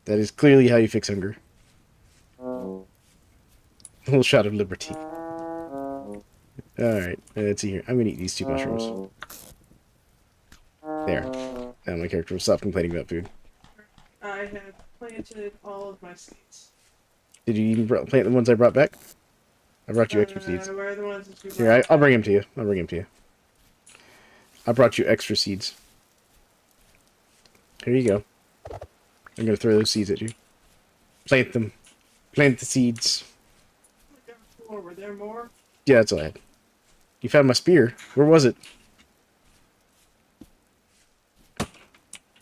That is clearly how you fix hunger. A little shot of liberty. Alright, let's see here. I'm gonna eat these 2 mushrooms. There. Now my character will stop complaining about food. I have planted all of my seeds. Did you even plant the ones I brought back? I brought you extra No, seeds. where are the ones that you Here, I'll brought bring them to you. I'll bring them to you. I brought you extra seeds. Here you go. I'm gonna throw those seeds at you. Plant them. Plant the seeds. back? Or were there more? Yeah, that's all I had. You found my spear. Where was it?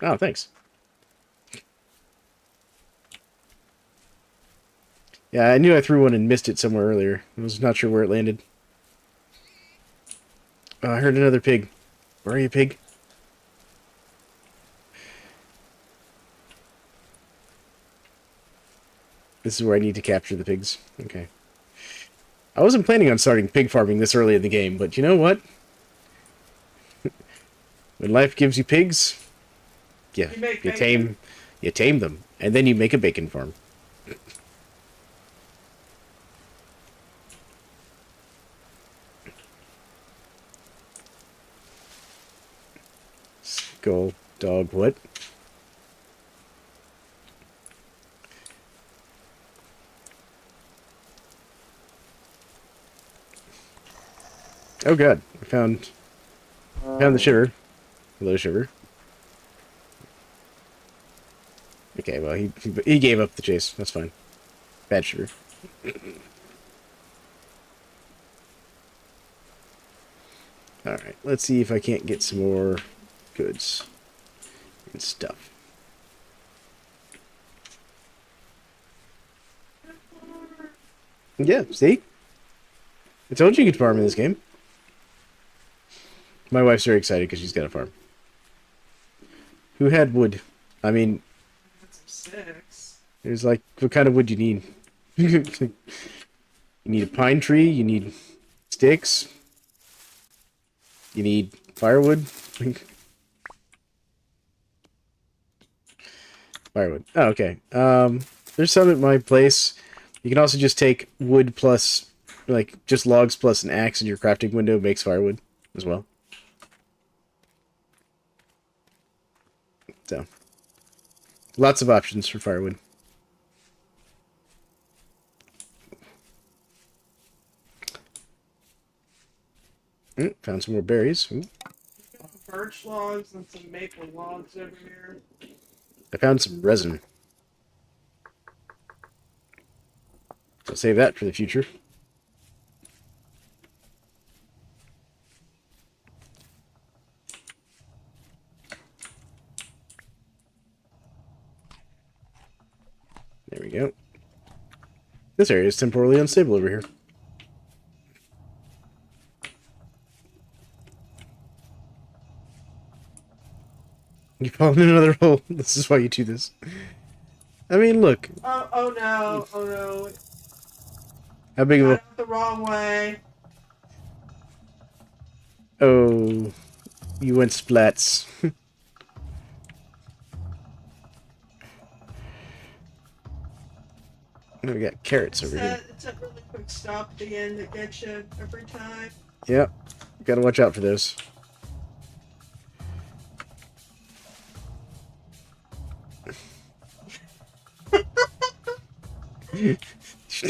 Oh, thanks. Yeah, I knew I threw one and missed it somewhere earlier. I was not sure where it landed. Oh, I heard another pig. Where are you, pig? This is where I need to capture the pigs. Okay. I wasn't planning on starting pig farming this early in the game, but you know what? When life gives you pigs, yeah, you tame them, and then you make a bacon farm. Skull dog, what? Oh god, I found the shiver. Hello, shiver. Okay, well he gave up the chase. That's fine. Bad shiver. All right, let's see if I can't get some more goods and stuff. Yeah, see? I told you you could farm in this game. My wife's very excited because she's got a farm. Who had wood? I mean, That's 6. there's like, what kind of wood do you need? You need a pine tree, you need sticks, you need firewood. Firewood. Oh, okay. There's some at my place. You can also just take wood plus, like, just logs plus an axe in your crafting window makes firewood as well. So, lots of options for firewood. Found some more berries. Ooh. Birch logs and some maple logs over here. I found some resin. So save that for the future. There we go. This area is temporarily unstable over here. You fall in another hole. This is why you do this. I mean, look. Oh no, oh no. How big of Got a... it the wrong way. Oh, you went splats. We got carrots over here. It's a really quick stop at the end that gets you every time. Yep. Gotta watch out for those.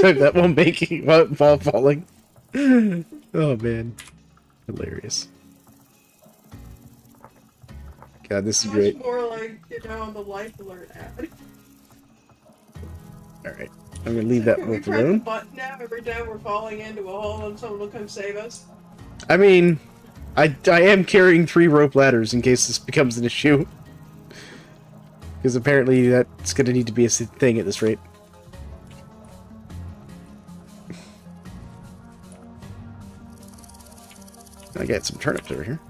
That won't make it while falling. Oh man. Hilarious. God, this is great. Much more like, the life alert ad. Alright. I'm gonna leave that Can we wolf press the alone. button now every time we're falling into a hole and someone will come save us? I mean, I am carrying 3 rope ladders in case this becomes an issue. Because apparently that's gonna need to be a thing at this rate. I got some turnips over here.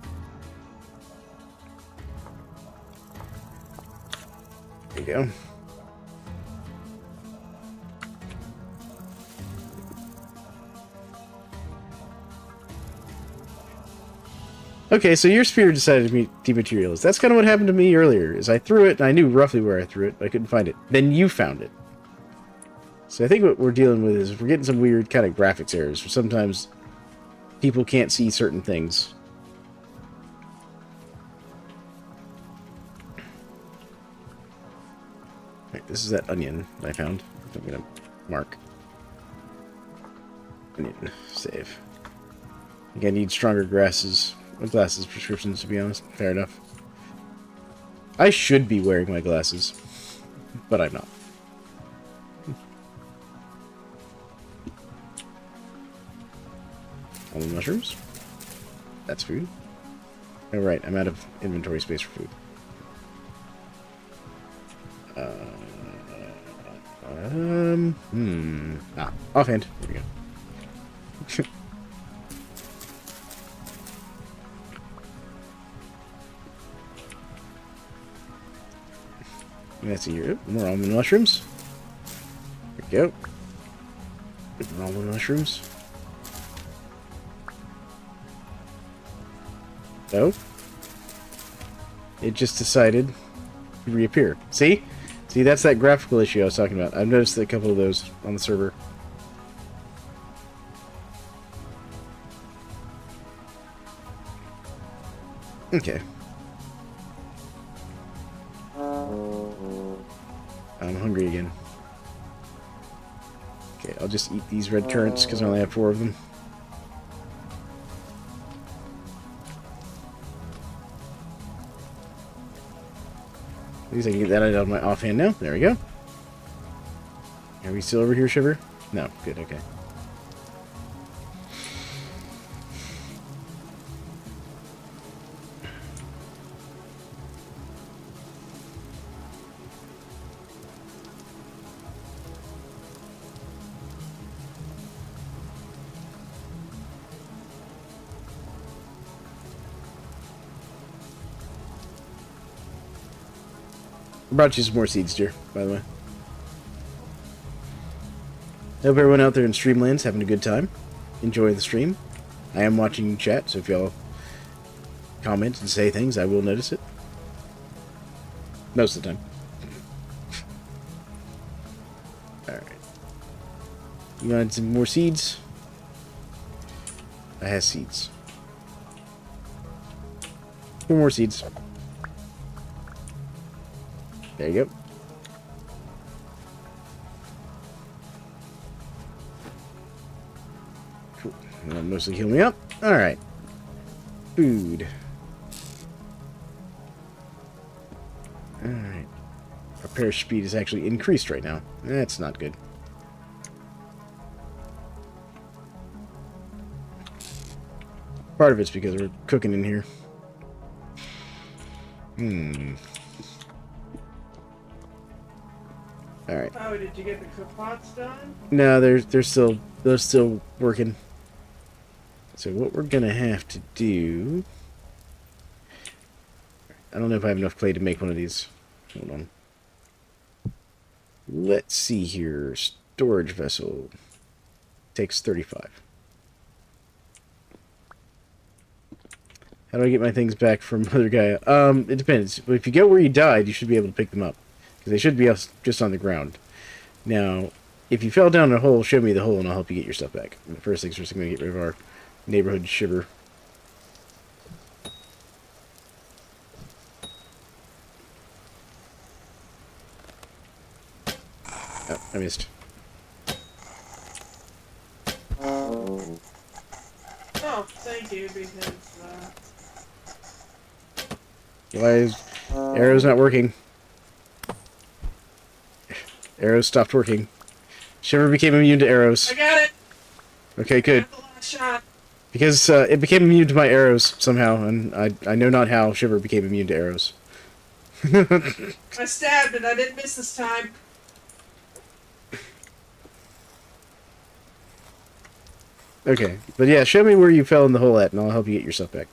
There you go. Okay, so your spear decided to be dematerialized. That's kind of what happened to me earlier, is I threw it, and I knew roughly where I threw it, but I couldn't find it. Then you found it. So I think what we're dealing with is we're getting some weird kind of graphics errors, where sometimes people can't see certain things. Right, this is that onion that I found. I'm going to mark. Onion. Save. I think I need stronger glasses prescriptions, to be honest. Fair enough. I should be wearing my glasses, but I'm not. All the mushrooms. That's food. Oh, right, I'm out of inventory space for food. Offhand. There we go. Let's see here. More almond mushrooms. There we go. More almond mushrooms. No. It just decided to reappear. See? See, that's that graphical issue I was talking about. I've noticed a couple of those on the server. Okay. I'm hungry again. Okay, I'll just eat these red currants because I only have 4 of them. At least I can get that out of my offhand now. There we go. Are we still over here, Shiver? No. Good, okay. I brought you some more seeds, dear, by the way. I hope everyone out there in Streamland's having a good time. Enjoy the stream. I am watching you chat, so if y'all comment and say things, I will notice it. Most of the time. Alright. You want some more seeds? I have seeds. 4 more seeds. There you go. Cool. That'll mostly heal me up. Alright. Food. Alright. Our perish speed is actually increased right now. That's not good. Part of it's because we're cooking in here. Alright. Oh, did you get the cook pots done? No, they're still working. So what we're gonna have to do, I don't know if I have enough clay to make one of these. Hold on. Let's see here. Storage vessel takes 35. How do I get my things back from other guy? It depends. But if you get where you died, you should be able to pick them up. Because they should be just on the ground. Now, if you fell down a hole, show me the hole and I'll help you get your stuff back. And the first things first, I'm going to get rid of our neighborhood shiver. Oh, I missed. Oh, thank you, because, Why is arrow's not working? Arrows stopped working. Shiver became immune to arrows. I got it! Okay, good. Got the last shot. Because it became immune to my arrows somehow, and I know not how Shiver became immune to arrows. I stabbed it, I didn't miss this time. Okay, but yeah, show me where you fell in the hole at, and I'll help you get your stuff back.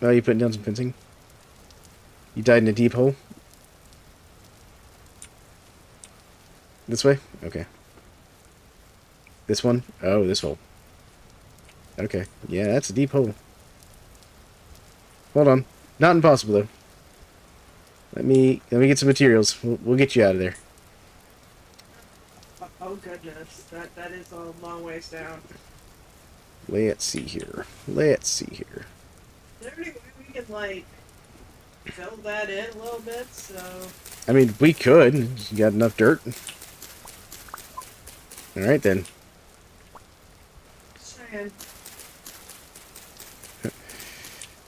Oh, you putting down some fencing? You died in a deep hole? This way? Okay. This one? Oh, this hole. Okay. Yeah, that's a deep hole. Hold on. Not impossible, though. Let me get some materials. We'll get you out of there. Oh goodness, that is a long ways down. Let's see here. Let's see here. Is there any way we can like fill that in a little bit? So I mean, we could. You got enough dirt? Alright, then. saying.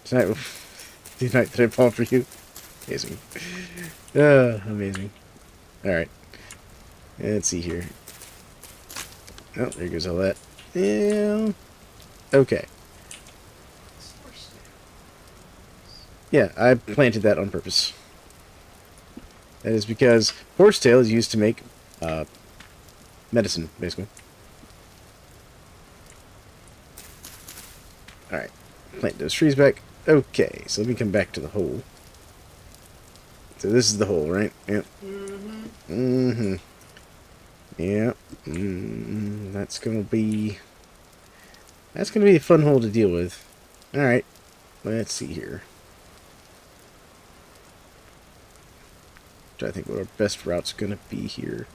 Tonight, tonight that I fall for you. Amazing. Amazing. Alright. Let's see here. Oh, there goes all that. Yeah. Okay. Yeah, I planted that on purpose. That is because horsetail is used to make medicine, basically. Alright. Plant those trees back. Okay, so let me come back to the hole. So this is the hole, right? Yep. Mm-hmm. Mm-hmm. Yep. That's gonna be a fun hole to deal with. Alright. Let's see here. I think what our best route's gonna be here.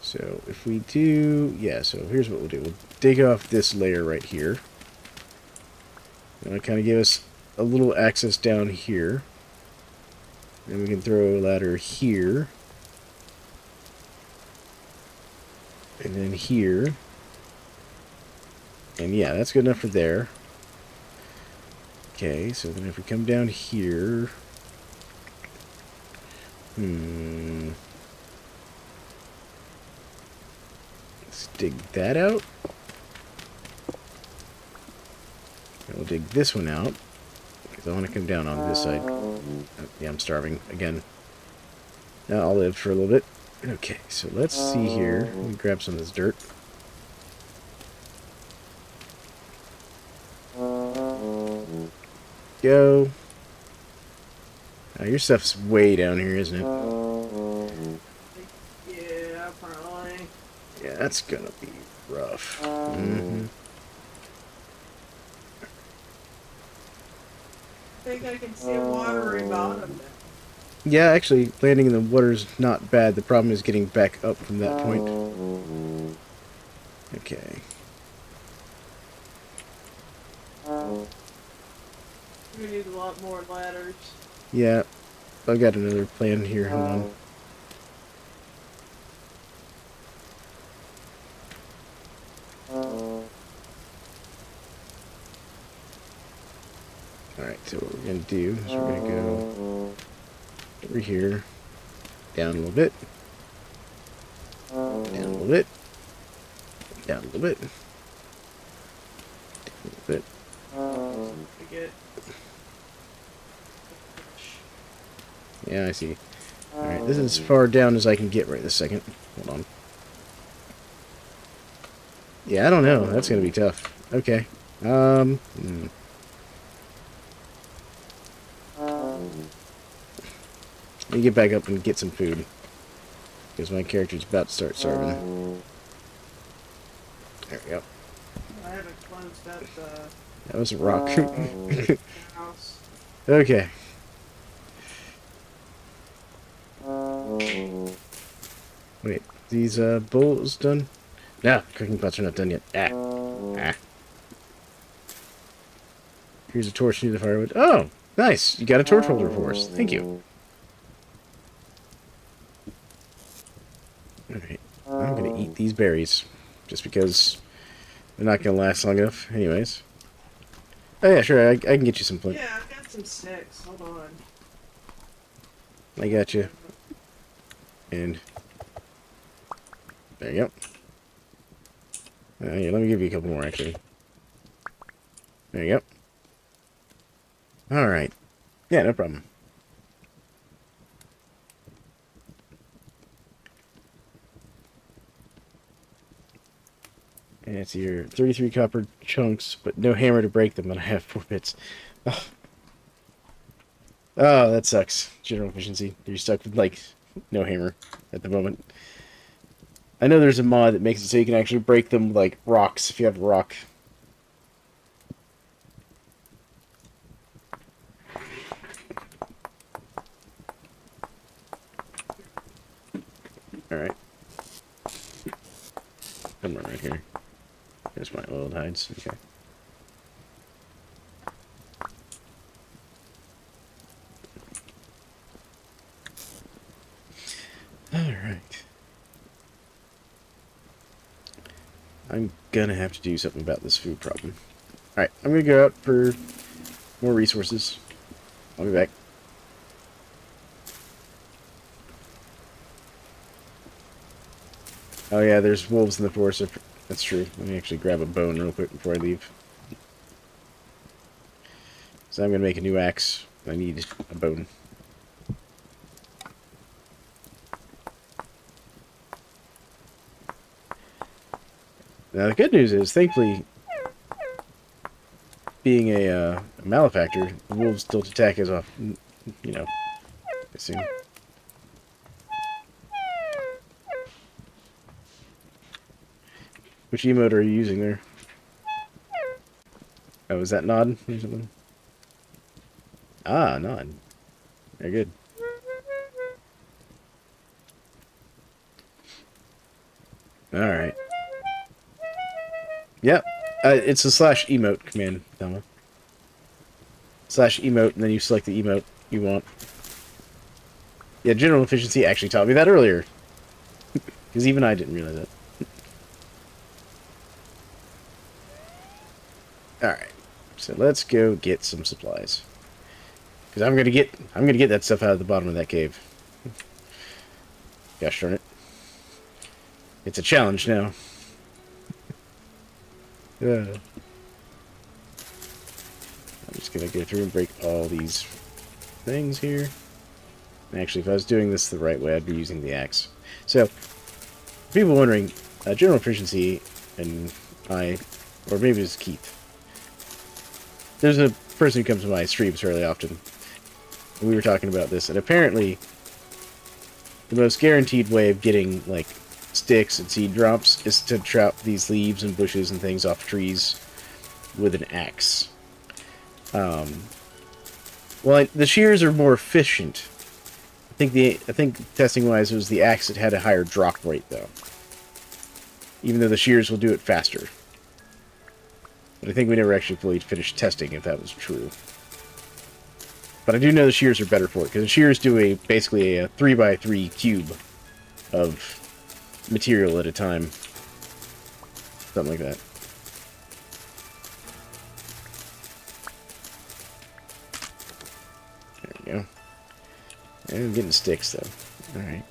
So if we do, yeah, so here's what we'll do. We'll dig off this layer right here. That'll kind of give us a little access down here. Then we can throw a ladder here. And then here. And yeah, that's good enough for there. Okay, so then if we come down here... Let's dig that out. And we'll dig this one out. Because I want to come down on this side. Oh, yeah, I'm starving again. Now I'll live for a little bit. Okay, so let's see here. Let me grab some of this dirt. Go. Your stuff's way down here, isn't it? Yeah, probably. Yeah, that's gonna be rough. Mm-hmm. I think I can see a watery bottom there. Yeah, actually, landing in the water's not bad. The problem is getting back up from that point. Okay. We need a lot more ladders. Yeah, I've got another plan here. Hold on. Alright, so what we're going to do is we're going to go over here, down a little bit, down a little bit, down a little bit, down a little bit. Forget. Yeah, I see. Alright, this is as far down as I can get right this second. Hold on. Yeah, I don't know. That's going to be tough. Okay. Let me get back up and get some food. Because my character's about to start starving. There we go. I haven't closed up the That was a rock. house. Okay. Wait, these bowls done? No, cooking pots are not done yet. Ah. Here's a torch near the firewood. Oh, nice. You got a torch holder for us. Thank you. Alright. I'm going to eat these berries. Just because they're not going to last long enough. Anyways. Oh, yeah, sure. I can get you some flint. Yeah, I've got some sticks. Hold on. I got you. And there you go. Yeah, let me give you a couple more, actually. There you go. Alright. Yeah, no problem. And it's your 33 copper chunks, but no hammer to break them, and I have 4 bits. Oh, oh that sucks. General efficiency. You're stuck with, like, no hammer at the moment. I know there's a mod that makes it so you can actually break them like rocks if you have a rock. Alright. Come on right here. There's my oiled hides. Okay. Alright. I'm gonna have to do something about this food problem. Alright, I'm gonna go out for more resources. I'll be back. Oh yeah, there's wolves in the forest. That's true. Let me actually grab a bone real quick before I leave. So I'm gonna make a new axe. I need a bone. Now the good news is, thankfully, being a malefactor, the wolves don't attack as often, you know, I assume. Which emote are you using there? Oh, is that nod or something? Ah, nod. Very good. Alright. Yep. It's a slash emote command, Thelma. Slash emote, and then you select the emote you want. Yeah, general efficiency actually taught me that earlier. Because even I didn't realize that. Alright. So let's go get some supplies. Because I'm gonna get that stuff out of the bottom of that cave. Gosh darn it. It's a challenge now. I'm just gonna go through and break all these things here. Actually, if I was doing this the right way, I'd be using the axe. So, people wondering, general efficiency, and or maybe it's Keith. There's a person who comes to my streams fairly often. And we were talking about this, and apparently, the most guaranteed way of getting, like, sticks and seed drops is to chop these leaves and bushes and things off trees with an axe. Well, the shears are more efficient. I think testing-wise, it was the axe that had a higher drop rate, though. Even though the shears will do it faster. But I think we never actually fully finished testing if that was true. But I do know the shears are better for it, because the shears do basically a 3x3 cube of material at a time. Something like that. There we go. And I'm getting sticks, though. Alright.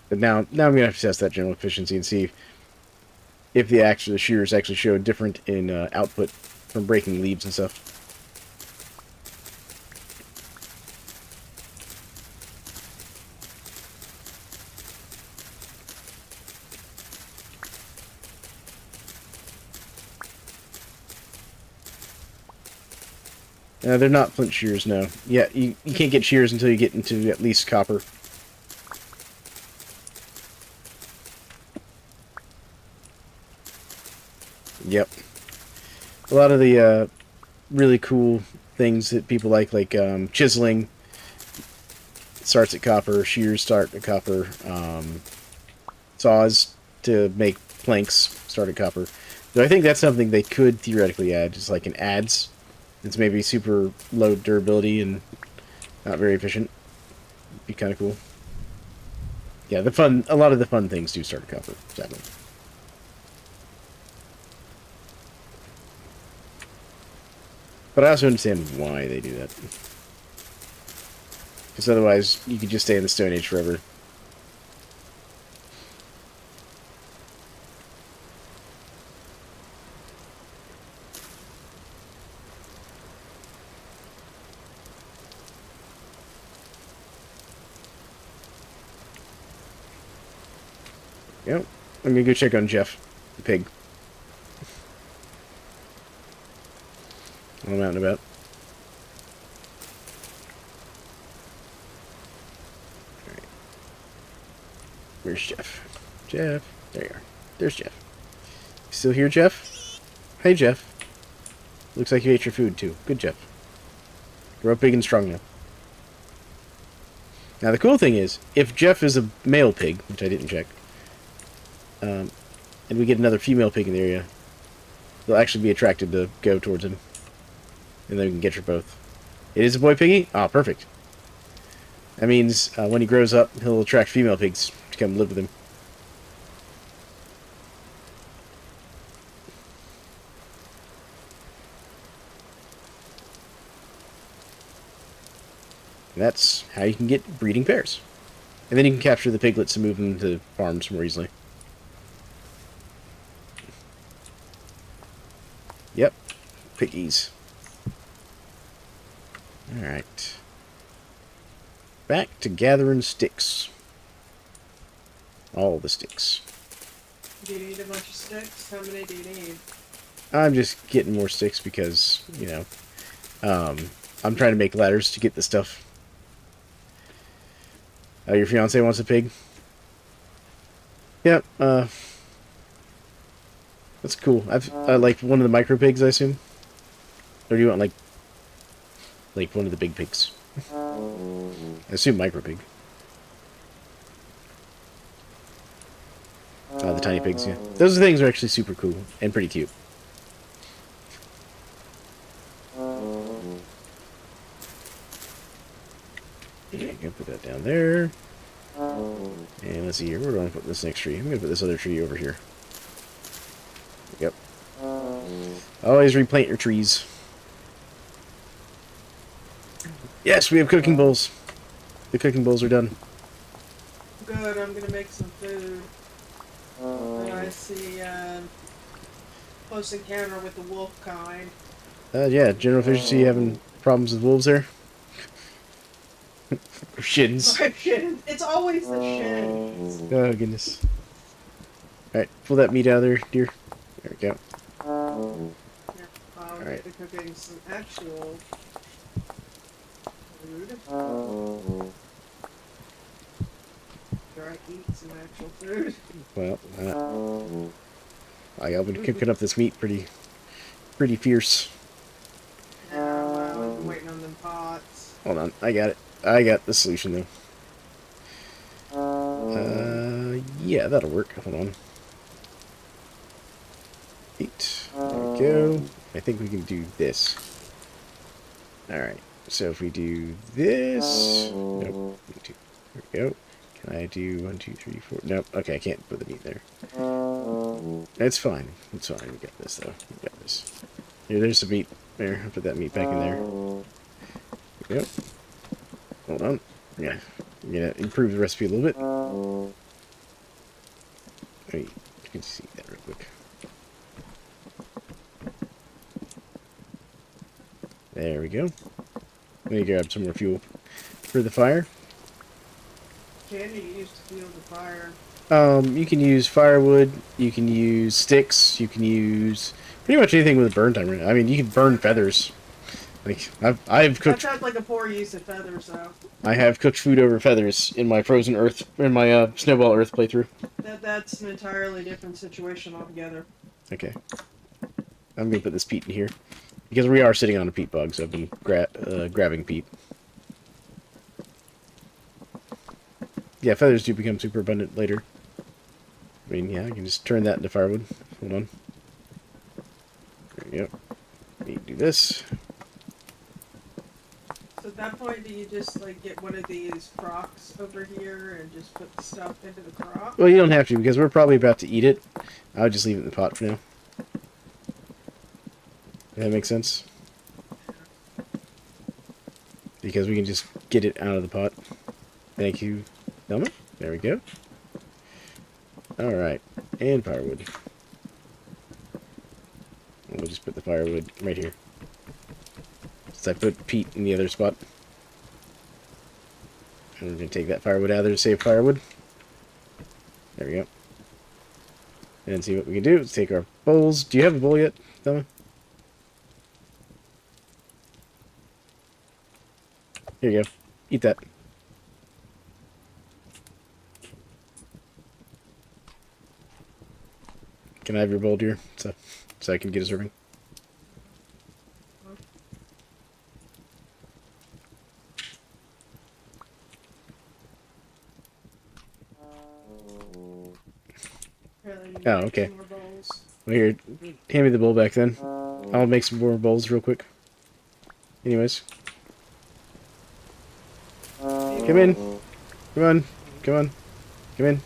But now I'm gonna have to test that general efficiency and see if the shears actually show different in output from breaking leaves and stuff. They're not flint shears, no. Yeah, you can't get shears until you get into at least copper. Yep. A lot of the really cool things that people like chiseling starts at copper, shears start at copper, saws to make planks start at copper. So I think that's something they could theoretically add, just like an adze. It's maybe super low durability and not very efficient. Be kind of cool. Yeah, a lot of the fun things do start at copper, sadly. But I also understand why they do that. Because otherwise, you could just stay in the Stone Age forever. Yep. I'm gonna go check on Jeff, the pig. I'm out and about. Alright. Where's Jeff? Jeff. There you are. There's Jeff. Still here, Jeff? Hey, Jeff. Looks like you ate your food, too. Good, Jeff. Grow up big and strong now. Now, the cool thing is, if Jeff is a male pig, which I didn't check, and we get another female pig in the area, they'll actually be attracted to go towards him. And then we can get you both. It is a boy piggy? Ah, perfect. That means when he grows up, he'll attract female pigs to come live with him. And that's how you can get breeding pairs. And then you can capture the piglets and move them to farms more easily. Yep. Piggies. Alright. Back to gathering sticks. All the sticks. Do you need a bunch of sticks? How many do you need? I'm just getting more sticks because, you know, I'm trying to make ladders to get the stuff. Your fiance wants a pig? Yep, that's cool. I've like one of the micro pigs, I assume? Or do you want like one of the big pigs? I assume micro pig. The tiny pigs, yeah. Those things are actually super cool and pretty cute. Okay, I'm gonna put that down there. And let's see here, where do I want to put this next tree? I'm gonna put this other tree over here. Yep. Always replant your trees. Yes, we have cooking bowls. The cooking bowls are done. Good, I'm gonna make some food. And I see close encounter with the wolf kind. Yeah, general efficiency having problems with wolves there? Shins. Shins. It's always the shins. Oh, goodness. Alright, pull that meat out of there, dear. There we go. Yeah, Alright. Be cooking some actual food. Try eat some actual food. Well, I've been cooking up this meat pretty fierce. I'm waiting on them pots. Hold on, I got it. I got the solution, though. Yeah, that'll work. Hold on. 8. There we go. I think we can do this. Alright, so if we do this... Nope. There we go. Can I do 1, 2, 3, 4? Nope. Okay, I can't put the meat there. It's fine. It's fine. We got this, though. We got this. Here, there's some meat. There, I'll put that meat back in there. There we go. Hold on. Yeah. I'm gonna improve the recipe a little bit. Wait, you can see that real quick. There we go. Let me grab some more fuel for the fire. Can you use to fuel the fire? You can use firewood, you can use sticks, you can use pretty much anything with a burn timer. I mean, you can burn feathers. Like I've cooked. That sounds like a poor use of feathers, though. I have cooked food over feathers in my frozen earth, in my snowball earth playthrough. That's an entirely different situation altogether. Okay. I'm gonna put this peat in here because we are sitting on a peat bog, so I've been grabbing peat. Yeah, feathers do become super abundant later. I mean, yeah, I can just turn that into firewood. Hold on. There we go. Let me do this. So at that point, do you just like get one of these crocks over here and just put the stuff into the crock? Well, you don't have to because we're probably about to eat it. I'll just leave it in the pot for now. Does that make sense? Because we can just get it out of the pot. Thank you, Thelma. There we go. Alright. And firewood. We'll just put the firewood right here. So I put peat in the other spot. And we're going to take that firewood out of there to save firewood. There we go. And see what we can do. Let's take our bowls. Do you have a bowl yet, Thelma? Here you go. Eat that. Can I have your bowl, dear? So I can get a serving. Really need Oh, to make okay. some more bowls. Well, here, hand me the bowl back then. I'll make some more bowls real quick. Anyways. Come in. Come on. Come on. Come in.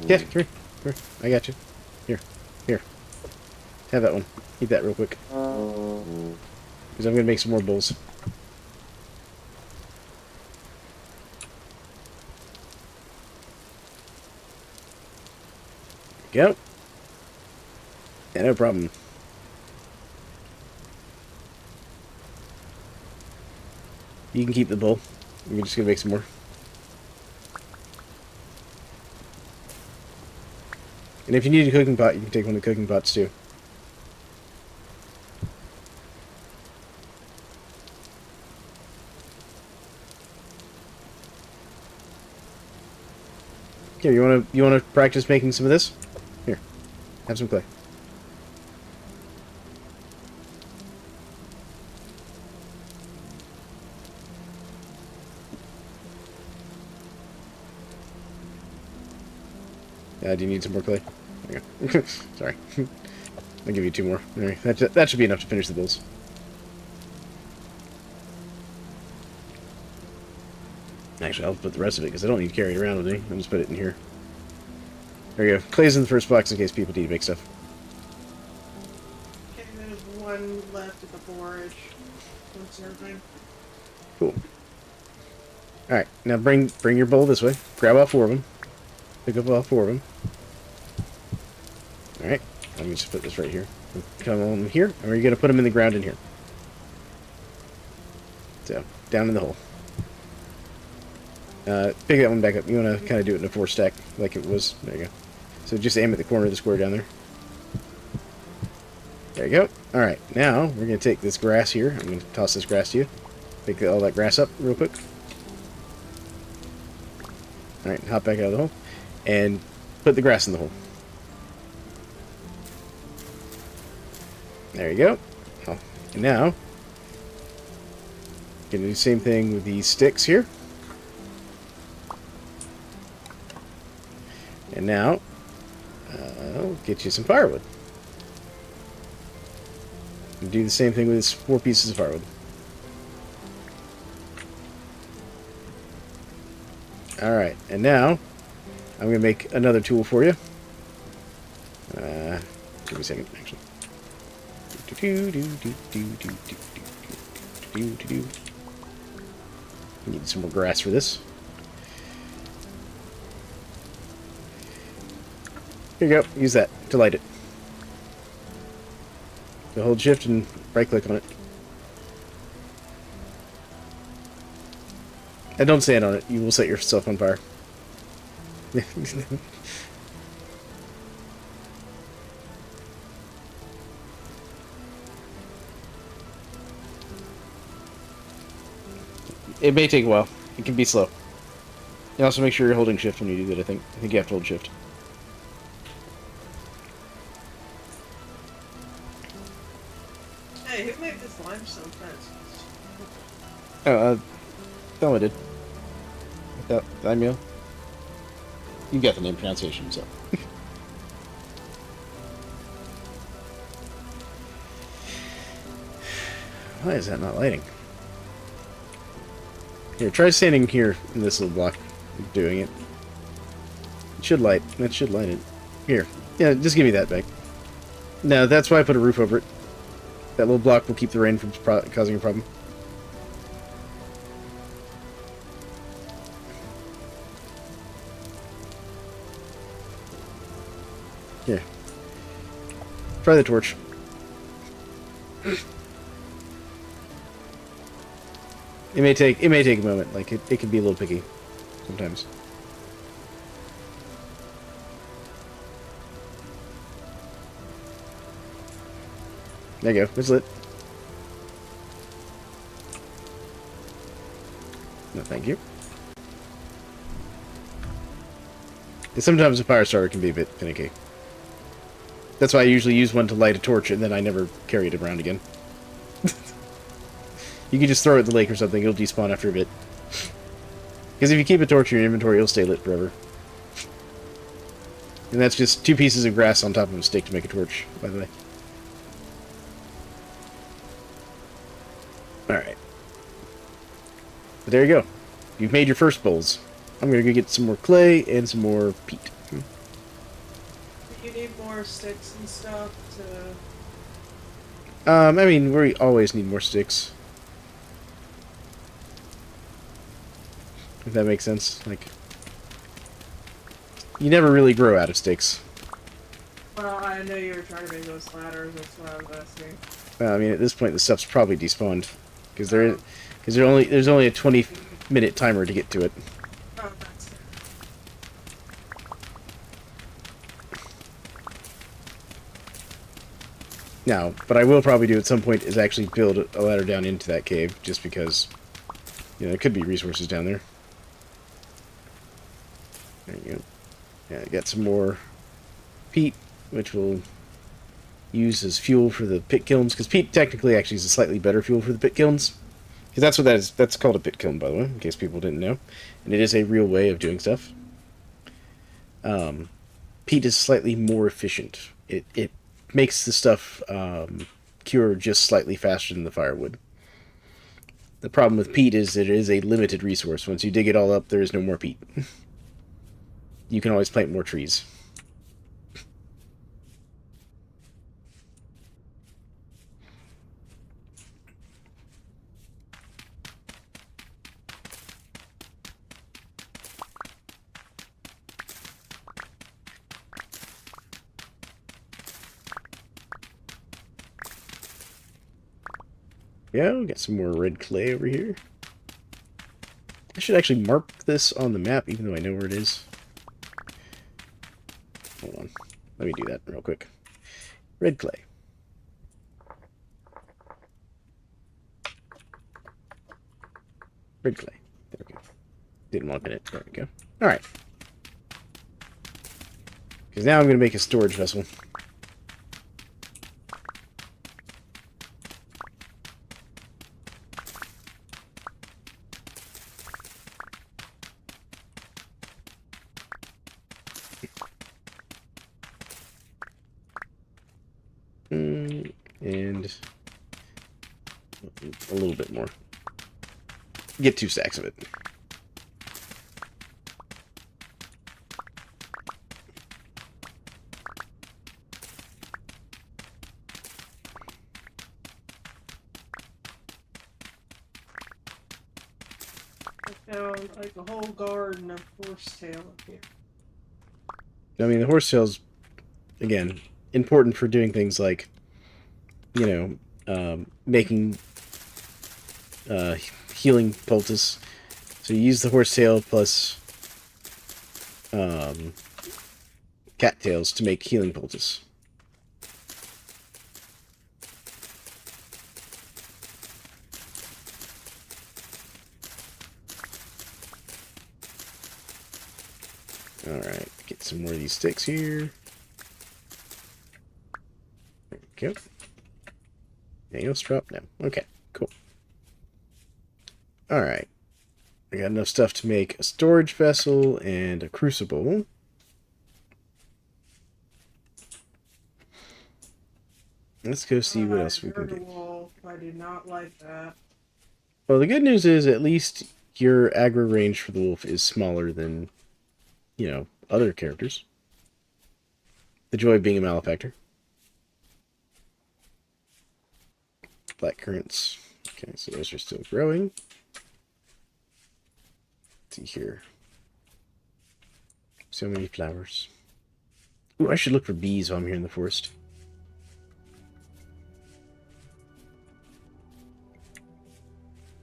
Yeah, come here. Come here. I got you. Here. Here. Have that one. Eat that real quick. Because I'm going to make some more bowls. Go. Yeah, no problem. You can keep the bowl. We're just going to make some more. And if you need a cooking pot, you can take one of the cooking pots too. Here, you wanna practice making some of this? Here, have some clay. Do you need some more clay? There you go. Sorry. I'll give you 2 more. All right, that should be enough to finish the bowls. Actually, I'll put the rest of it because I don't need to carry it around with me. I'll just put it in here. There you go. Clay's in the first box in case people need to make stuff. Okay, there's one left at the forage. One serving. Cool. Alright, now bring your bowl this way. Grab all 4 of them. Pick up all 4 of them. Alright, let me just put this right here. Come on here, and we're going to put them in the ground in here. So, down in the hole. Pick that one back up. You want to kind of do it in a 4 stack, like it was. There you go. So just aim at the corner of the square down there. There you go. Alright, now we're going to take this grass here. I'm going to toss this grass to you. Pick all that grass up real quick. Alright, hop back out of the hole. And put the grass in the hole. There you go. Oh, and now, going to do the same thing with these sticks here. And now, I'll get you some firewood. And do the same thing with these 4 pieces of firewood. Alright, and now, I'm going to make another tool for you. Give me a second, actually. Need some more grass for this. Here you go. Use that to light it. So hold shift and right click on it. And don't stand on it. You will set yourself on fire. It may take a while. It can be slow. And also make sure you're holding shift when you do that, I think. I think you have to hold shift. Hey, who made this limestone fence? Oh, Thelma did. Daimyo. You got the name pronunciation, so. Why is that not lighting? Here, try standing here in this little block, doing it. It should light. That should light it. Here. Yeah, just give me that back. No, that's why I put a roof over it. That little block will keep the rain from causing a problem. Here. Try the torch. It may take a moment. Like it can be a little picky sometimes. There you go. It's lit. No, thank you. Sometimes a fire starter can be a bit finicky. That's why I usually use one to light a torch, and then I never carry it around again. You can just throw it in the lake or something, it'll despawn after a bit. Because if you keep a torch in your inventory, it'll stay lit forever. And that's just 2 pieces of grass on top of a stick to make a torch, by the way. Alright. But there you go. You've made your first bowls. I'm going to go get some more clay and some more peat. Do you need more sticks and stuff to... I mean, we always need more sticks. If that makes sense. Like, you never really grow out of sticks. Well, I know you were trying to make those ladders, that's what I was asking. I mean, at this point, the stuff's probably despawned. Because there's only a 20-minute timer to get to it. Oh, that's... Now, what I will probably do at some point is actually build a ladder down into that cave, just because, you know, there could be resources down there. There you go. Yeah, I got some more peat, which we'll use as fuel for the pit kilns, because peat technically actually is a slightly better fuel for the pit kilns. Because that's what that is. That's called a pit kiln, by the way, in case people didn't know. And it is a real way of doing stuff. Peat is slightly more efficient. It makes the stuff cure just slightly faster than the firewood. The problem with peat is that it is a limited resource. Once you dig it all up, there is no more peat. You can always plant more trees. Yeah, we got some more red clay over here. I should actually mark this on the map, even though I know where it is. Hold on. Let me do that real quick. Red clay. Red clay. There we go. Didn't want it. There we go. Alright. Because now I'm going to make a storage vessel. And a little bit more. Get 2 stacks of it. I found like a whole garden of horsetail up here. I mean, the horsetail's, again, important for doing things like, you know, making healing poultice. So you use the horsetail plus cattails to make healing poultice. Alright, get some more of these sticks here. There we go. Anything else drop? No. Okay, cool. Alright. I got enough stuff to make a storage vessel and a crucible. Let's go see what else we can get. Wolf. I do not like that. Well, the good news is at least your aggro range for the wolf is smaller than, you know, other characters. The joy of being a malefactor. Black currants. Okay, so those are still growing. Let's see here. So many flowers. Ooh, I should look for bees while I'm here in the forest.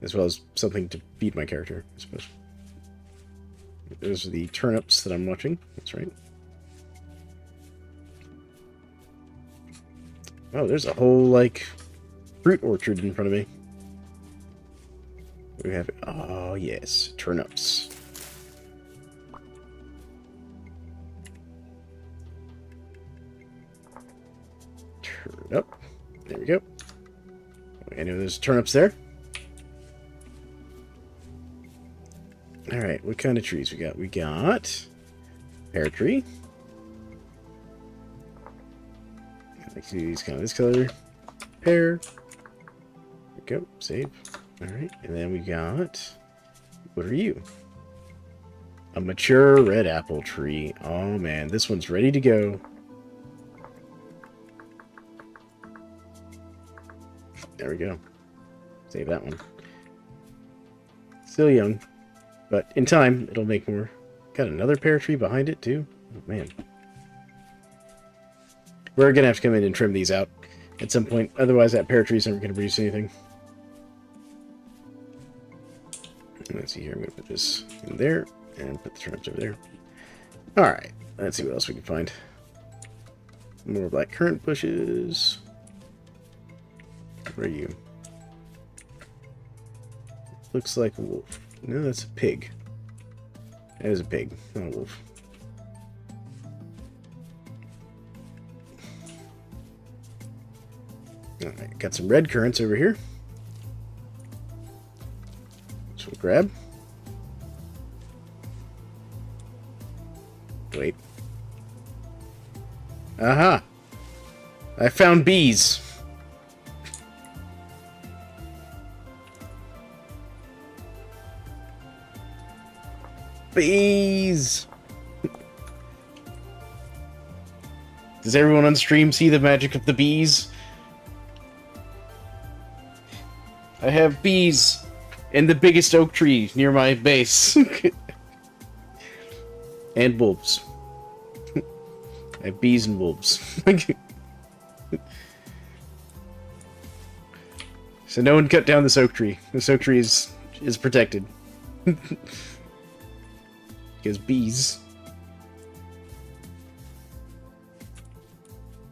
As well as something to feed my character, I suppose. Those are the turnips that I'm watching. That's right. Oh, there's a whole, like, fruit orchard in front of me. We have, oh yes, turnips. it up. There we go. I know there's turnips there. Alright, what kind of trees we got? We got pear tree. I like to do these kind of this color. Pear. There we go. Save. Alright, and then we got... What are you? A mature red apple tree. Oh man, this one's ready to go. There we go. Save that one. Still young, but in time, it'll make more. Got another pear tree behind it, too. Oh, man. We're going to have to come in and trim these out at some point. Otherwise, that pear tree is never going to produce anything. Let's see here. I'm going to put this in there and put the turnips over there. Alright. Let's see what else we can find. More black currant bushes. Where are you? Looks like a wolf. No, that's a pig. That is a pig, not a wolf. Alright, got some red currants over here. So we'll grab. Wait. Aha! I found bees! Bees! Does everyone on stream see the magic of the bees? I have bees in the biggest oak tree near my base. And wolves. I have bees and wolves. So no one cut down this oak tree. This oak tree is protected. Because bees.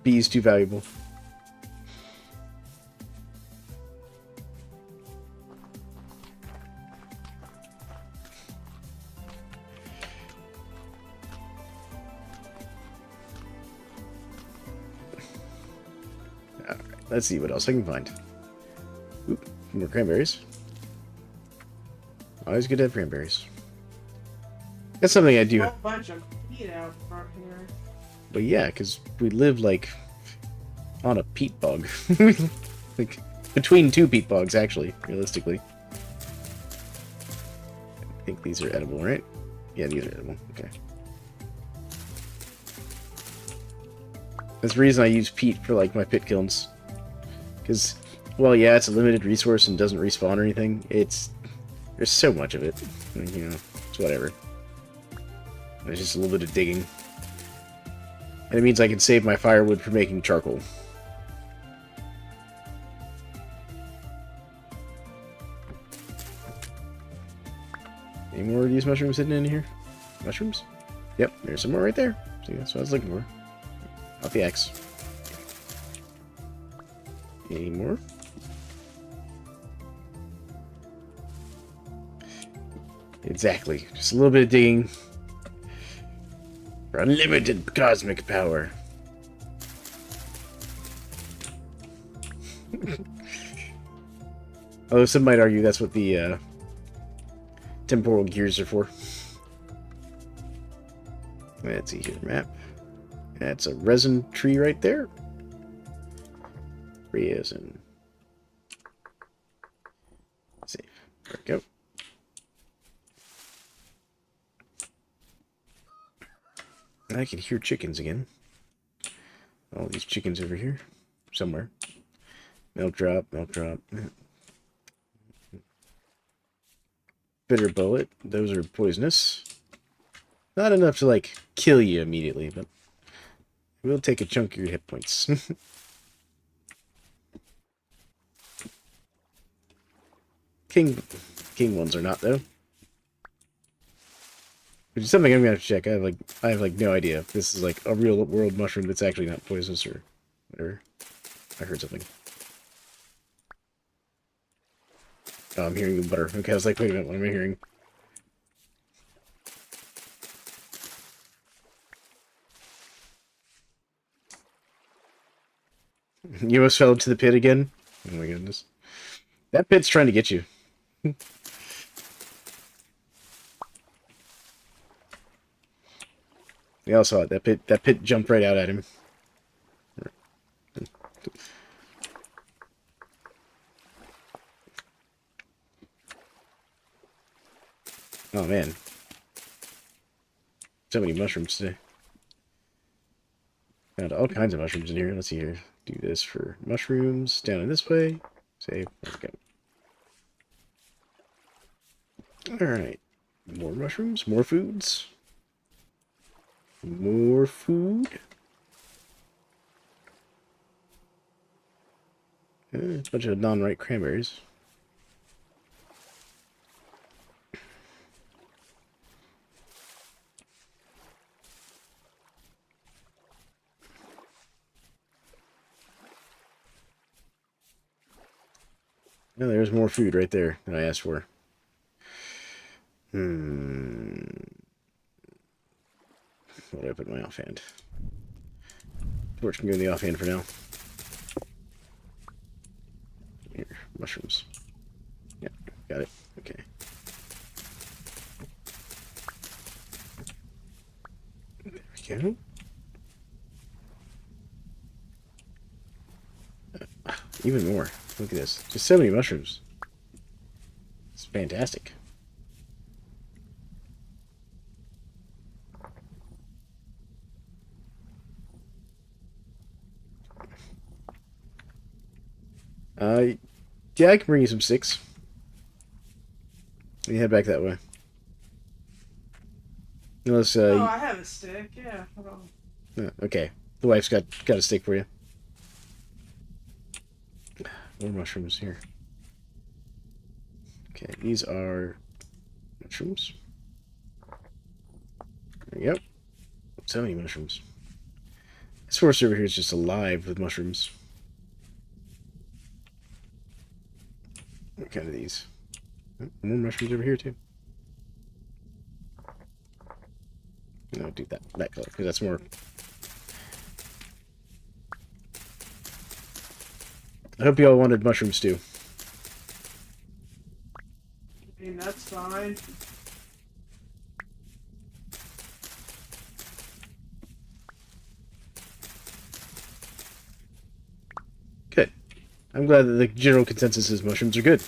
Bees too valuable. Alright, let's see what else I can find. Oop, more cranberries. Always good to have cranberries. That's something I do. A bunch of peat out front here. But yeah, because we live, like, on a peat bog. Like, between two peat bogs, actually, realistically. I think these are edible, right? Yeah, these are edible. Okay. That's the reason I use peat for, like, my pit kilns. Because, well, yeah, it's a limited resource and doesn't respawn or anything. There's so much of it. You know, it's whatever. There's just a little bit of digging. And it means I can save my firewood for making charcoal. Any more of these mushrooms hidden in here? Mushrooms? Yep, there's some more right there. See, that's what I was looking for. Not the axe. Any more? Exactly. Just a little bit of digging. For unlimited cosmic power. Although some might argue that's what the temporal gears are for. Let's see here, map. That's a resin tree right there. Resin. Save. There we go. I can hear chickens again. All these chickens over here. Somewhere. Milk drop, milk drop. Bitter bullet. Those are poisonous. Not enough to, like, kill you immediately, but we'll take a chunk of your hit points. King ones are not, though. Which is something I'm gonna have to check. I have no idea if this is like a real world mushroom that's actually not poisonous or whatever. I heard something. Oh, I'm hearing the butter. Okay, I was like, wait a minute, what am I hearing? You almost fell into the pit again? Oh my goodness. That pit's trying to get you. We all saw it. That pit jumped right out at him. Oh man. So many mushrooms today. Found all kinds of mushrooms in here. Let's see here. Do this for mushrooms. Down in this way. Save. Okay. Alright. More mushrooms. More foods. More food. A bunch of non-ripe cranberries. Oh, there's more food right there that I asked for. What do I put in my offhand? Torch can go in the offhand for now. Here, mushrooms. Yeah, got it. Okay. There we go. Even more. Look at this. Just so many mushrooms. It's fantastic. Yeah, I can bring you some sticks. We head back that way. Unless, Oh, I have a stick. Yeah. Hold on. okay. The wife's got a stick for you. More mushrooms here. Okay, these are mushrooms. There we go. So many mushrooms. This forest over here is just alive with mushrooms. What kind of these? Oh, more mushrooms over here too. No, do that color because that's more. I hope you all wanted mushroom stew. I mean, that's fine. Good. I'm glad that the general consensus is mushrooms are good.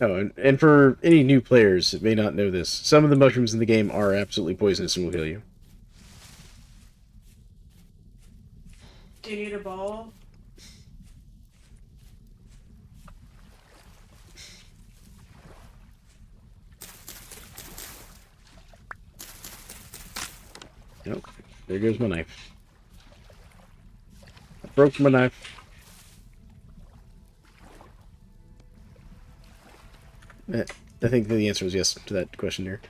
Oh, and for any new players that may not know this, some of the mushrooms in the game are absolutely poisonous and will kill you. Do you need a bowl? Nope. There goes my knife. I broke my knife. I think the answer is yes to that question here.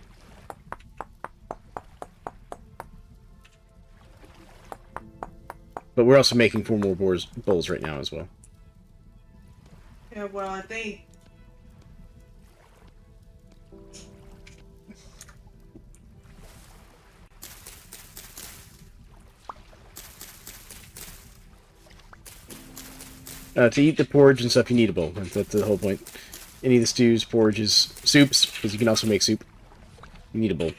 But we're also making 4 more bowls right now as well. Yeah, well, I think... To eat the porridge and stuff, you need a bowl. That's the whole point. Any of the stews, porridges, soups, because you can also make soup. You need a bowl.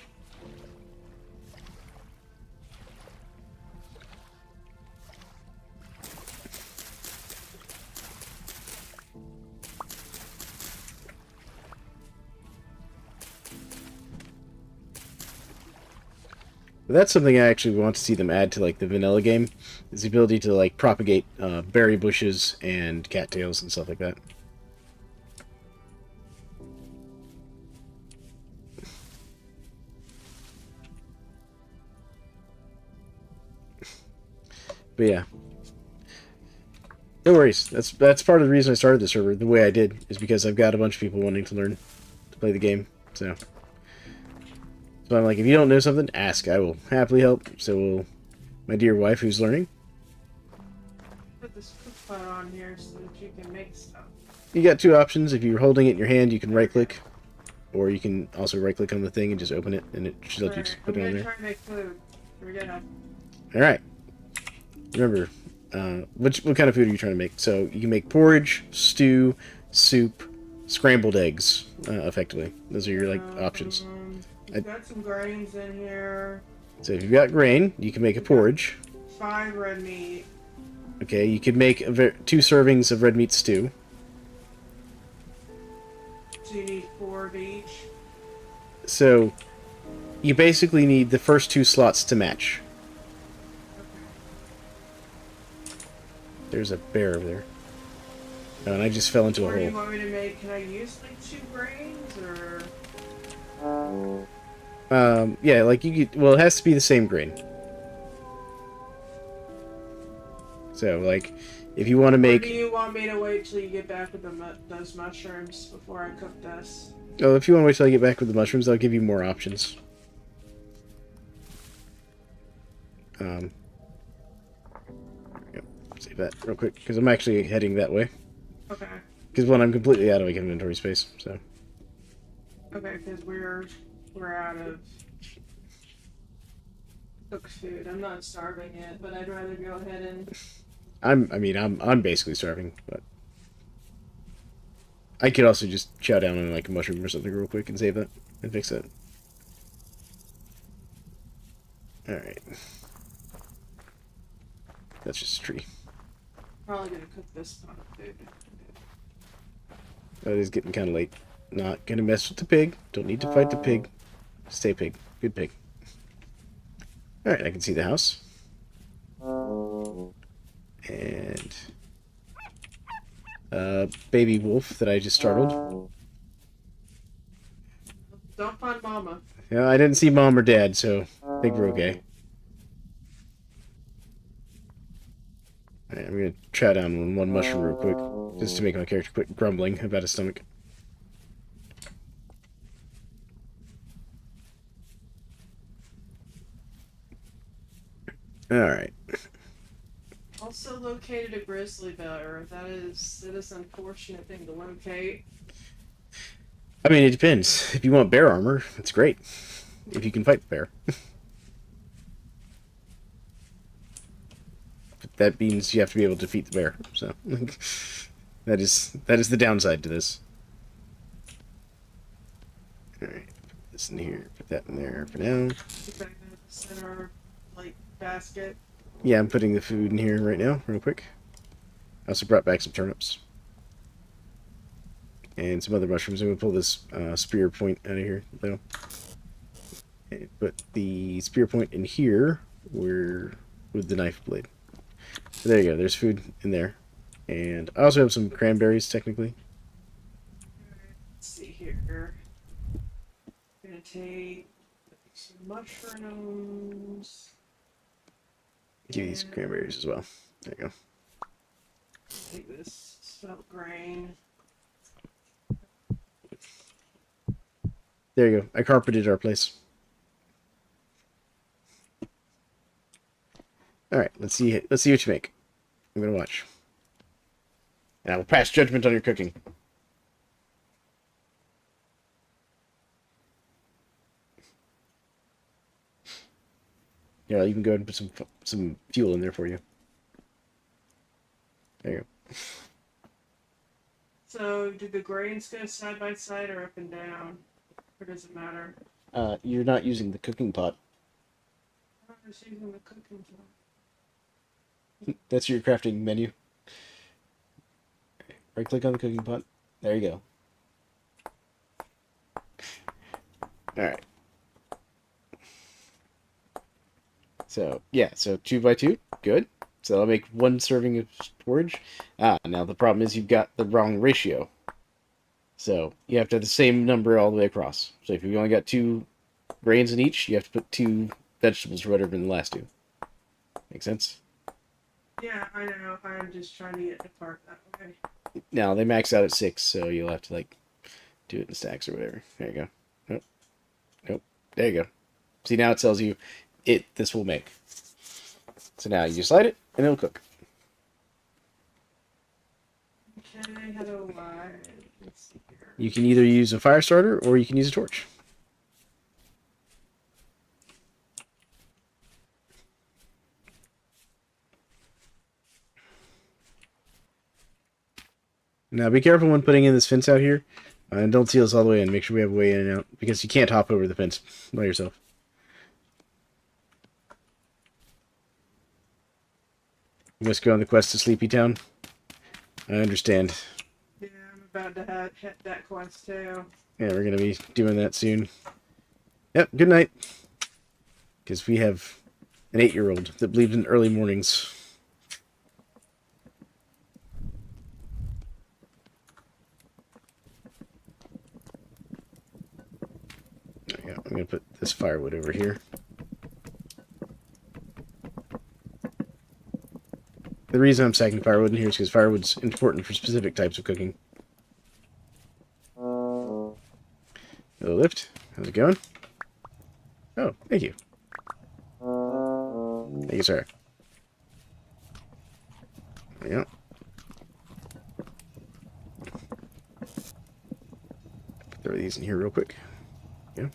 But that's something I actually want to see them add to like the vanilla game, is the ability to like propagate berry bushes and cattails and stuff like that. But yeah, no worries. That's part of the reason I started the server the way I did, is because I've got a bunch of people wanting to learn to play the game. So I'm like, if you don't know something, ask. I will happily help. So will my dear wife, who's learning. Put this cook pot on here so that you can make stuff. You got 2 options. If you're holding it in your hand, you can right-click or you can also right-click on the thing and just open it, and it should let you Alright, put I'm it on gonna there. try and make food. Here we go. All right. Remember, what kind of food are you trying to make? So you can make porridge, stew, soup, scrambled eggs. Effectively, those are your like options. We've I, got some grains in here. so if you've got grain, you can make a We've got porridge. 5 red meat. Okay, you could make 2 servings of red meat stew. So you need 4 of each. So you basically need the first 2 slots to match. There's a bear over there. Oh, and I just fell into a Or do you hole. want me to make? Can I use like 2 grains or? Yeah, like you could. Well, it has to be the same grain. So, like, if you want to Or do make. you want me to wait till you get back with those mushrooms before I cook this? Oh, if you want to wait till I get back with the mushrooms, I'll give you more options. Um, yep, save that real quick, because I'm actually heading that way. Okay. Because, one, I'm completely out of inventory space, so. Okay, because we're out of cooked food. I'm not starving yet, but I'd rather go ahead and. I'm basically starving, but. I could also just chow down on, like, a mushroom or something real quick and save that, and fix that. Alright. That's just a tree. Probably gonna cook this pot of food. That is getting kind of late. Not gonna mess with the pig. Don't need to fight the pig. Stay pig. Good pig. Alright, I can see the house. And baby wolf that I just startled. Don't find Mama. Yeah, I didn't see mom or dad, so I think we're okay. Alright, I'm gonna chow down on 1 mushroom real quick, just to make my character quit grumbling about his stomach. Alright. Also located a grizzly bear. That is unfortunate thing to locate. I mean, it depends. If you want bear armor, that's great. If you can fight the bear. But that means you have to be able to defeat the bear, so... that is the downside to this. Alright, put this in here, put that in there for now. Put that in the center, like, basket. Yeah, I'm putting the food in here right now, real quick. I also brought back some turnips. And some other mushrooms. I'm going to pull this spear point out of here, though. And put the spear point in here with the knife blade. So there you go, there's food in there. And I also have some cranberries, technically. Let's see here. I'm gonna take some mushrooms. Give you these cranberries as well. There you go. Take this spelt grain. There you go. I carpeted our place. Alright, let's see what you make. I'm gonna watch. And I will pass judgment on your cooking. Yeah, I'll even go ahead and put some fuel in there for you. There you go. So, do the grains go side by side or up and down? Or does it matter? You're not using the cooking pot. I'm just using the cooking pot. That's your crafting menu. Right click on the cooking pot. There you go. Alright. So, yeah, so 2 by 2. Good. So I'll make 1 serving of porridge. Now the problem is you've got the wrong ratio. So you have to have the same number all the way across. So if you've only got 2 grains in each, you have to put 2 vegetables or whatever in the last 2. Make sense? Yeah, I know. I'm just trying to get the part that way. Now they max out at 6, so you'll have to like do it in stacks or whatever. There you go. Nope. Nope. There you go. See, now it tells you this will make. So now you just slide it and it'll cook. Okay, how do I... Let's see here. You can either use a fire starter or you can use a torch. Now, be careful when putting in this fence out here. And don't seal us all the way in. Make sure we have a way in and out. Because you can't hop over the fence by yourself. You must go on the quest to Sleepy Town. I understand. Yeah, I'm about to hit that quest too. Yeah, we're going to be doing that soon. Yep, good night. Because we have an 8-year-old that believes in early mornings. There we go. I'm going to put this firewood over here. The reason I'm stacking firewood in here is because firewood's important for specific types of cooking. Hello, Lift. How's it going? Oh, thank you. Thank you, sir. Yeah. Throw these in here real quick. Yeah.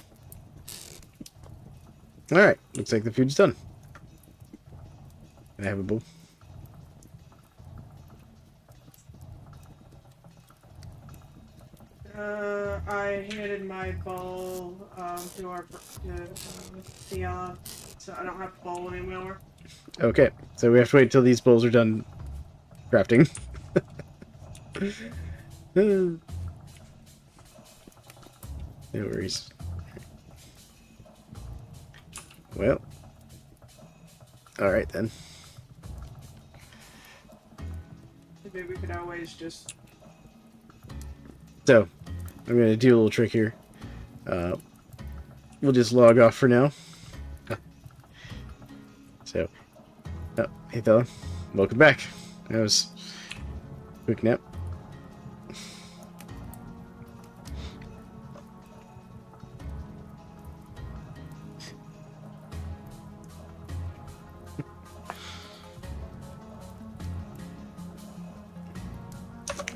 Alright, looks like the food's done. Can I have a bowl? I handed my bowl to Ciela, so I don't have a bowl anymore. Okay, so we have to wait until these bowls are done crafting. No worries. Well, alright then. Maybe we could always just... So, I'm going to do a little trick here. We'll just log off for now. So, oh, hey fella, welcome back. That was a quick nap.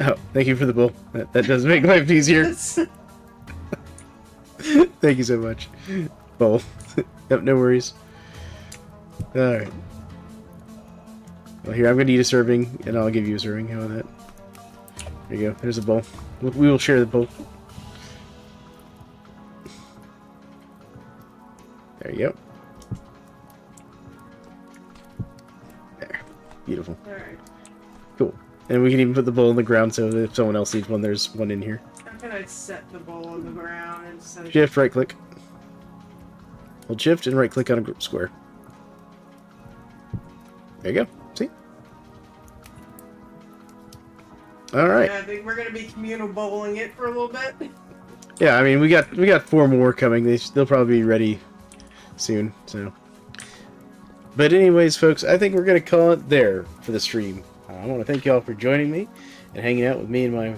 Oh, thank you for the bowl. That does make life easier. Thank you so much. Bowl. Yep, no worries. Alright. Well, here, I'm going to eat a serving, and I'll give you a serving. How about that? There you go. There's a bowl. We will share the bowl. There you go. There. Beautiful. Alright. Cool. And we can even put the bowl on the ground so that if someone else needs one, there's one in here. How can I set the bowl on the ground instead of... Shift, right click. Hold shift and right click on a square. There you go. See? Alright. Yeah, I think we're gonna be communal bowling it for a little bit. Yeah, I mean we got 4 more coming. They'll probably be ready soon, so. But anyways, folks, I think we're gonna call it there for the stream. I want to thank y'all for joining me and hanging out with me and my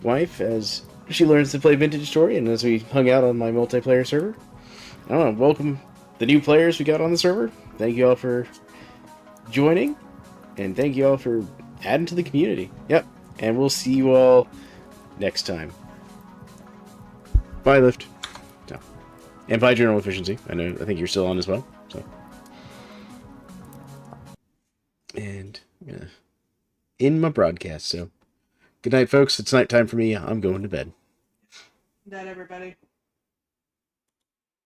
wife as she learns to play Vintage Story and as we hung out on my multiplayer server. I want to welcome the new players we got on the server. Thank you all for joining, and thank you all for adding to the community. Yep, and we'll see you all next time. Bye, Lift. No. And bye, General Efficiency. I think you're still on as well. So. And yeah. In my broadcast, so good night, folks. It's nighttime for me. I'm going to bed. Night, everybody.